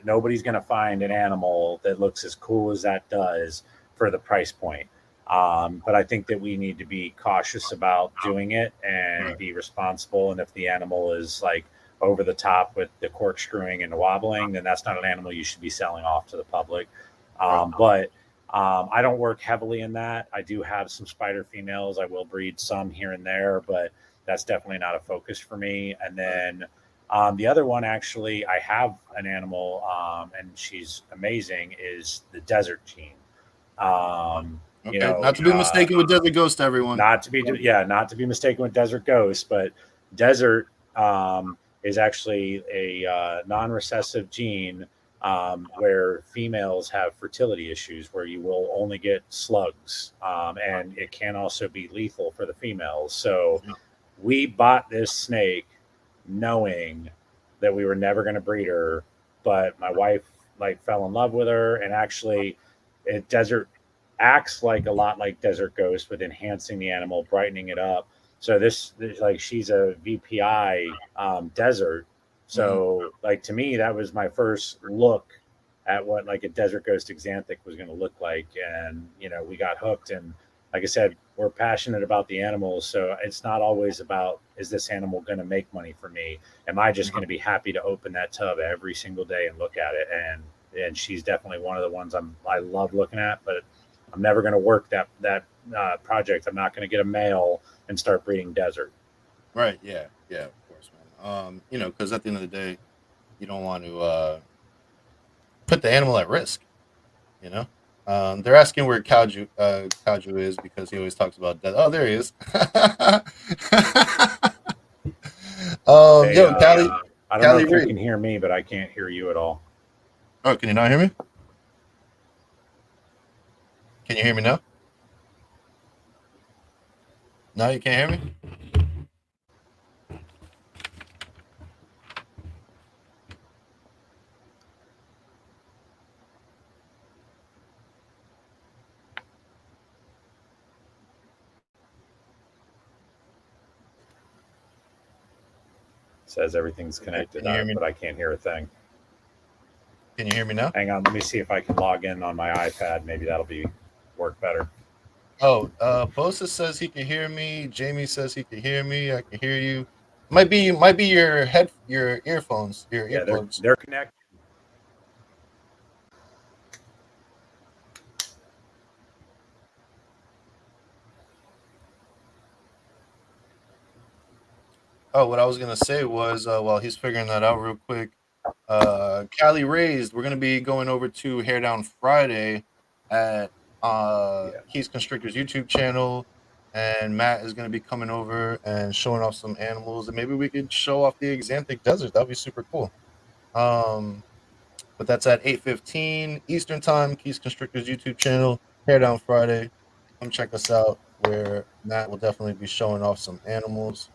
Speaker 2: nobody's going to find an animal that looks as cool as that does for the price point. But I think that we need to be cautious about doing it and
Speaker 1: Right.
Speaker 2: be responsible. And if the animal is like over the top with the corkscrewing and the wobbling, then that's not an animal you should be selling off to the public.
Speaker 1: Right.
Speaker 2: But I don't work heavily in that. I do have some spider females. I will breed some here and there, but that's definitely not a focus for me. And then the other one, actually, I have an animal, and she's amazing, is the desert gene. Um, you
Speaker 1: Okay.
Speaker 2: know,
Speaker 1: Not to be
Speaker 2: uh,
Speaker 1: mistaken with Desert Ghost, everyone.
Speaker 2: not to be mistaken with desert ghost, but desert is actually a non-recessive gene, where females have fertility issues, where you will only get slugs, and it can also be lethal for the females. So we bought this snake knowing that we were never going to breed her, but my wife like fell in love with her, and actually, desert acts like a lot like desert ghost with enhancing the animal, brightening it up. So this like she's a VPI desert.
Speaker 1: Mhm.
Speaker 2: So like to me, that was my first look at what like a desert ghost exanthic was going to look like, and we got hooked. And like I said, we're passionate about the animals, so it's not always about, is this animal going to make money for me? Am I just going to be happy to open that tub every single day and look at it? And she's definitely one of the ones I love looking at, but I'm never going to work that project. I'm not going to get a male and start breeding desert.
Speaker 1: Right. Yeah. Yeah. Of course, man. Because at the end of the day, you don't want to put the animal at risk. You know. They're asking where Kaju is because he always talks about death. Oh, there he is.
Speaker 2: Hey,
Speaker 1: Yo,
Speaker 2: I don't know
Speaker 1: Callie
Speaker 2: if you
Speaker 1: Reed.
Speaker 2: can hear me, but I can't hear you at all.
Speaker 1: Oh, can you not hear me? Can you hear me now? No, you can't hear me.
Speaker 2: It says everything's
Speaker 1: Okay,
Speaker 2: connected,
Speaker 1: can you hear me?
Speaker 2: but I can't hear a thing.
Speaker 1: Can you hear me now?
Speaker 2: Hang on, let me see if I can log in on my iPad. Maybe that'll be work better.
Speaker 1: Oh, Bosa says he can hear me. Jamie says he can hear me. I can hear you. Might be your earphones, your
Speaker 2: Yeah,
Speaker 1: earplugs.
Speaker 2: they're connected.
Speaker 1: Oh, what I was gonna say was, while he's figuring that out real quick, Cali Raised, we're gonna be going over to Hair Down Friday at
Speaker 2: Yeah.
Speaker 1: Keys Constrictor's YouTube channel, and Matt is gonna be coming over and showing off some animals, and maybe we could show off the Exanthic Desert. That'd be super cool. Um, but that's at 8:15 Eastern Time, Keys Constrictor's YouTube channel, Hair Down Friday. Come check us out, where Matt will definitely be showing off some animals.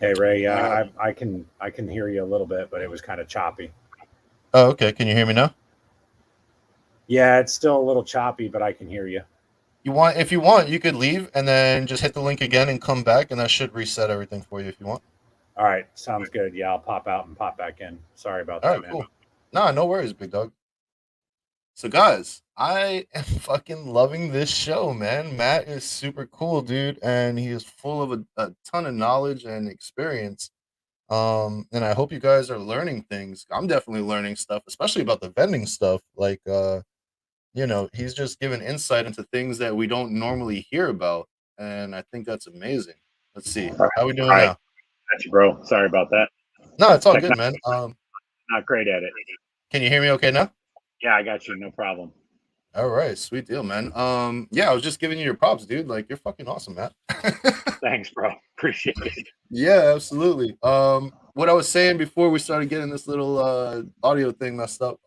Speaker 2: Hey Ray,
Speaker 1: Uh,
Speaker 2: I can hear you a little bit, but it was kind of choppy.
Speaker 1: oh, okay. Can you hear me now?
Speaker 2: Yeah, it's still a little choppy, but I can hear you.
Speaker 1: If you want, you could leave and then just hit the link again and come back, and that should reset everything for you if you want.
Speaker 2: All right, sounds good. Yeah, I'll pop out and pop back in. Sorry about
Speaker 1: All
Speaker 2: that,
Speaker 1: right,
Speaker 2: man.
Speaker 1: cool. Nah, no worries, big dog. So, guys, I am fucking loving this show, man. Matt is super cool, dude, and he is full of a ton of knowledge and experience. And I hope you guys are learning things. I'm definitely learning stuff, especially about the vending stuff. Like, he's just giving insight into things that we don't normally hear about, and I think that's amazing. Let's see,
Speaker 2: All
Speaker 1: how we doing
Speaker 2: right,
Speaker 1: now?
Speaker 2: got you, bro. Sorry about that.
Speaker 1: No, it's all good,
Speaker 2: Technology
Speaker 1: man.
Speaker 2: not great at it.
Speaker 1: Can you hear me okay now?
Speaker 2: Yeah, I got you. No problem.
Speaker 1: All right, sweet deal, man. Yeah, I was just giving you your props, dude. Like, you're fucking awesome, man.
Speaker 2: Thanks, bro. Appreciate it.
Speaker 1: Yeah, absolutely. What I was saying before we started getting this little audio thing messed up,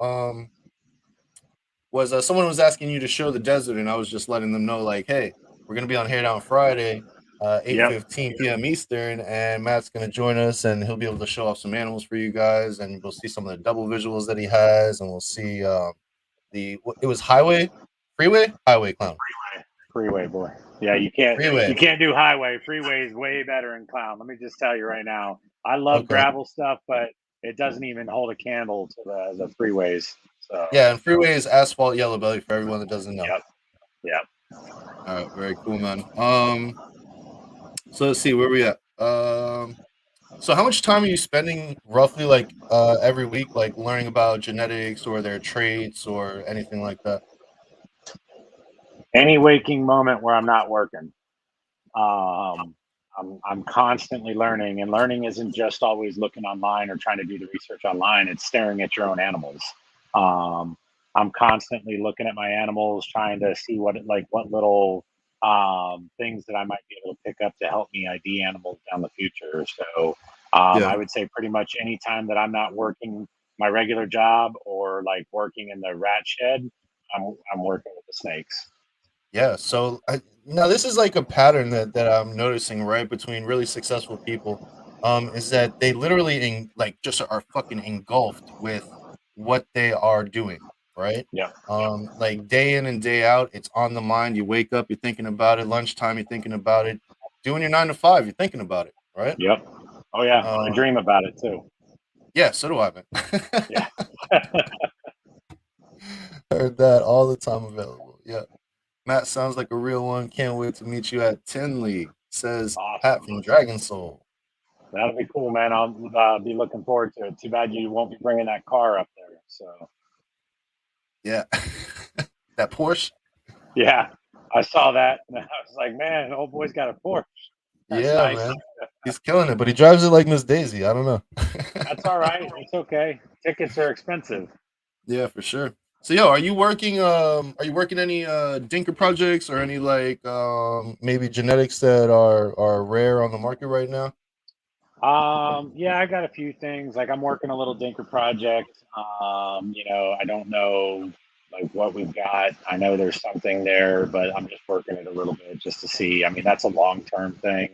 Speaker 1: was someone was asking you to show the desert, and I was just letting them know, like, hey, we're gonna be on Hair Down Friday,
Speaker 2: Yep.
Speaker 1: 8:15 p.m. Eastern, and Matt's gonna join us, and he'll be able to show off some animals for you guys, and we'll see some of the double visuals that he has, and we'll see it was highway clown,
Speaker 2: Freeway, boy. Yeah, you
Speaker 1: freeway.
Speaker 2: can't do highway. Freeway is way better in clown. Let me just tell you right now. I love
Speaker 1: Okay,
Speaker 2: gravel stuff, but it doesn't even hold a candle to the freeways. So
Speaker 1: yeah, and freeway is asphalt yellow belly for everyone that doesn't know.
Speaker 2: yep, yep.
Speaker 1: All right, very cool, man. So let's see where we at. So how much time are you spending roughly like every week like learning about genetics or their traits or anything like that?
Speaker 2: Any waking moment where I'm not working. Um, I'm constantly learning, and learning isn't just always looking online or trying to do the research online. It's staring at your own animals. Um, I'm constantly looking at my animals, trying to see what little things that I might be able to pick up to help me ID animals down the future. So
Speaker 1: Yeah.
Speaker 2: I would say pretty much any time that I'm not working my regular job or like working in the rat shed, I'm working with the snakes.
Speaker 1: Yeah, so now this is like a pattern that I'm noticing right between really successful people, is that they literally like just are fucking engulfed with what they are doing, right?
Speaker 2: Yeah.
Speaker 1: Like day in and day out, it's on the mind. You wake up, you're thinking about it. Lunchtime, you're thinking about it. Doing your 9 to 5, you're thinking about it, right?
Speaker 2: Yep. Oh yeah, I
Speaker 1: Um,
Speaker 2: dream about it too.
Speaker 1: yeah, so do I, man.
Speaker 2: Yeah.
Speaker 1: Heard that all the time available. Yeah. Matt sounds like a real one. Can't wait to meet you at Tinley, says Pat
Speaker 2: Awesome.
Speaker 1: from Dragon Soul.
Speaker 2: That'll be cool, man. I'll be looking forward to it. Too bad you won't be bringing that car up there. So
Speaker 1: Yeah. That Porsche?
Speaker 2: yeah, I saw that and I was like, man, old boy's got a Porsche. That's
Speaker 1: Yeah,
Speaker 2: nice.
Speaker 1: man. He's killing it, but he drives it like Miss Daisy. I don't know.
Speaker 2: That's all right. It's okay. Tickets are expensive.
Speaker 1: Yeah, for sure. So yo, are you working any dinker projects or any like maybe genetics that are rare on the market right now?
Speaker 2: Yeah, I got a few things. Like I'm working a little Dinker project. I don't know like what we've got. I know there's something there, but I'm just working it a little bit just to see. I mean, that's a long-term thing.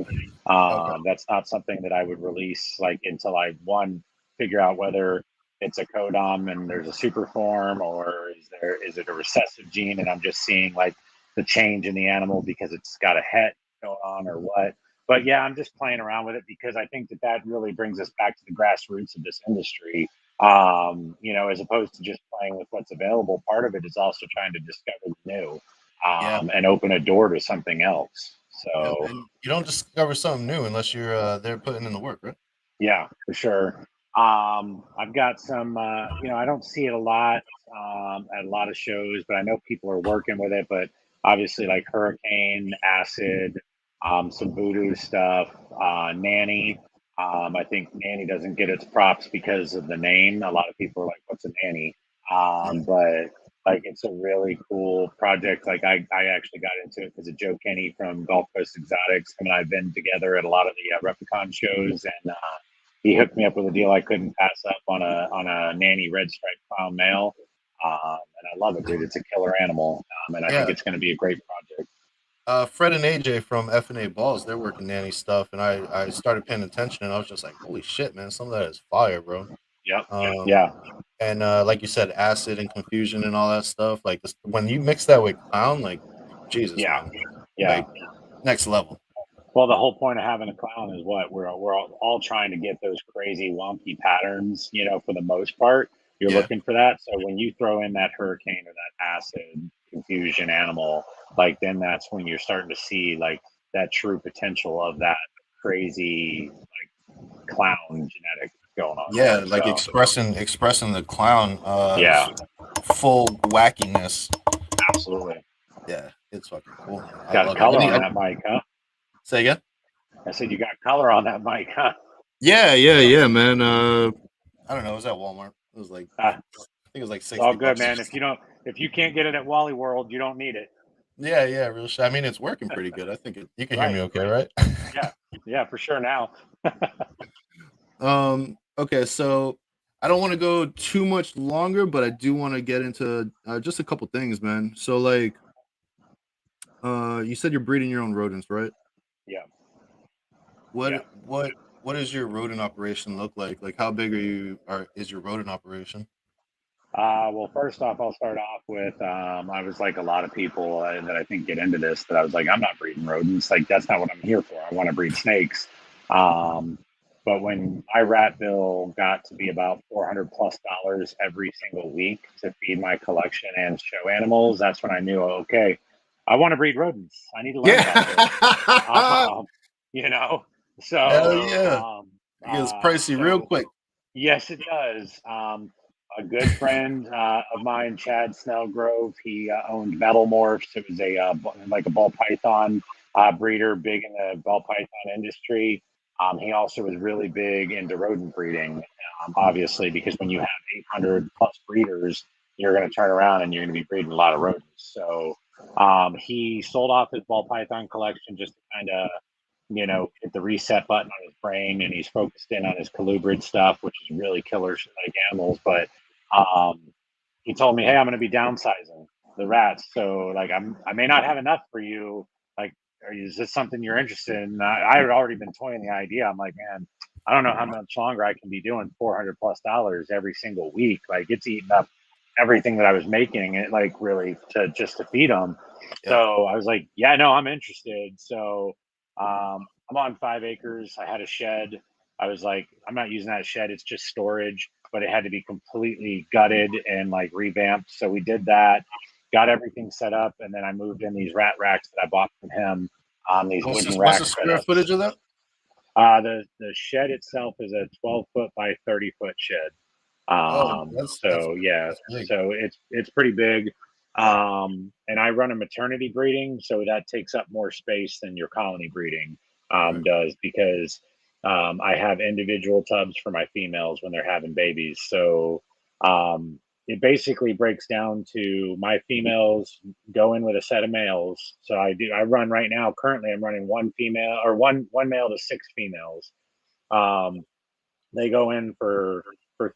Speaker 1: Okay.
Speaker 2: That's not something that I would release like until I one figure out whether it's a codom and there's a super form or is it a recessive gene and I'm just seeing like the change in the animal because it's got a het going on or what. But yeah, I'm just playing around with it because I think that that really brings us back to the grassroots of this industry. As opposed to just playing with what's available. Part of it is also trying to discover the new
Speaker 1: Yeah.
Speaker 2: and open a door to something else.
Speaker 1: Yep.
Speaker 2: So
Speaker 1: And you don't discover something new unless you're there putting in the work, right?
Speaker 2: yeah, for sure. I've got some, I don't see it a lot at a lot of shows, but I know people are working with it. But obviously, like Hurricane, Acid, some Voodoo stuff, Nanny. I think Nanny doesn't get its props because of the name. A lot of people are like, "What's a nanny?"
Speaker 1: Right.
Speaker 2: But like, it's a really cool project. Like, I actually got into it because of Joe Kenny from Gulf Coast Exotics. Him and I've been together at a lot of the Replicon shows, and he hooked me up with a deal I couldn't pass up on a nanny red stripe clown male. And I love it, dude. It's a killer animal, and I think
Speaker 1: Yeah.
Speaker 2: it's going to be a great project.
Speaker 1: Fred and AJ from F&A Balls, they're working nanny stuff, and I started paying attention, and I was just like, holy shit, man, some of that is fire, bro.
Speaker 2: Yep.
Speaker 1: Um,
Speaker 2: Yeah.
Speaker 1: and like you said, acid and confusion and all that stuff. Like this, when you mix that with clown, like Jesus,
Speaker 2: Yeah.
Speaker 1: man,
Speaker 2: Yeah.
Speaker 1: like next level.
Speaker 2: Well, the whole point of having a clown is what we're all trying to get those crazy wonky patterns. For the most part, you're
Speaker 1: Yeah,
Speaker 2: looking for that. So when you throw in that hurricane or that acid confusion animal, like then that's when you're starting to see like that true potential of that crazy clown genetic going on
Speaker 1: Yeah,
Speaker 2: there.
Speaker 1: like
Speaker 2: So
Speaker 1: expressing the clown
Speaker 2: yeah,
Speaker 1: full wackiness.
Speaker 2: absolutely.
Speaker 1: Yeah, it's fucking cool, man. I
Speaker 2: Got
Speaker 1: love it.
Speaker 2: color on that mic, huh?
Speaker 1: Say again?
Speaker 2: I said you got color on that mic, huh?
Speaker 1: Yeah, man. I don't know. It was at Walmart. It was like
Speaker 2: Uh,
Speaker 1: I think it was like
Speaker 2: it's all
Speaker 1: 60
Speaker 2: good,
Speaker 1: bucks.
Speaker 2: man. If you can't get it at Wally World, you don't need it.
Speaker 1: Yeah, real shit. I mean, it's working pretty good. I think you can hear me
Speaker 2: Right.
Speaker 1: okay, right?
Speaker 2: Yeah. Yeah, for sure now.
Speaker 1: Okay, so I don't want to go too much longer, but I do want to get into just a couple things, man. So like you said you're breeding your own rodents, right?
Speaker 2: Yeah. Yeah.
Speaker 1: What does your rodent operation look like? Like how big is your rodent operation?
Speaker 2: Well, first off, I'll start off with I was like a lot of people that I think get into this that I was like, I'm not breeding rodents. Like, that's not what I'm here for. I want to breed snakes. Um, but when my rat bill got to be about $400+ every single week to feed my collection and show animals, that's when I knew, okay, I want to breed rodents. I need to learn
Speaker 1: Yeah.
Speaker 2: about this. Um, you know,
Speaker 1: Hell
Speaker 2: so
Speaker 1: yeah. It gets pricey real
Speaker 2: so
Speaker 1: quick.
Speaker 2: yes, it does. A good friend of mine, Chad Snellgrove, he owned Metal Morphs. It was like a ball python breeder, big in the ball python industry. He also was really big into rodent breeding, obviously, because when you have 800+ breeders, you're going to turn around and you're going to be breeding a lot of rodents. So he sold off his ball python collection just to kind of hit the reset button on his brain, and he's focused in on his colubrid stuff, which is really killer like animals. But um, he told me, "Hey, I'm going to be downsizing the rats, so like I may not have enough for you. Like, is this something you're interested in?" I had already been toying the idea. I'm like, man, I don't know how much longer I can be doing $400+ every single week. Like, it's eating up everything that I was making, and like really to just to feed them.
Speaker 1: Yeah.
Speaker 2: So I was like, yeah, no, I'm interested. So I'm on 5 acres. I had a shed. I was like, I'm not using that shed. It's just storage, but it had to be completely gutted and like revamped. So we did that, got everything set up, and then I moved in these rat racks that I bought from him. These wooden
Speaker 1: What's
Speaker 2: rack
Speaker 1: the square
Speaker 2: setups.
Speaker 1: footage of that?
Speaker 2: The shed itself is a 12 foot by 30 foot shed.
Speaker 1: Oh, that's
Speaker 2: So yeah,
Speaker 1: that's big.
Speaker 2: so it's pretty big. And I run a maternity breeding, so that takes up more space than your colony breeding
Speaker 1: Right.
Speaker 2: does, because I have individual tubs for my females when they're having babies. So it basically breaks down to my females go in with a set of males. So I run right now. Currently, I'm running one female or one male to 6 females. Um, they go in for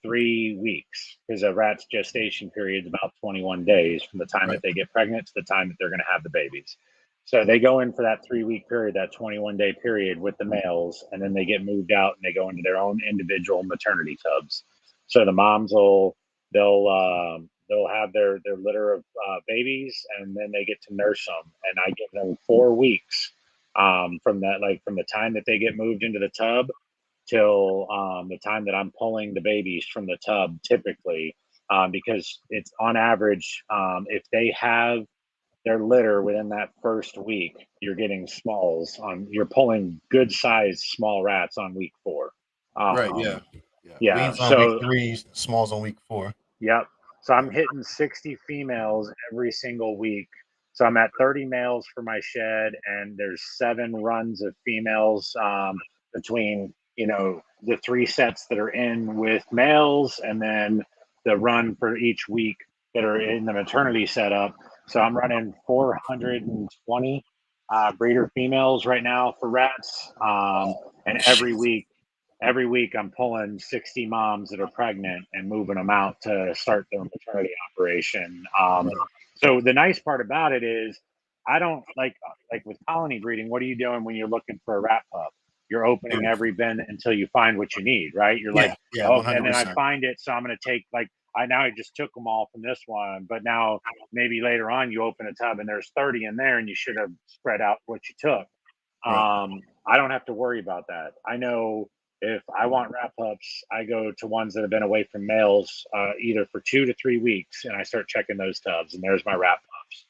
Speaker 2: 3 weeks, because a rat's gestation period is about 21 days from the time
Speaker 1: Right.
Speaker 2: that they get pregnant to the time that they're going to have the babies. So they go in for that 3 week period, that 21-day period with the males, and then they get moved out and they go into their own individual maternity tubs. So the moms they'll have their litter of babies, and then they get to nurse them. And I give them 4 weeks from that, like from the time that they get moved into the tub till the time that I'm pulling the babies from the tub, typically, because it's on average, if they have their litter within that first week, you're getting smalls you're pulling good sized small rats on week 4.
Speaker 1: Right.
Speaker 2: Um,
Speaker 1: Yeah. Yeah.
Speaker 2: yeah.
Speaker 1: Weeds on week
Speaker 2: So,
Speaker 1: 3, smalls on week 4.
Speaker 2: yep. So
Speaker 1: Yeah.
Speaker 2: I'm hitting 60 females every single week. So I'm at 30 males for my shed, and there's 7 runs of females between the 3 sets that are in with males, and then the run for each week that are in the maternity setup. So I'm running 420 breeder females right now for rats, and every week I'm pulling 60 moms that are pregnant and moving them out to start their maternity operation. So the nice part about it is I don't like with colony breeding. What are you doing when you're looking for a rat pup? You're opening every bin until you find what you need, right? You're
Speaker 1: Yeah.
Speaker 2: like,
Speaker 1: Yeah.
Speaker 2: oh,
Speaker 1: One
Speaker 2: and
Speaker 1: hundred
Speaker 2: then I
Speaker 1: percent.
Speaker 2: find it, so I'm going to take like I just took them all from this one, but now maybe later on you open a tub and there's 30 in there, and you should have spread out what you took.
Speaker 1: Right.
Speaker 2: I don't have to worry about that. I know if I want rat pups, I go to ones that have been away from males either for 2 to 3 weeks, and I start checking those tubs, and there's my rat pups.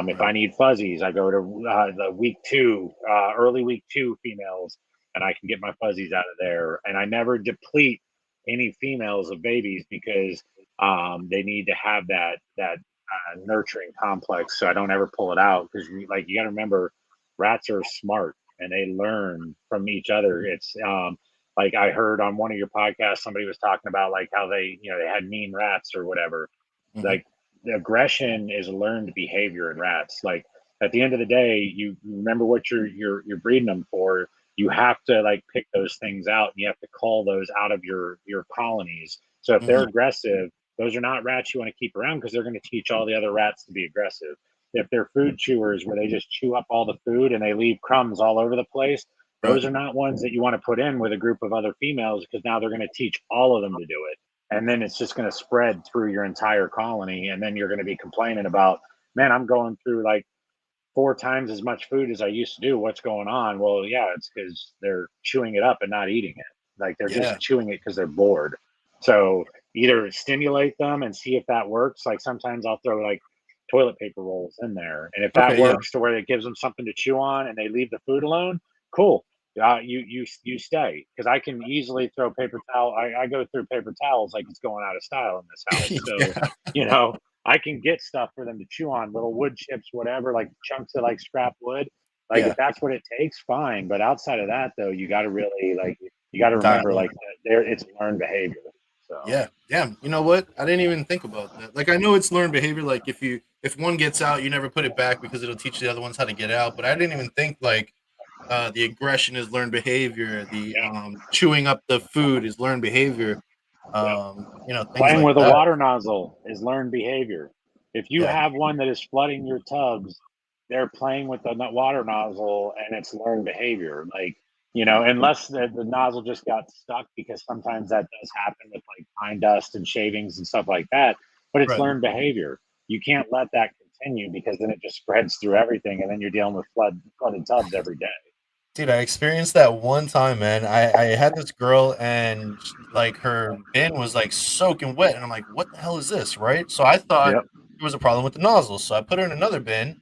Speaker 2: If
Speaker 1: Right.
Speaker 2: I need fuzzies, I go to the week 2, early week 2 females, and I can get my fuzzies out of there. And I never deplete any females of babies because they need to have that nurturing complex. So I don't ever pull it out because like you got to remember, rats are smart and they learn from each other. It's like I heard on one of your podcasts, somebody was talking about like how they had mean rats or whatever.
Speaker 1: Hmm.
Speaker 2: Like the aggression is learned behavior in rats. Like at the end of the day, you remember what you're breeding them for. You have to like pick those things out and you have to call those out of your colonies. So if they're
Speaker 1: Hmm.
Speaker 2: aggressive, those are not rats you want to keep around because they're going to teach all the other rats to be aggressive. If they're food chewers where they just chew up all the food and they leave crumbs all over the place,
Speaker 1: Right.
Speaker 2: those are not ones that you want to put in with a group of other females because now they're going to teach all of them to do it. And then it's just going to spread through your entire colony. And then you're going to be complaining about, man, I'm going through like 4 times as much food as I used to do. What's going on? Well, yeah, it's because they're chewing it up and not eating it. Like they're just
Speaker 1: Yeah.
Speaker 2: chewing it because they're bored. So either stimulate them and see if that works. Like sometimes I'll throw like toilet paper rolls in there, and if that
Speaker 1: Okay. Yeah.
Speaker 2: works to where it gives them something to chew on and they leave the food alone, cool. You stay because I can easily throw paper towel. I go through paper towels like it's going out of style in this house. So
Speaker 1: Yeah.
Speaker 2: you know I can get stuff for them to chew on, little wood chips, whatever, like chunks of like scrap wood. Like if
Speaker 1: Yeah.
Speaker 2: that's what it takes, fine. But outside of that, though, you got to really like you got to remember
Speaker 1: Dial in.
Speaker 2: like there it's learned behavior. So
Speaker 1: Yeah. Yeah. You know what? I didn't even think about that. Like I know it's learned behavior. Like if one gets out, you never put it back because it'll teach the other ones how to get out. But I didn't even think like the aggression is learned behavior. The
Speaker 2: yeah,
Speaker 1: chewing up the food is learned behavior.
Speaker 2: yeah.
Speaker 1: Things
Speaker 2: Playing
Speaker 1: like
Speaker 2: with a
Speaker 1: that.
Speaker 2: water nozzle is learned behavior. If you
Speaker 1: Yeah.
Speaker 2: have one that is flooding your tubs, they're playing with the water nozzle and it's learned behavior. Like, unless the nozzle just got stuck, because sometimes that does happen with like pine dust and shavings and stuff like that, but it's
Speaker 1: Right.
Speaker 2: learned behavior. You can't let that continue because then it just spreads through everything and then you're dealing with flooded tubs every day.
Speaker 1: Dude, I experienced that one time, man. I had this girl and like her bin was like soaking wet, and I'm like, what the hell is this, right? So I thought
Speaker 2: Yep.
Speaker 1: it was a problem with the nozzle. So I put her in another bin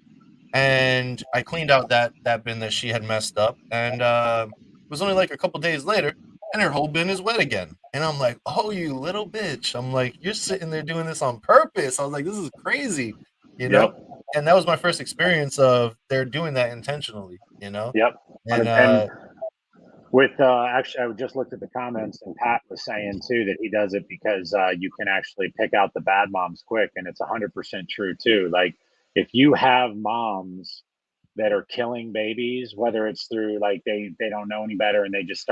Speaker 1: and I cleaned out that bin that she had messed up. And it was only like a couple days later, and her whole bin is wet again. And I'm like, oh, you little bitch. I'm like, you're sitting there doing this on purpose. I was like, this is crazy, you know?
Speaker 2: Yep.
Speaker 1: And that was my first experience of they're doing that intentionally, you know?
Speaker 2: Yep.
Speaker 1: And
Speaker 2: And with actually, I just looked at the comments, and Pat was saying too that he does it because you can actually pick out the bad moms quick, and it's 100% true too. Like if you have moms that are killing babies, whether it's through like they don't know any better and they just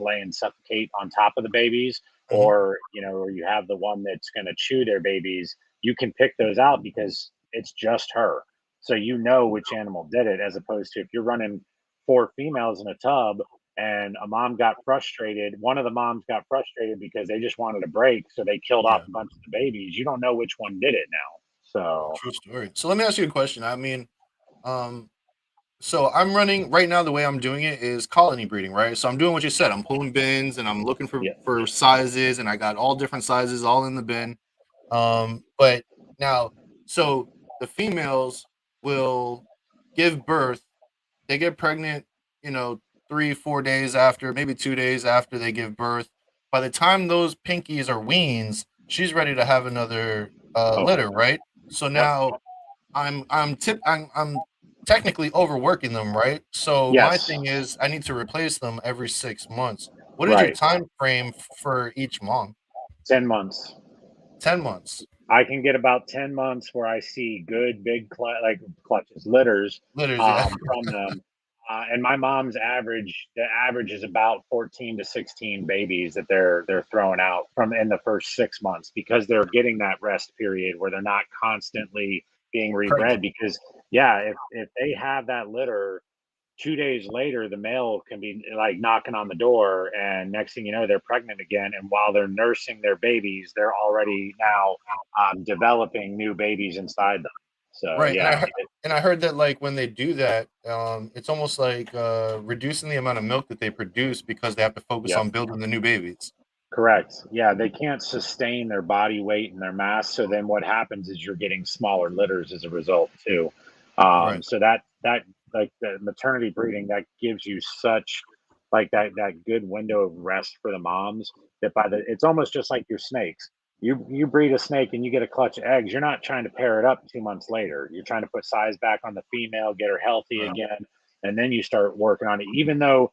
Speaker 2: lay and suffocate on top of the babies,
Speaker 1: mhm,
Speaker 2: or you have the one that's going to chew their babies, you can pick those out because it's just her. So you know which animal did it, as opposed to if you're running 4 females in a tub and a mom got frustrated. One of the moms got frustrated because they just wanted a break, so they killed off
Speaker 1: yeah,
Speaker 2: a bunch of the babies. You don't know which one did it now. So,
Speaker 1: true story. So let me ask you a question. I mean, um, so I'm running right now. The way I'm doing it is colony breeding, right? So I'm doing what you said. I'm pulling bins and I'm looking
Speaker 2: yeah.
Speaker 1: for sizes, and I got all different sizes all in the bin. But now, so the females will give birth. They get pregnant, you know, 3, 4 days after, maybe 2 days after they give birth. By the time those pinkies are weans, she's ready to have another
Speaker 2: Oh,
Speaker 1: litter, right? So
Speaker 2: yep.
Speaker 1: now I'm technically overworking them, right? So my
Speaker 2: Yes.
Speaker 1: thing is I need to replace them every 6 months. What is your
Speaker 2: Right.
Speaker 1: time frame for each mom?
Speaker 2: 10 months.
Speaker 1: 10 months.
Speaker 2: I can get about 10 months where I see good big like clutches, litters
Speaker 1: Litters, yeah.
Speaker 2: from them. And my mom's the average is about 14 to 16 babies that they're throwing out from in the first 6 months because they're getting that rest period where they're not constantly being rebred.
Speaker 1: Pregnant.
Speaker 2: Because yeah, if they have that litter 2 days later, the male can be like knocking on the door, and next thing you know, they're pregnant again. And while they're nursing their babies, they're already now developing new babies inside them. So
Speaker 1: Right.
Speaker 2: yeah,
Speaker 1: And I heard that like when they do that, it's almost like reducing the amount of milk that they produce because they have to focus
Speaker 2: yep,
Speaker 1: on building the new babies.
Speaker 2: correct. Yeah, they can't sustain their body weight and their mass. So then what happens is you're getting smaller litters as a result too.
Speaker 1: Right.
Speaker 2: So that like the maternity breeding that gives you such like that good window of rest for the moms. That by the it's almost just like your snakes. You breed a snake and you get a clutch of eggs. You're not trying to pair it up 2 months later. You're trying to put size back on the female, get her healthy
Speaker 1: Right.
Speaker 2: again, and then you start working on it. Even though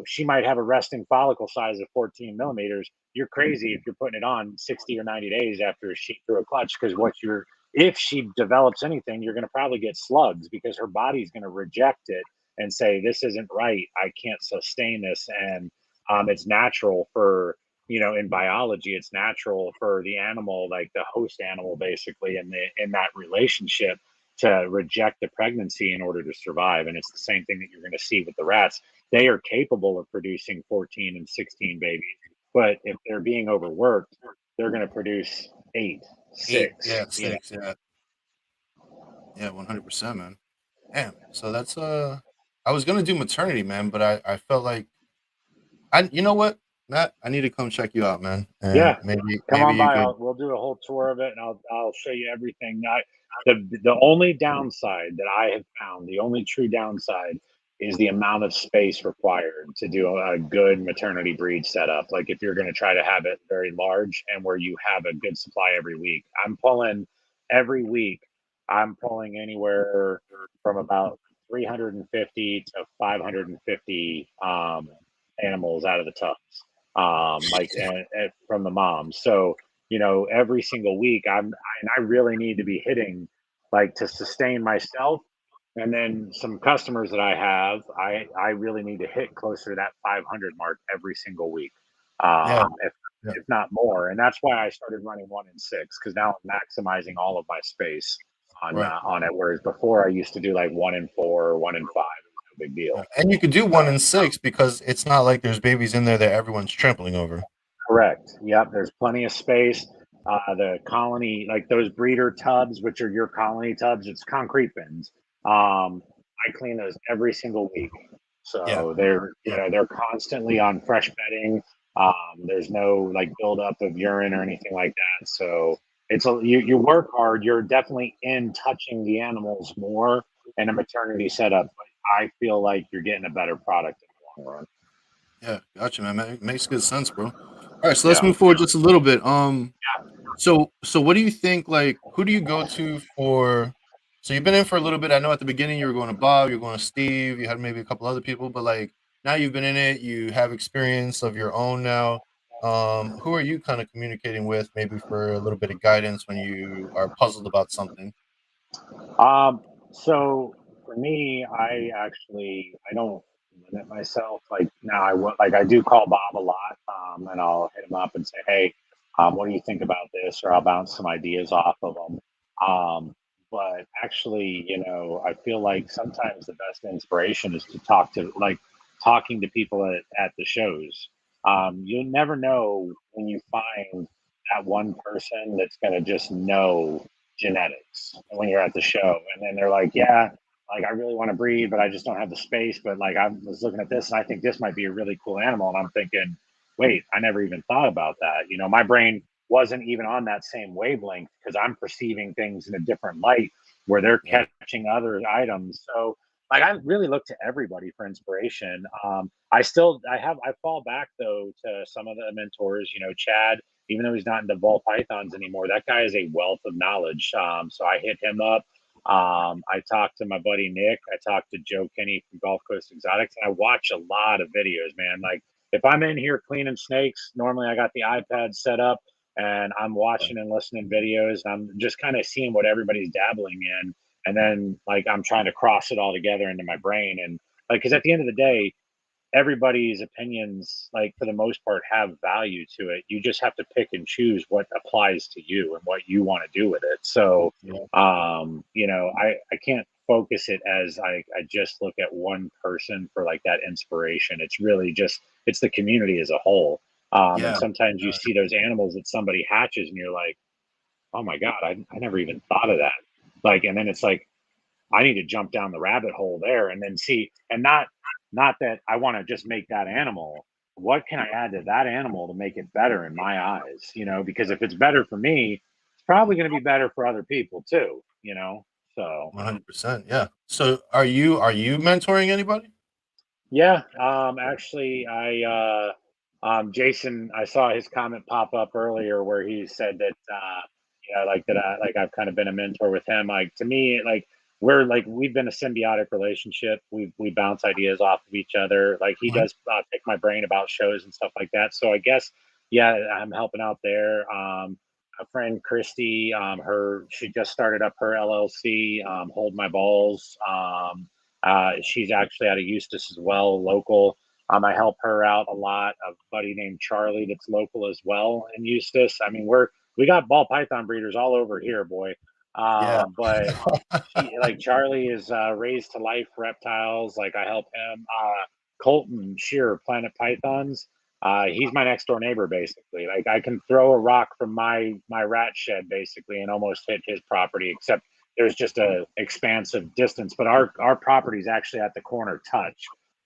Speaker 2: she might have a resting follicle size of 14 millimeters, you're crazy if you're putting it on 60 or 90 days after she threw a clutch, because what you're if she develops anything, you're going to probably get slugs because her body's going to reject it and say, this isn't right, I can't sustain this. And it's natural for, in biology, it's natural for the animal, like the host animal basically, in that relationship, to reject the pregnancy in order to survive. And it's the same thing that you're going to see with the rats. They are capable of producing 14 and 16 babies, but if they're being overworked, they're going to produce eight,
Speaker 1: Eight,
Speaker 2: six,
Speaker 1: yeah, six, yeah, yeah, 100%, man. Damn. So that's I was gonna do maternity, man, but I felt like you know what, Matt, I need to come check you out, man, and
Speaker 2: Yeah, come
Speaker 1: maybe
Speaker 2: on
Speaker 1: you
Speaker 2: by.
Speaker 1: could.
Speaker 2: We'll do a whole tour of it, and I'll show you everything. The only downside that I have found, the only true downside, is the amount of space required to do a good maternity breed setup. Like if you're going to try to have it very large and where you have a good supply every week. Every week. I'm pulling anywhere from about 350 to 550 animals out of the tubs, like and from the moms. So every single week, and I really need to be hitting, like, to sustain myself, and then some customers that I have, I really need to hit closer to that 500 mark every single week,
Speaker 1: Yeah,
Speaker 2: if
Speaker 1: yeah,
Speaker 2: not more. And that's why I started running 1 in 6, because now I'm maximizing all of my space
Speaker 1: right.
Speaker 2: on it. Whereas before I used to do like 1 in 4 or 1 in 5. It was no big
Speaker 1: Yeah.
Speaker 2: deal.
Speaker 1: And you could do 1 in 6 because it's not like there's babies in there that everyone's trampling over.
Speaker 2: Correct. Yep. There's plenty of space. The colony, like those breeder tubs, which are your colony tubs, it's concrete bins. I clean those every single week.
Speaker 1: Yeah,
Speaker 2: So they're,
Speaker 1: yeah,
Speaker 2: they're constantly on fresh bedding. There's no like buildup of urine or anything like that. So you work hard. You're definitely in touching the animals more in a maternity setup, but I feel like you're getting a better product in the long run.
Speaker 1: yeah. Gotcha, man. It makes good sense, bro. All right, so let's
Speaker 2: Yeah.
Speaker 1: move forward just a little bit. So what do you think? Like, who do you go to for? So you've been in for a little bit. I know at the beginning you were going to Bob, you're going to Steve, you had maybe a couple other people, but like now you've been in it, you have experience of your own now. Who are you kind of communicating with, maybe for a little bit of guidance when you are puzzled about something?
Speaker 2: Um, so for me, I don't limit myself. Like now, I do call Bob a lot, and I'll hit him up and say, "Hey, what do you think about this?" Or I'll bounce some ideas off of him. But actually, I feel like sometimes the best inspiration is to talking to people at the shows. You'll never know when you find that one person that's going to just know genetics when you're at the show, and then they're like, yeah, like I really want to breed, but I just don't have the space. But like I was looking at this and I think this might be a really cool animal, and I'm thinking, wait, I never even thought about that. My brain wasn't even on that same wavelength because I'm perceiving things in a different light where they're
Speaker 1: Yeah,
Speaker 2: catching other items. So like I really look to everybody for inspiration. I fall back though to some of the mentors, Chad, even though he's not into ball pythons anymore, that guy is a wealth of knowledge. So I hit him up. I talked to my buddy Nick. I talked to Joe Kenny from Gulf Coast Exotics, and I watch a lot of videos, man. Like if I'm in here cleaning snakes, normally I got the iPad set up and I'm
Speaker 1: right.
Speaker 2: watching and listening videos, and I'm just kind of seeing what everybody's dabbling in, and then like I'm trying to cross it all together into my brain, and like because at the end of the day, everybody's opinions, like for the most part, have value to it. You just have to pick and choose what applies to you and what you want to do with it. So
Speaker 1: Yeah,
Speaker 2: I can't focus it as I just look at one person for like that inspiration. It's really just it's the community as a whole. And
Speaker 1: yeah,
Speaker 2: sometimes you see those animals that somebody hatches and you're like, oh my god, I never even thought of that. Like, and then it's like I need to jump down the rabbit hole there and then see, and not that I want to just make that animal. What can I add to that animal to make it better in my eyes? Because if it's better for me, it's probably going to be better for other people too. So
Speaker 1: 100%. Yeah. So are you mentoring anybody?
Speaker 2: Yeah, actually, Jason, I saw his comment pop up earlier where he said that, like that, like I've kind of been a mentor with him. Like to me, like we've been a symbiotic relationship. We bounce ideas off of each other. Like he
Speaker 1: Mhm.
Speaker 2: does pick my brain about shows and stuff like that. So I guess, yeah, I'm helping out there. A friend Christy, she just started up her LLC, Hold My Balls. She's actually out of Eustis as well, local. I help her out a lot. A buddy named Charlie that's local as well in Eustis. I mean, we got ball python breeders all over here, boy.
Speaker 1: Yeah.
Speaker 2: But Charlie is raised to life reptiles. Like I help him. Colton Shearer, Planet Pythons. He's my next door neighbor, basically. Like I can throw a rock from my rat shed, basically, and almost hit his property, except there's just a expansive distance. But our property is actually at the corner touch.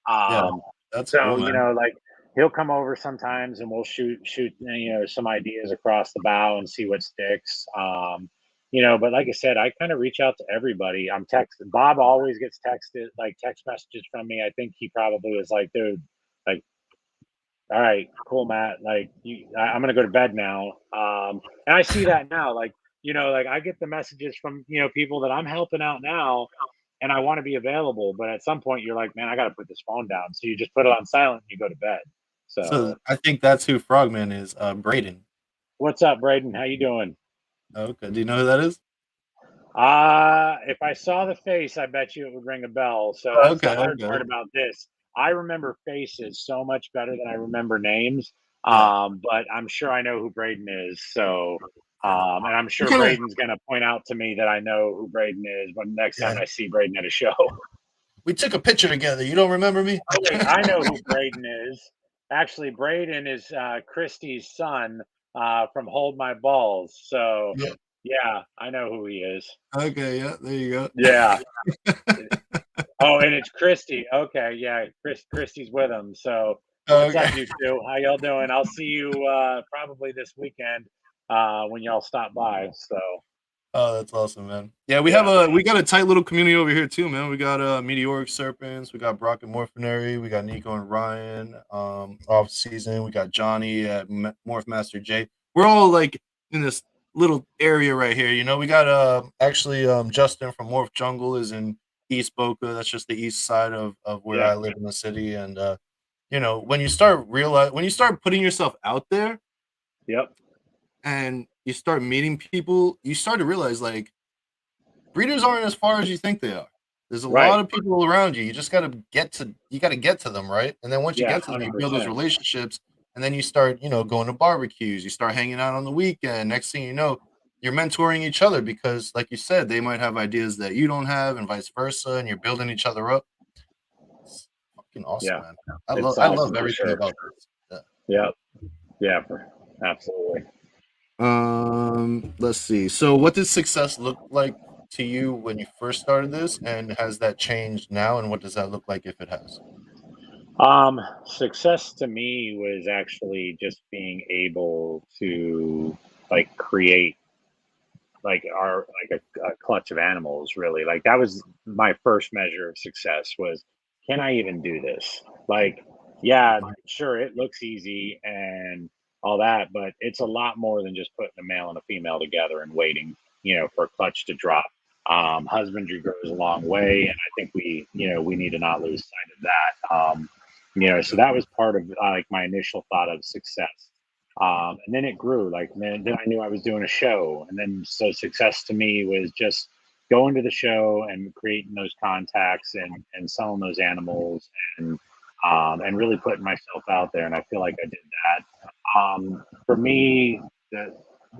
Speaker 1: Yeah.
Speaker 2: Um,
Speaker 1: That's cool,
Speaker 2: so
Speaker 1: man.
Speaker 2: like he'll come over sometimes, and we'll shoot some ideas across the bow and see what sticks. But like I said, I kind of reach out to everybody. I'm texting. Bob always gets texted, like text messages from me. I think he probably was like, dude, like, all right, cool, Matt. Like, I'm gonna go to bed now. And I see that now. Like I get the messages from people that I'm helping out now, and I want to be available. But at some point, you're like, man, I got to put this phone down. So you just put it on silent and you go to bed.
Speaker 1: So
Speaker 2: So
Speaker 1: I think that's who Frogman is, Braden.
Speaker 2: what's up, Braden? How you doing?
Speaker 1: Okay. Do you know who that is?
Speaker 2: If I saw the face, I bet you it would ring a bell. So that's the
Speaker 1: Okay,
Speaker 2: hard
Speaker 1: okay.
Speaker 2: part about this. I remember faces so much better than I remember names.
Speaker 1: Yeah.
Speaker 2: But I'm sure I know who Braden is. So, and I'm
Speaker 1: We
Speaker 2: sure
Speaker 1: kinda
Speaker 2: Braden's going to point out to me that I know who Braden is when next time
Speaker 1: yeah.
Speaker 2: I see Braden at a show.
Speaker 1: We took a picture together. You don't remember me?
Speaker 2: Oh, wait, I know who Braden is. Actually, Braden is Christy's son from Hold My Balls. So,
Speaker 1: Yeah.
Speaker 2: yeah, I know who he is.
Speaker 1: Okay, yeah, there you go.
Speaker 2: Yeah. Oh, and it's Christy. Okay, yeah, Christy's with him. So, what's up,
Speaker 1: Okay.
Speaker 2: you two? How y'all doing? I'll see you probably this weekend when y'all stop by. So,
Speaker 1: Oh, that's awesome, man. Yeah,
Speaker 2: yeah,
Speaker 1: we got a tight little community over here too, man. We got Meteoric Serpents, we got Brock and Morphinary, we got Nico and Ryan, off season, we got Johnny at Morph Master J. We're all like in this little area right here, you know. We got actually Justin from Morph Jungle is in East Boca. That's just the east side of where
Speaker 2: yeah,
Speaker 1: I live in the city. And when you start putting yourself out there
Speaker 2: yep,
Speaker 1: and you start meeting people, you start to realize like breeders aren't as far as you think they are. There's a
Speaker 2: right,
Speaker 1: lot of people around you. You just gotta get to them, right? And then once you
Speaker 2: yeah,
Speaker 1: get to them,
Speaker 2: hundred
Speaker 1: you build those
Speaker 2: percent,
Speaker 1: relationships, and then you start, going to barbecues. You start hanging out on the weekend. Next thing you know, you're mentoring each other because, like you said, they might have ideas that you don't have, and vice versa, and you're building each other up. It's fucking awesome,
Speaker 2: yeah,
Speaker 1: man.
Speaker 2: it's
Speaker 1: I love
Speaker 2: awesome for
Speaker 1: everything
Speaker 2: sure.
Speaker 1: about this. Yeah.
Speaker 2: Yep, yeah, absolutely.
Speaker 1: Let's see. So, what did success look like to you when you first started this, and has that changed now? And what does that look like if it has?
Speaker 2: Success to me was actually just being able to like create a clutch of animals, really. Like that was my first measure of success was, can I even do this? Like, yeah, sure, it looks easy and all that, but it's a lot more than just putting a male and a female together and waiting, for a clutch to drop. Husbandry goes a long way, and I think we need to not lose sight of that. So that was part of like my initial thought of success. And then it grew. Like then I knew I was doing a show, and then so success to me was just going to the show and creating those contacts and selling those animals and really putting myself out there. And I feel like I did that. For me, the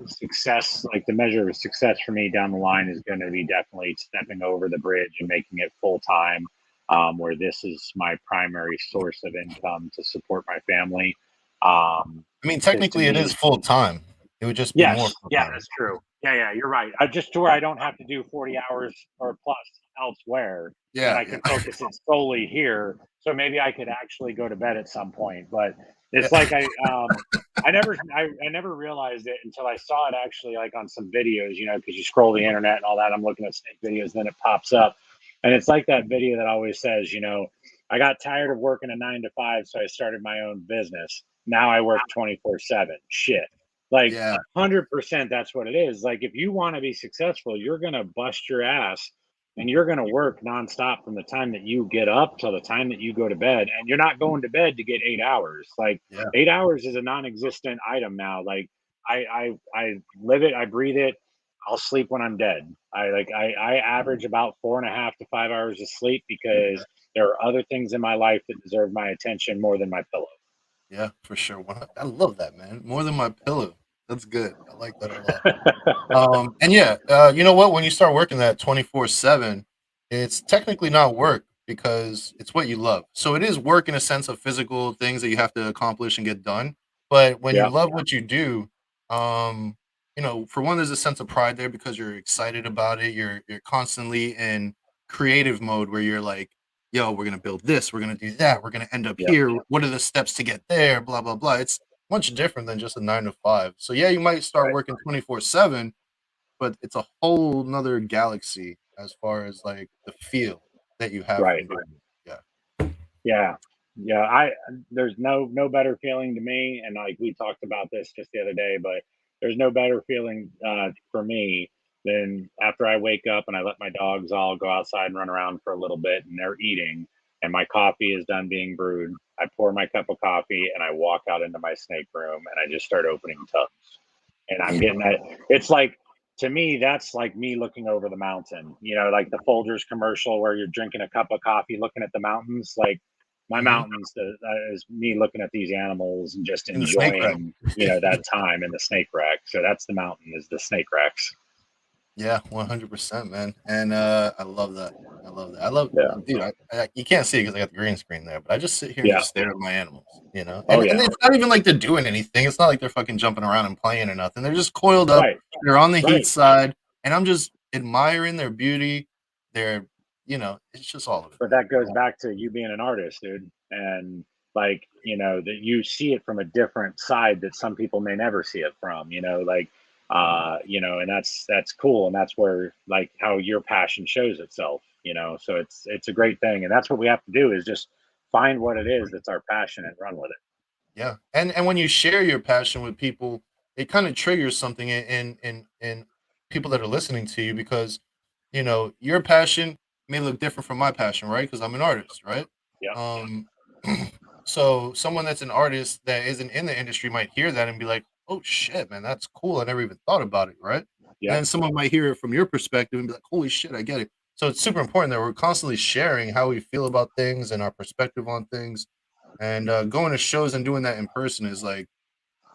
Speaker 2: success, like the measure of success for me down the line, is going to be definitely stepping over the bridge and making it full time. Where this is my primary source of income to support my family.
Speaker 1: I mean,
Speaker 2: Because to
Speaker 1: technically, it is
Speaker 2: me,
Speaker 1: full time. It would just be more
Speaker 2: yes,
Speaker 1: full
Speaker 2: yeah,
Speaker 1: time.
Speaker 2: that's true. Yeah, yeah, you're right. Just to where I don't have to do 40 hours or plus elsewhere, and
Speaker 1: Yeah,
Speaker 2: I can
Speaker 1: yeah,
Speaker 2: focus it solely here. So maybe I could actually go to bed at some point. But it's
Speaker 1: yeah.
Speaker 2: like I never realized it until I saw it actually like on some videos, because you scroll the internet and all that. I'm looking at snake videos, then it pops up, and it's like that video that always says, I got tired of working a 9 to 5, so I started my own business. Now I work 24/7. Shit. Like
Speaker 1: Yeah,
Speaker 2: 100% that's what it is. Like if you want to be successful, you're going to bust your ass and you're going to work nonstop from the time that you get up till the time that you go to bed. And you're not going to bed to get 8 hours. Like
Speaker 1: yeah,
Speaker 2: 8 hours is a non-existent item now. Like I live it, I breathe it. I'll sleep when I'm dead. I average about 4.5 to 5 hours of sleep because there are other things in my life that deserve my attention more than my pillow.
Speaker 1: yeah, for sure. I love that, man. More than my pillow. That's good. I like that a lot. And yeah, you know what? When you start working that 24/7, it's technically not work because it's what you love. So it is work in a sense of physical things that you have to accomplish and get done. But when you
Speaker 2: Yeah,
Speaker 1: love what you do, um, for one, there's a sense of pride there because you're excited about it. You're constantly in creative mode where you're like, yo, we're gonna build this, we're gonna do that, we're gonna end up
Speaker 2: yeah,
Speaker 1: here. What are the steps to get there? Blah blah blah. It's much different than just a 9 to 5. So yeah, you might start
Speaker 2: right,
Speaker 1: working 24/7, but it's a whole nother galaxy as far as like the feel that you have
Speaker 2: right.
Speaker 1: from doing it. Yeah.
Speaker 2: Yeah. Yeah, I there's no better feeling to me, and like we talked about this just the other day, but there's no better feeling for me than after I wake up and I let my dogs all go outside and run around for a little bit and they're eating and my coffee is done being brewed. I pour my cup of coffee and I walk out into my snake room and I just start opening tubs. And I'm
Speaker 1: Yeah.
Speaker 2: getting that. It's like to me, that's like me looking over the mountain. You know, like the Folgers commercial where you're drinking a cup of coffee, looking at the mountains. Like my
Speaker 1: Mhm.
Speaker 2: mountains is me looking at these animals and just
Speaker 1: In the snake rack.
Speaker 2: enjoying, that time in the snake rack. So that's the mountain is the snake racks.
Speaker 1: Yeah, 100%, man. And I love that. I love that. I love,
Speaker 2: Yeah.
Speaker 1: dude. You can't see it because I got the green screen there, but I just sit here and
Speaker 2: Yeah.
Speaker 1: just stare at my animals,
Speaker 2: Oh
Speaker 1: and
Speaker 2: yeah.
Speaker 1: it's not even like they're doing anything. It's not like they're fucking jumping around and playing or nothing. They're just coiled up.
Speaker 2: Right.
Speaker 1: They're on the heat
Speaker 2: Right.
Speaker 1: side, and I'm just admiring their beauty. Their, it's just all of it,
Speaker 2: But
Speaker 1: man.
Speaker 2: that goes back to you being an artist, dude. And like, that you see it from a different side that some people may never see it from, and that's cool. And that's where like how your passion shows itself, so it's a great thing. And that's what we have to do is just find what it is that's our passion and run with it.
Speaker 1: Yeah, and when you share your passion with people, it kind of triggers something in people that are listening to you because your passion may look different from my passion, right? Because I'm an artist, right?
Speaker 2: Yep.
Speaker 1: Um, so someone that's an artist that isn't in the industry might hear that and be like, "Oh shit, man, that's cool. I never even thought about it," right? And
Speaker 2: Yep.
Speaker 1: then someone might hear it from your perspective and be like, "Holy shit, I get it." So it's super important that we're constantly sharing how we feel about things and our perspective on things and going to shows and doing that in person is like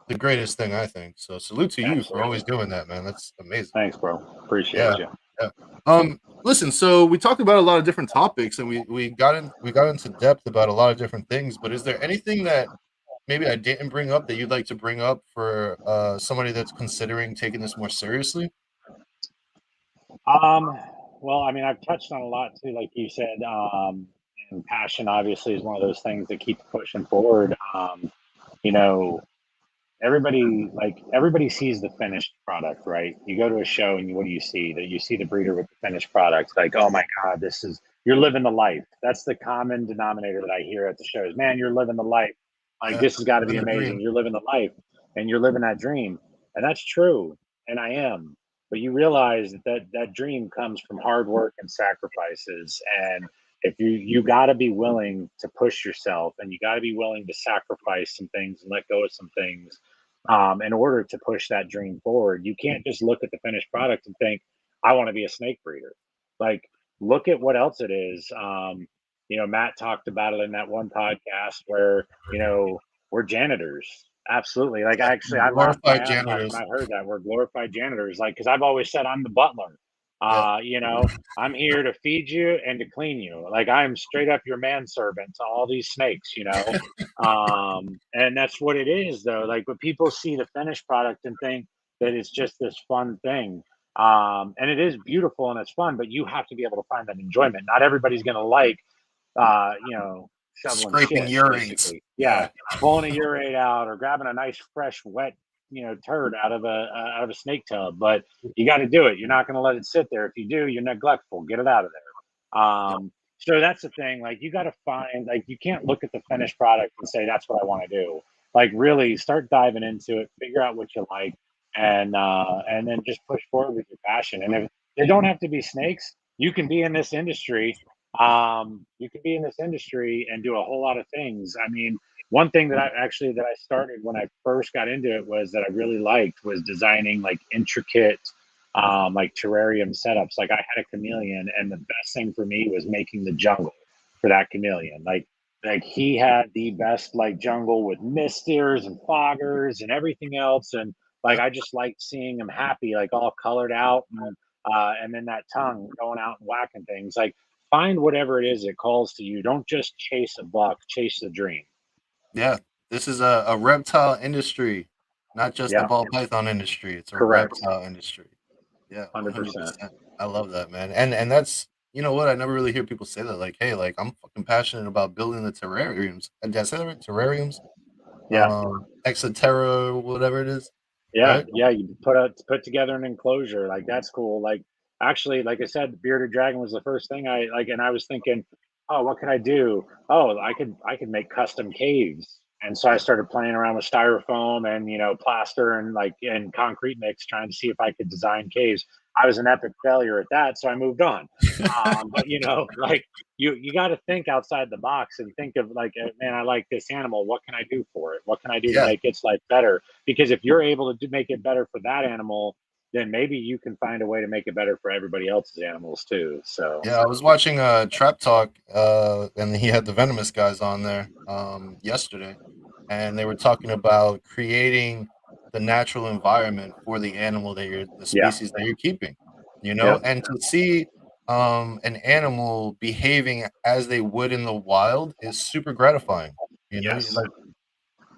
Speaker 1: the greatest thing I think. So salute to you for always
Speaker 2: Absolutely.
Speaker 1: doing that, man. That's amazing.
Speaker 2: Thanks, bro. Appreciate
Speaker 1: Yeah,
Speaker 2: you.
Speaker 1: yeah. Listen. So we talked about a lot of different topics, and we got into depth about a lot of different things. But is there anything that maybe I didn't bring up that you'd like to bring up for somebody that's considering taking this more seriously?
Speaker 2: Um, well, I mean, I've touched on a lot too, like you said, and passion obviously is one of those things that keep pushing forward. You know, everybody sees the finished product, right? You go to a show and what do you see? That you see the breeder with the finished product. Like, oh my God, you're living the life. That's the common denominator that I hear at the shows. Man, you're living the life. Like
Speaker 1: Yeah,
Speaker 2: this has got to be
Speaker 1: living the
Speaker 2: amazing.
Speaker 1: dream.
Speaker 2: You're living the life and you're living that dream. And that's true. And I am. But you realize that dream comes from hard work and sacrifices. And if you got to be willing to push yourself and you got to be willing to sacrifice some things and let go of some things in order to push that dream forward. You can't just look at the finished product and think, I want to be a snake breeder. Like, look at what else it is. Matt talked about it in that one podcast where, we're janitors. Absolutely. Like,
Speaker 1: Yeah,
Speaker 2: actually, I laughed my
Speaker 1: glorified
Speaker 2: ass off when
Speaker 1: janitors.
Speaker 2: I heard that we're glorified janitors. Like, because I've always said I'm the butler.
Speaker 1: Yeah,
Speaker 2: I'm here to feed you and to clean you. Like, I'm straight up your manservant to all these snakes. And that's what it is though, like, but people see the finished product and think that it's just this fun thing, and it is beautiful and it's fun, but you have to be able to find that enjoyment. Not everybody's going to like shoveling
Speaker 1: scraping
Speaker 2: shit
Speaker 1: urates.
Speaker 2: basically, yeah,
Speaker 1: Yeah,
Speaker 2: pulling a urate out or grabbing a nice fresh wet turd out of a snake tub, but you got to do it. You're not going to let it sit there. If you do, you're neglectful. Get it out of there.
Speaker 1: yeah,
Speaker 2: So that's the thing. Like you got to find, like you can't look at the finished product and say that's what I want to do. Like really start diving into it, figure out what you like, and then just push forward with your passion. And if they don't have to be snakes, you can be in this industry. You can be in this industry and do a whole lot of things. I mean, one thing that I started when I first got into it was that I really liked was designing like intricate like terrarium setups. Like I had a chameleon, and the best thing for me was making the jungle for that chameleon. Like he had the best like jungle with misters and foggers and everything else, and like
Speaker 1: Yep.
Speaker 2: I just liked seeing him happy, like all colored out, and then that tongue going out and whacking things. Like find whatever it is that calls to you. Don't just chase a buck, chase the dream.
Speaker 1: Yeah, this is a reptile industry, not just a
Speaker 2: Yeah,
Speaker 1: ball python industry. It's a
Speaker 2: correct.
Speaker 1: reptile industry. Yeah,
Speaker 2: 100%.
Speaker 1: 100%. I love that, man. And that's you know what? I never really hear people say that. Like, hey, like I'm fucking passionate about building the terrariums. And did I say that right? Terrariums,
Speaker 2: Yeah.
Speaker 1: Exoterra, whatever it is,
Speaker 2: Yeah,
Speaker 1: right?
Speaker 2: yeah, you put together an enclosure, like, that's cool, like, actually, like I said, the bearded dragon was the first thing I like, and I was thinking, "Oh, what could I do? Oh, I could make custom caves," and so I
Speaker 1: Yeah.
Speaker 2: started playing around with styrofoam and, plaster and, like and concrete mix trying to see if I could design caves. I was an epic failure at that, so I moved on. But, like, you gotta think outside the box and think of, like, "Man, I like this animal, what can I do for it? What can I do to
Speaker 1: Yeah.
Speaker 2: make its life better?" Because if you're able to make it better for that animal, then maybe you can find a way to make it better for everybody else's animals too. So
Speaker 1: Yeah, I was watching Trap Talk, and he had the Venomous guys on there yesterday, and they were talking about creating the natural environment for the animal that the
Speaker 2: yeah,
Speaker 1: species that you're keeping,
Speaker 2: yep,
Speaker 1: and to see an animal behaving as they would in the wild is super gratifying. You're
Speaker 2: yes,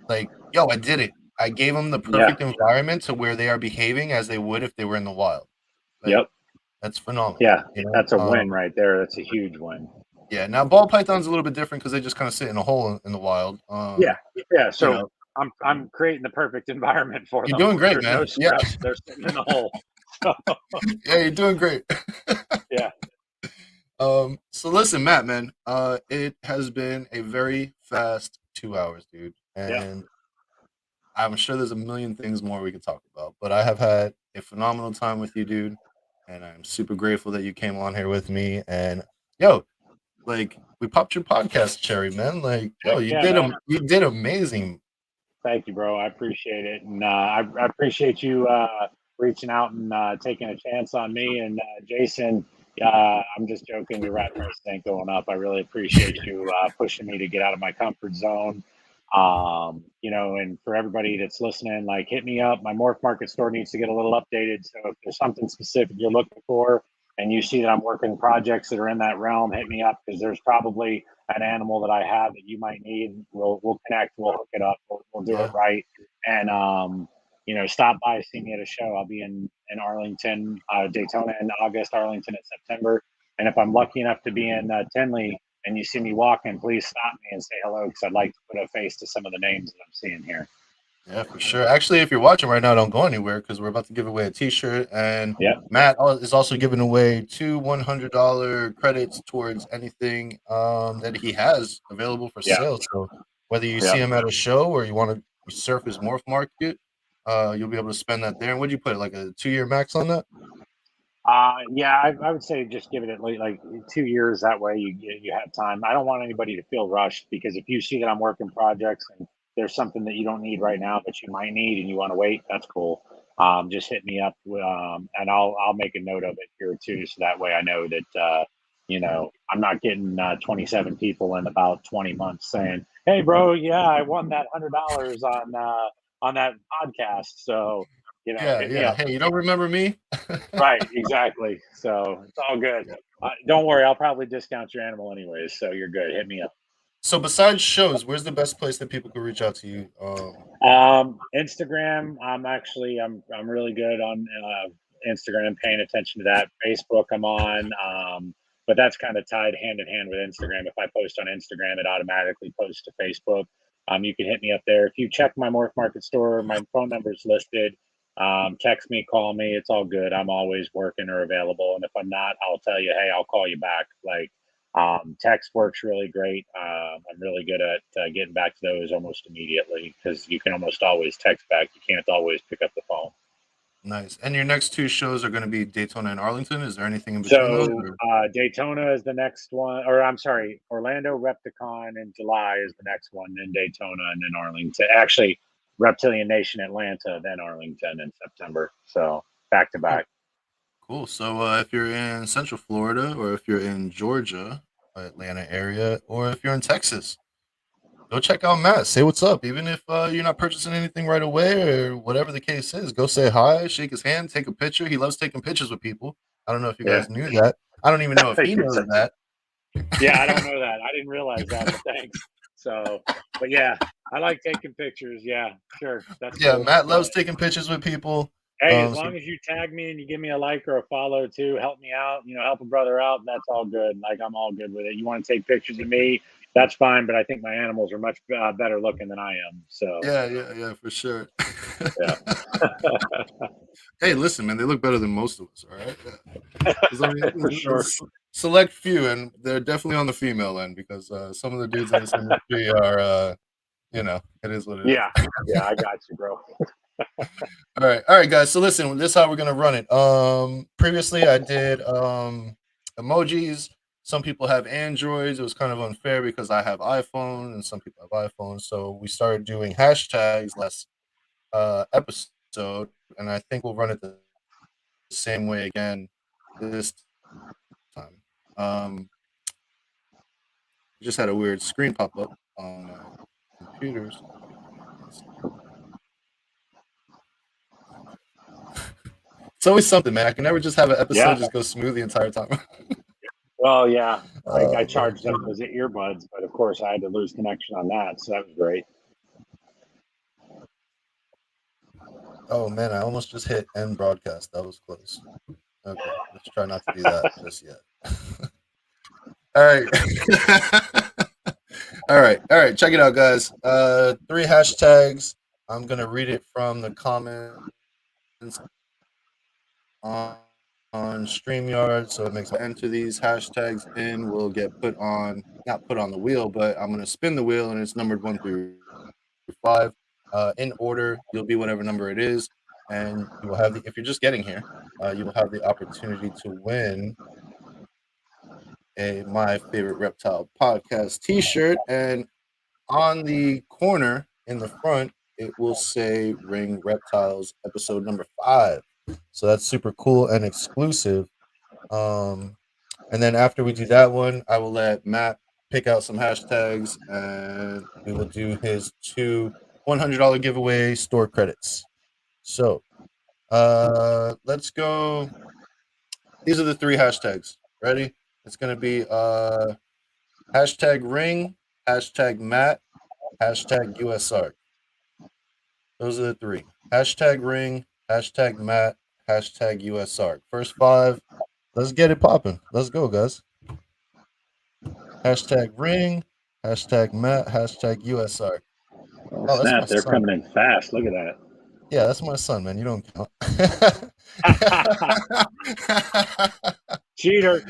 Speaker 1: like, yo, I did it. I gave them the
Speaker 2: yeah,
Speaker 1: perfect environment to where they are behaving as they would if they were in the wild. Like,
Speaker 2: yep,
Speaker 1: that's phenomenal.
Speaker 2: yeah. That's a win right there. That's a huge win.
Speaker 1: Yeah, now ball python's a little bit different because they just kind of sit in a hole in the wild.
Speaker 2: Yeah, yeah.
Speaker 1: You
Speaker 2: So
Speaker 1: know,
Speaker 2: I'm creating the perfect environment for
Speaker 1: you're
Speaker 2: them.
Speaker 1: doing great,
Speaker 2: There's no
Speaker 1: man. Yeah,
Speaker 2: stress. They're sitting in the hole. So,
Speaker 1: yeah, you're doing great.
Speaker 2: yeah,
Speaker 1: So listen, Matt, man, it has been a very fast 2 hours, dude,
Speaker 2: yeah,
Speaker 1: and I'm sure there's a million things more we could talk about. But I have had a phenomenal time with you, dude, and I'm super grateful that you came on here with me. And yo, like, we popped your podcast cherry, man. Like, yo,
Speaker 2: heck yeah, man.
Speaker 1: you did amazing.
Speaker 2: Thank you, bro. I appreciate it, and I appreciate you reaching out and taking a chance on me. And Jason, I'm just joking. Your rat price ain't going up. I really appreciate you pushing me to get out of my comfort zone. And for everybody that's listening, like hit me up. My MorphMarket store needs to get a little updated. So if there's something specific you're looking for, and you see that I'm working projects that are in that realm, hit me up because there's probably an animal that I have that you might need. We'll connect. We'll hook it up. We'll do it
Speaker 1: Yeah,
Speaker 2: right. And stop by, see me at a show. I'll be in Arlington, Daytona in August, Arlington in September. And if I'm lucky enough to be in Tinley and you see me walking, please stop me and say hello because I'd like to put a face to some of the names that I'm seeing here.
Speaker 1: yeah, for sure. Actually, if you're watching right now, don't go anywhere because we're about to give away a T-shirt, and
Speaker 2: Yep.
Speaker 1: Is also giving away two $100 credits towards anything that he has available for
Speaker 2: Yeah.
Speaker 1: sale. So whether you see
Speaker 2: Yep.
Speaker 1: him at a show or you want to surf his morph market, you'll be able to spend that there. And what'd you put, like a 2-year max on that?
Speaker 2: Yeah, I would say just give it at least like 2 years. That way you have time. I don't want anybody to feel rushed because if you see that I'm working projects and there's something that you don't need right now but you might need and you want to wait, that's cool. Just hit me up, and I'll make a note of it here too, so that way I know that I'm not getting 27 people in about 20 months saying, "Hey, bro, yeah, I won that $100 on that podcast." So
Speaker 1: Yeah,
Speaker 2: hit me
Speaker 1: yeah.
Speaker 2: up.
Speaker 1: Hey, you don't remember me?
Speaker 2: Right, exactly. So it's all good. Don't worry, I'll probably discount your animal anyways, so you're good. Hit me up.
Speaker 1: So besides shows, where's the best place that people could reach out to you?
Speaker 2: Instagram, I'm really good on Instagram, paying attention to that. Facebook, I'm on, but that's kind of tied hand in hand with Instagram. If I post on Instagram, it automatically posts to Facebook. You can hit me up there. If you check my Morph Market store, my phone number is listed. Text me, call me. It's all good. I'm always working or available. And if I'm not, I'll tell you, hey, I'll call you back. Like, Text works really great. I'm really good at getting back to those almost immediately because you can almost always text back. You can't always pick up the phone.
Speaker 1: Nice. And your next two shows are going to be Daytona and Arlington. Is there anything in between those?
Speaker 2: So
Speaker 1: Or?
Speaker 2: Daytona is the next one, or I'm sorry, Orlando Repticon in July is the next one, then Daytona, and then Arlington. Actually, Reptilian Nation Atlanta, then Arlington in September. So back to
Speaker 1: Cool.
Speaker 2: back.
Speaker 1: Cool. So if you're in Central Florida, or if you're in Georgia, Atlanta area, or if you're in Texas, go check out Matt. Say what's up. Even if you're not purchasing anything right away or whatever the case is, go say hi, shake his hand, take a picture. He loves taking pictures with people. I don't know if you
Speaker 2: Yeah.
Speaker 1: guys knew that. I don't even know if he knows that.
Speaker 2: Yeah, I don't know that. I didn't realize that, but thanks. So, but yeah, I like taking pictures. Yeah, sure. That's
Speaker 1: Yeah,
Speaker 2: cool.
Speaker 1: Matt
Speaker 2: Yeah.
Speaker 1: loves taking pictures with people.
Speaker 2: Hey, as
Speaker 1: So
Speaker 2: long as you tag me and you give me a like or a follow too, help me out, help a brother out, that's all good. Like, I'm all good with it. You want to take pictures of me, that's fine, but I think my animals are much better looking than I am. So,
Speaker 1: yeah, for sure.
Speaker 2: yeah.
Speaker 1: Hey, listen, man, they look better than most of us. All right. Yeah. 'Cause, I mean,
Speaker 2: For sure.
Speaker 1: select few, and they're definitely on the female end because some of the dudes in this industry are, it is what it is.
Speaker 2: Yeah. Yeah, I got you, bro.
Speaker 1: All right, guys. So listen, this is how we're gonna run it. Previously I did emojis. Some people have Androids. It was kind of unfair because I have iPhone and some people have iPhones. So we started doing hashtags last episode, and I think we'll run it the same way again this time. Just had a weird screen pop up on my computer. So it's always something, man. I can never just have an episode
Speaker 2: Yeah.
Speaker 1: just go smooth the entire time.
Speaker 2: Well, yeah. I
Speaker 1: Man.
Speaker 2: charged up those earbuds, but of course I had to lose connection on that. So that was great.
Speaker 1: Oh man, I almost just hit end broadcast. That was close. Okay, let's try not to do that just yet. All right. All right. Check it out, guys. Three hashtags. I'm gonna read it from the comments on StreamYard, so it makes sense. Enter these hashtags in. Will get put on, not put on the wheel, but I'm gonna spin the wheel, and it's numbered 1 through 5. In order, you'll be whatever number it is, and you will have the. If you're just getting here, you will have the opportunity to win a My Favorite Reptile podcast T-shirt, and on the corner in the front, it will say Ring Reptiles episode number 5. So that's super cool and exclusive. And then after we do that one, I will let Matt pick out some hashtags, and we will do his two $100 giveaway store credits. So let's go. These are the three hashtags. Ready? It's going to be hashtag ring, hashtag Matt, hashtag USR. Those are the three. Hashtag ring, hashtag Matt, hashtag USR. First 5. Let's get it popping. Let's go, guys. Hashtag ring, hashtag Matt, hashtag USR. Oh, that's my
Speaker 2: Snap, they're
Speaker 1: son.
Speaker 2: coming in fast. Look at that.
Speaker 1: Yeah, that's my son, man. You don't count.
Speaker 2: Cheater.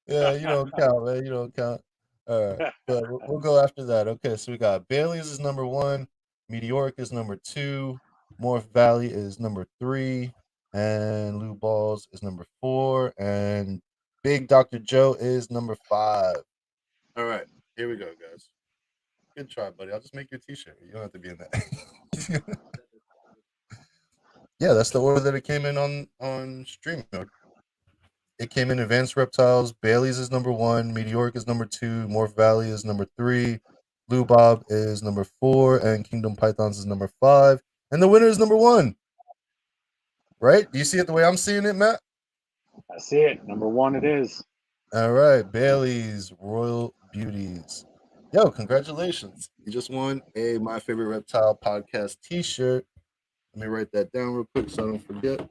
Speaker 1: Yeah, you don't count, man. You don't count. All right, but we'll go after that. Okay, so we got Bailey's is number 1, Meteoric is number 2, Morph Valley is number 3, and Lou Balls is number 4, and Big Dr. Joe is number 5. All right, here we go, guys. Good try, buddy. I'll just make your T-shirt. You don't have to be in that. Yeah, that's the order that it came in on StreamYard. It came in Advanced Reptiles. Bailey's is number 1. Meteoric is number 2. Morph Valley is number 3. Blue Bob is number 4. And Kingdom Pythons is number 5. And the winner is number 1. Right? Do you see it the way I'm seeing it, Matt?
Speaker 2: I see it. Number 1 it is.
Speaker 1: All right. Bailey's Royal Beauties. Yo, congratulations. You just won a My Favorite Reptile podcast t-shirt. Let me write that down real quick so I don't forget.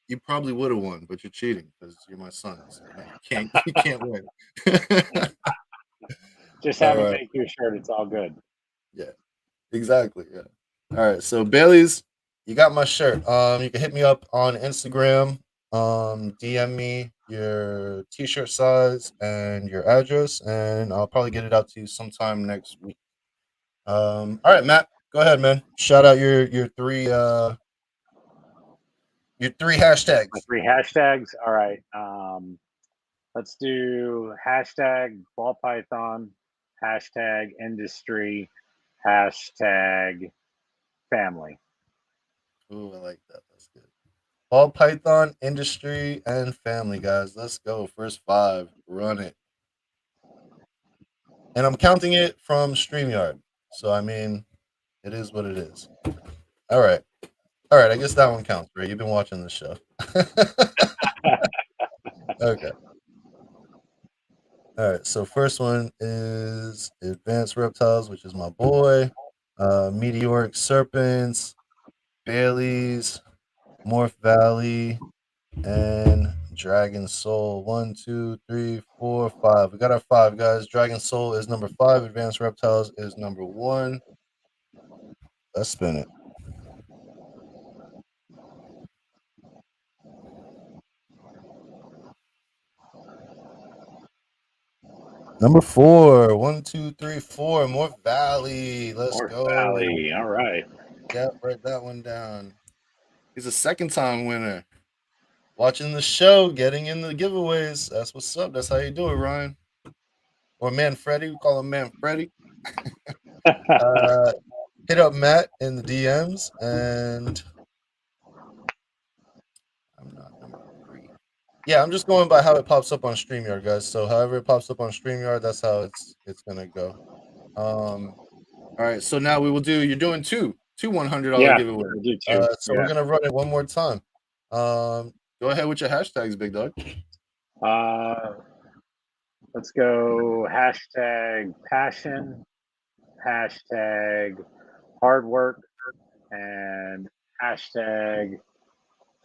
Speaker 1: You probably would have won, but you're cheating because you're my son. So no, you can't win.
Speaker 2: Just have me make you a shirt. It's all good.
Speaker 1: Yeah, exactly. Yeah. All right. So Bailey's, you got my shirt. You can hit me up on Instagram. DM me your t-shirt size, and your address, and I'll probably get it out to you sometime next week. All right, Matt, go ahead, man. Shout out your three
Speaker 2: My
Speaker 1: hashtags.
Speaker 2: 3 hashtags. All right. Let's do hashtag ball python, hashtag industry, hashtag family.
Speaker 1: Ooh, I like that. That's good. Ball python, industry, and family, guys. Let's go. First five. Run it. And I'm counting it from StreamYard. So I mean, it is what it is. All right. All right, I guess that one counts, right? You've been watching the show. Okay. All right. So first one is Advanced Reptiles, which is my boy. Meteoric Serpents, Bailey's, Morph Valley, and Dragon Soul. One, two, three, four, five. We got our five, guys. Dragon Soul is number five. Advanced Reptiles is number one. Let's spin it. Number four. One, two, three, four. Morph Valley. Let's
Speaker 2: North
Speaker 1: go.
Speaker 2: Valley. All right.
Speaker 1: Yep, write that one down. He's a second time winner. Watching the show, getting in the giveaways. That's what's up. That's how you do it, Ryan. Or Man Freddy. We call him Man Freddy. Uh, hit up Matt in the DMs, and I'm not number three. Yeah, I'm just going by how it pops up on StreamYard, guys. So however it pops up on StreamYard, that's how it's gonna go. All right. So now we will do. You're doing two $100
Speaker 2: Yeah,
Speaker 1: giveaways.
Speaker 2: I do too.
Speaker 1: So we're
Speaker 2: Yeah.
Speaker 1: gonna run it one more time. Go ahead with your hashtags, big dog.
Speaker 2: Uh, let's go hashtag passion, hashtag hard work, and hashtag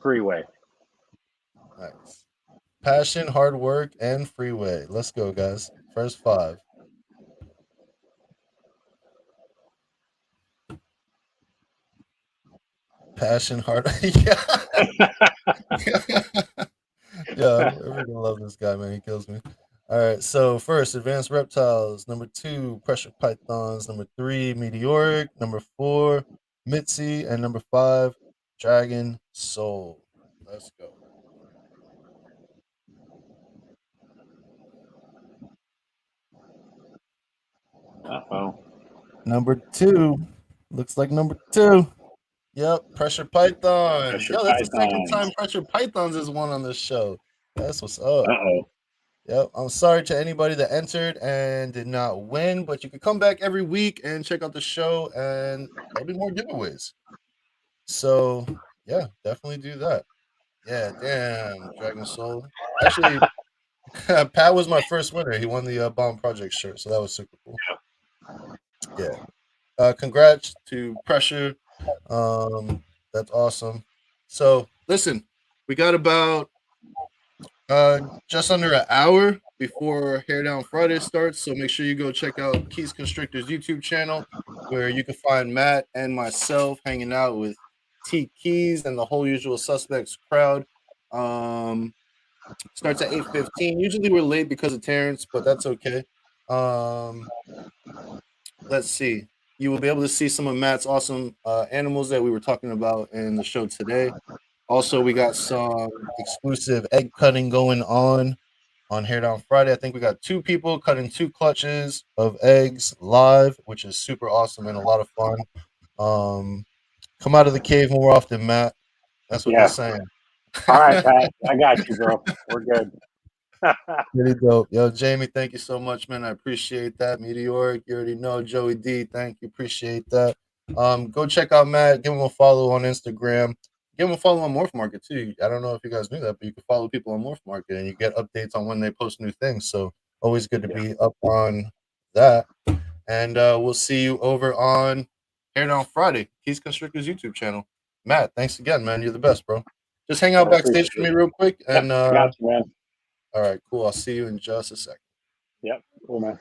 Speaker 2: freeway.
Speaker 1: Nice. Passion, hard work, and freeway. Let's go, guys. First five. Passion, hard. Yeah. Yeah, I'm gonna love this guy, man. He kills me. All right. So first, advanced reptiles. Number two, pressure pythons. Number three, meteoric. Number four, Mitzi, and number five, dragon soul. Let's go.
Speaker 2: Uh-oh.
Speaker 1: Number two. Looks like number two. Yep, pressure python.
Speaker 2: Pressure
Speaker 1: Yo, that's the second time
Speaker 2: pythons.
Speaker 1: pressure pythons is one on this show. That's what's up.
Speaker 2: Uh-oh.
Speaker 1: Yep. I'm sorry to anybody that entered and did not win, but you can come back every week and check out the show, and there'll be more giveaways. So yeah, definitely do that. Yeah, damn, Dragon Soul. Actually, Pat was my first winner. He won the Bomb Project shirt, so that was super cool. Yeah. Congrats to Pressure. That's awesome. So listen, we got about just under an hour before Hair Down Friday starts. So make sure you go check out Keys Constrictor's YouTube channel, where you can find Matt and myself hanging out with T Keys and the whole usual suspects crowd. Starts at 8:15. Usually we're late because of Terrence, but that's okay. Um, let's see. You will be able to see some of Matt's awesome animals that we were talking about in the show today. Also, we got some exclusive egg cutting going on Hair Down Friday. I think we got two people cutting two clutches of eggs live, which is super awesome and a lot of fun. Come out of the cave more often, Matt. That's what they're
Speaker 2: Yeah.
Speaker 1: saying.
Speaker 2: All right, Pat. I got you, bro. We're good.
Speaker 1: Pretty dope. Yo, Jamie, thank you so much, man. I appreciate that. Meteoric, you already know. Joey D, thank you. Appreciate that. Go check out Matt. Give him a follow on Instagram. Give him a follow on MorphMarket too. I don't know if you guys knew that, but you can follow people on MorphMarket and you get updates on when they post new things. So always good to
Speaker 2: Yeah.
Speaker 1: be up on that. And we'll see you over on Hair Down Friday, Keys Constrictor's YouTube channel. Matt, thanks again, man. You're the best, bro. Just hang out
Speaker 2: I
Speaker 1: backstage
Speaker 2: appreciate
Speaker 1: for me
Speaker 2: it.
Speaker 1: real quick.
Speaker 2: Yep.
Speaker 1: And
Speaker 2: Got you, man.
Speaker 1: all right, cool. I'll see you in just a second.
Speaker 2: Yep. Cool, man.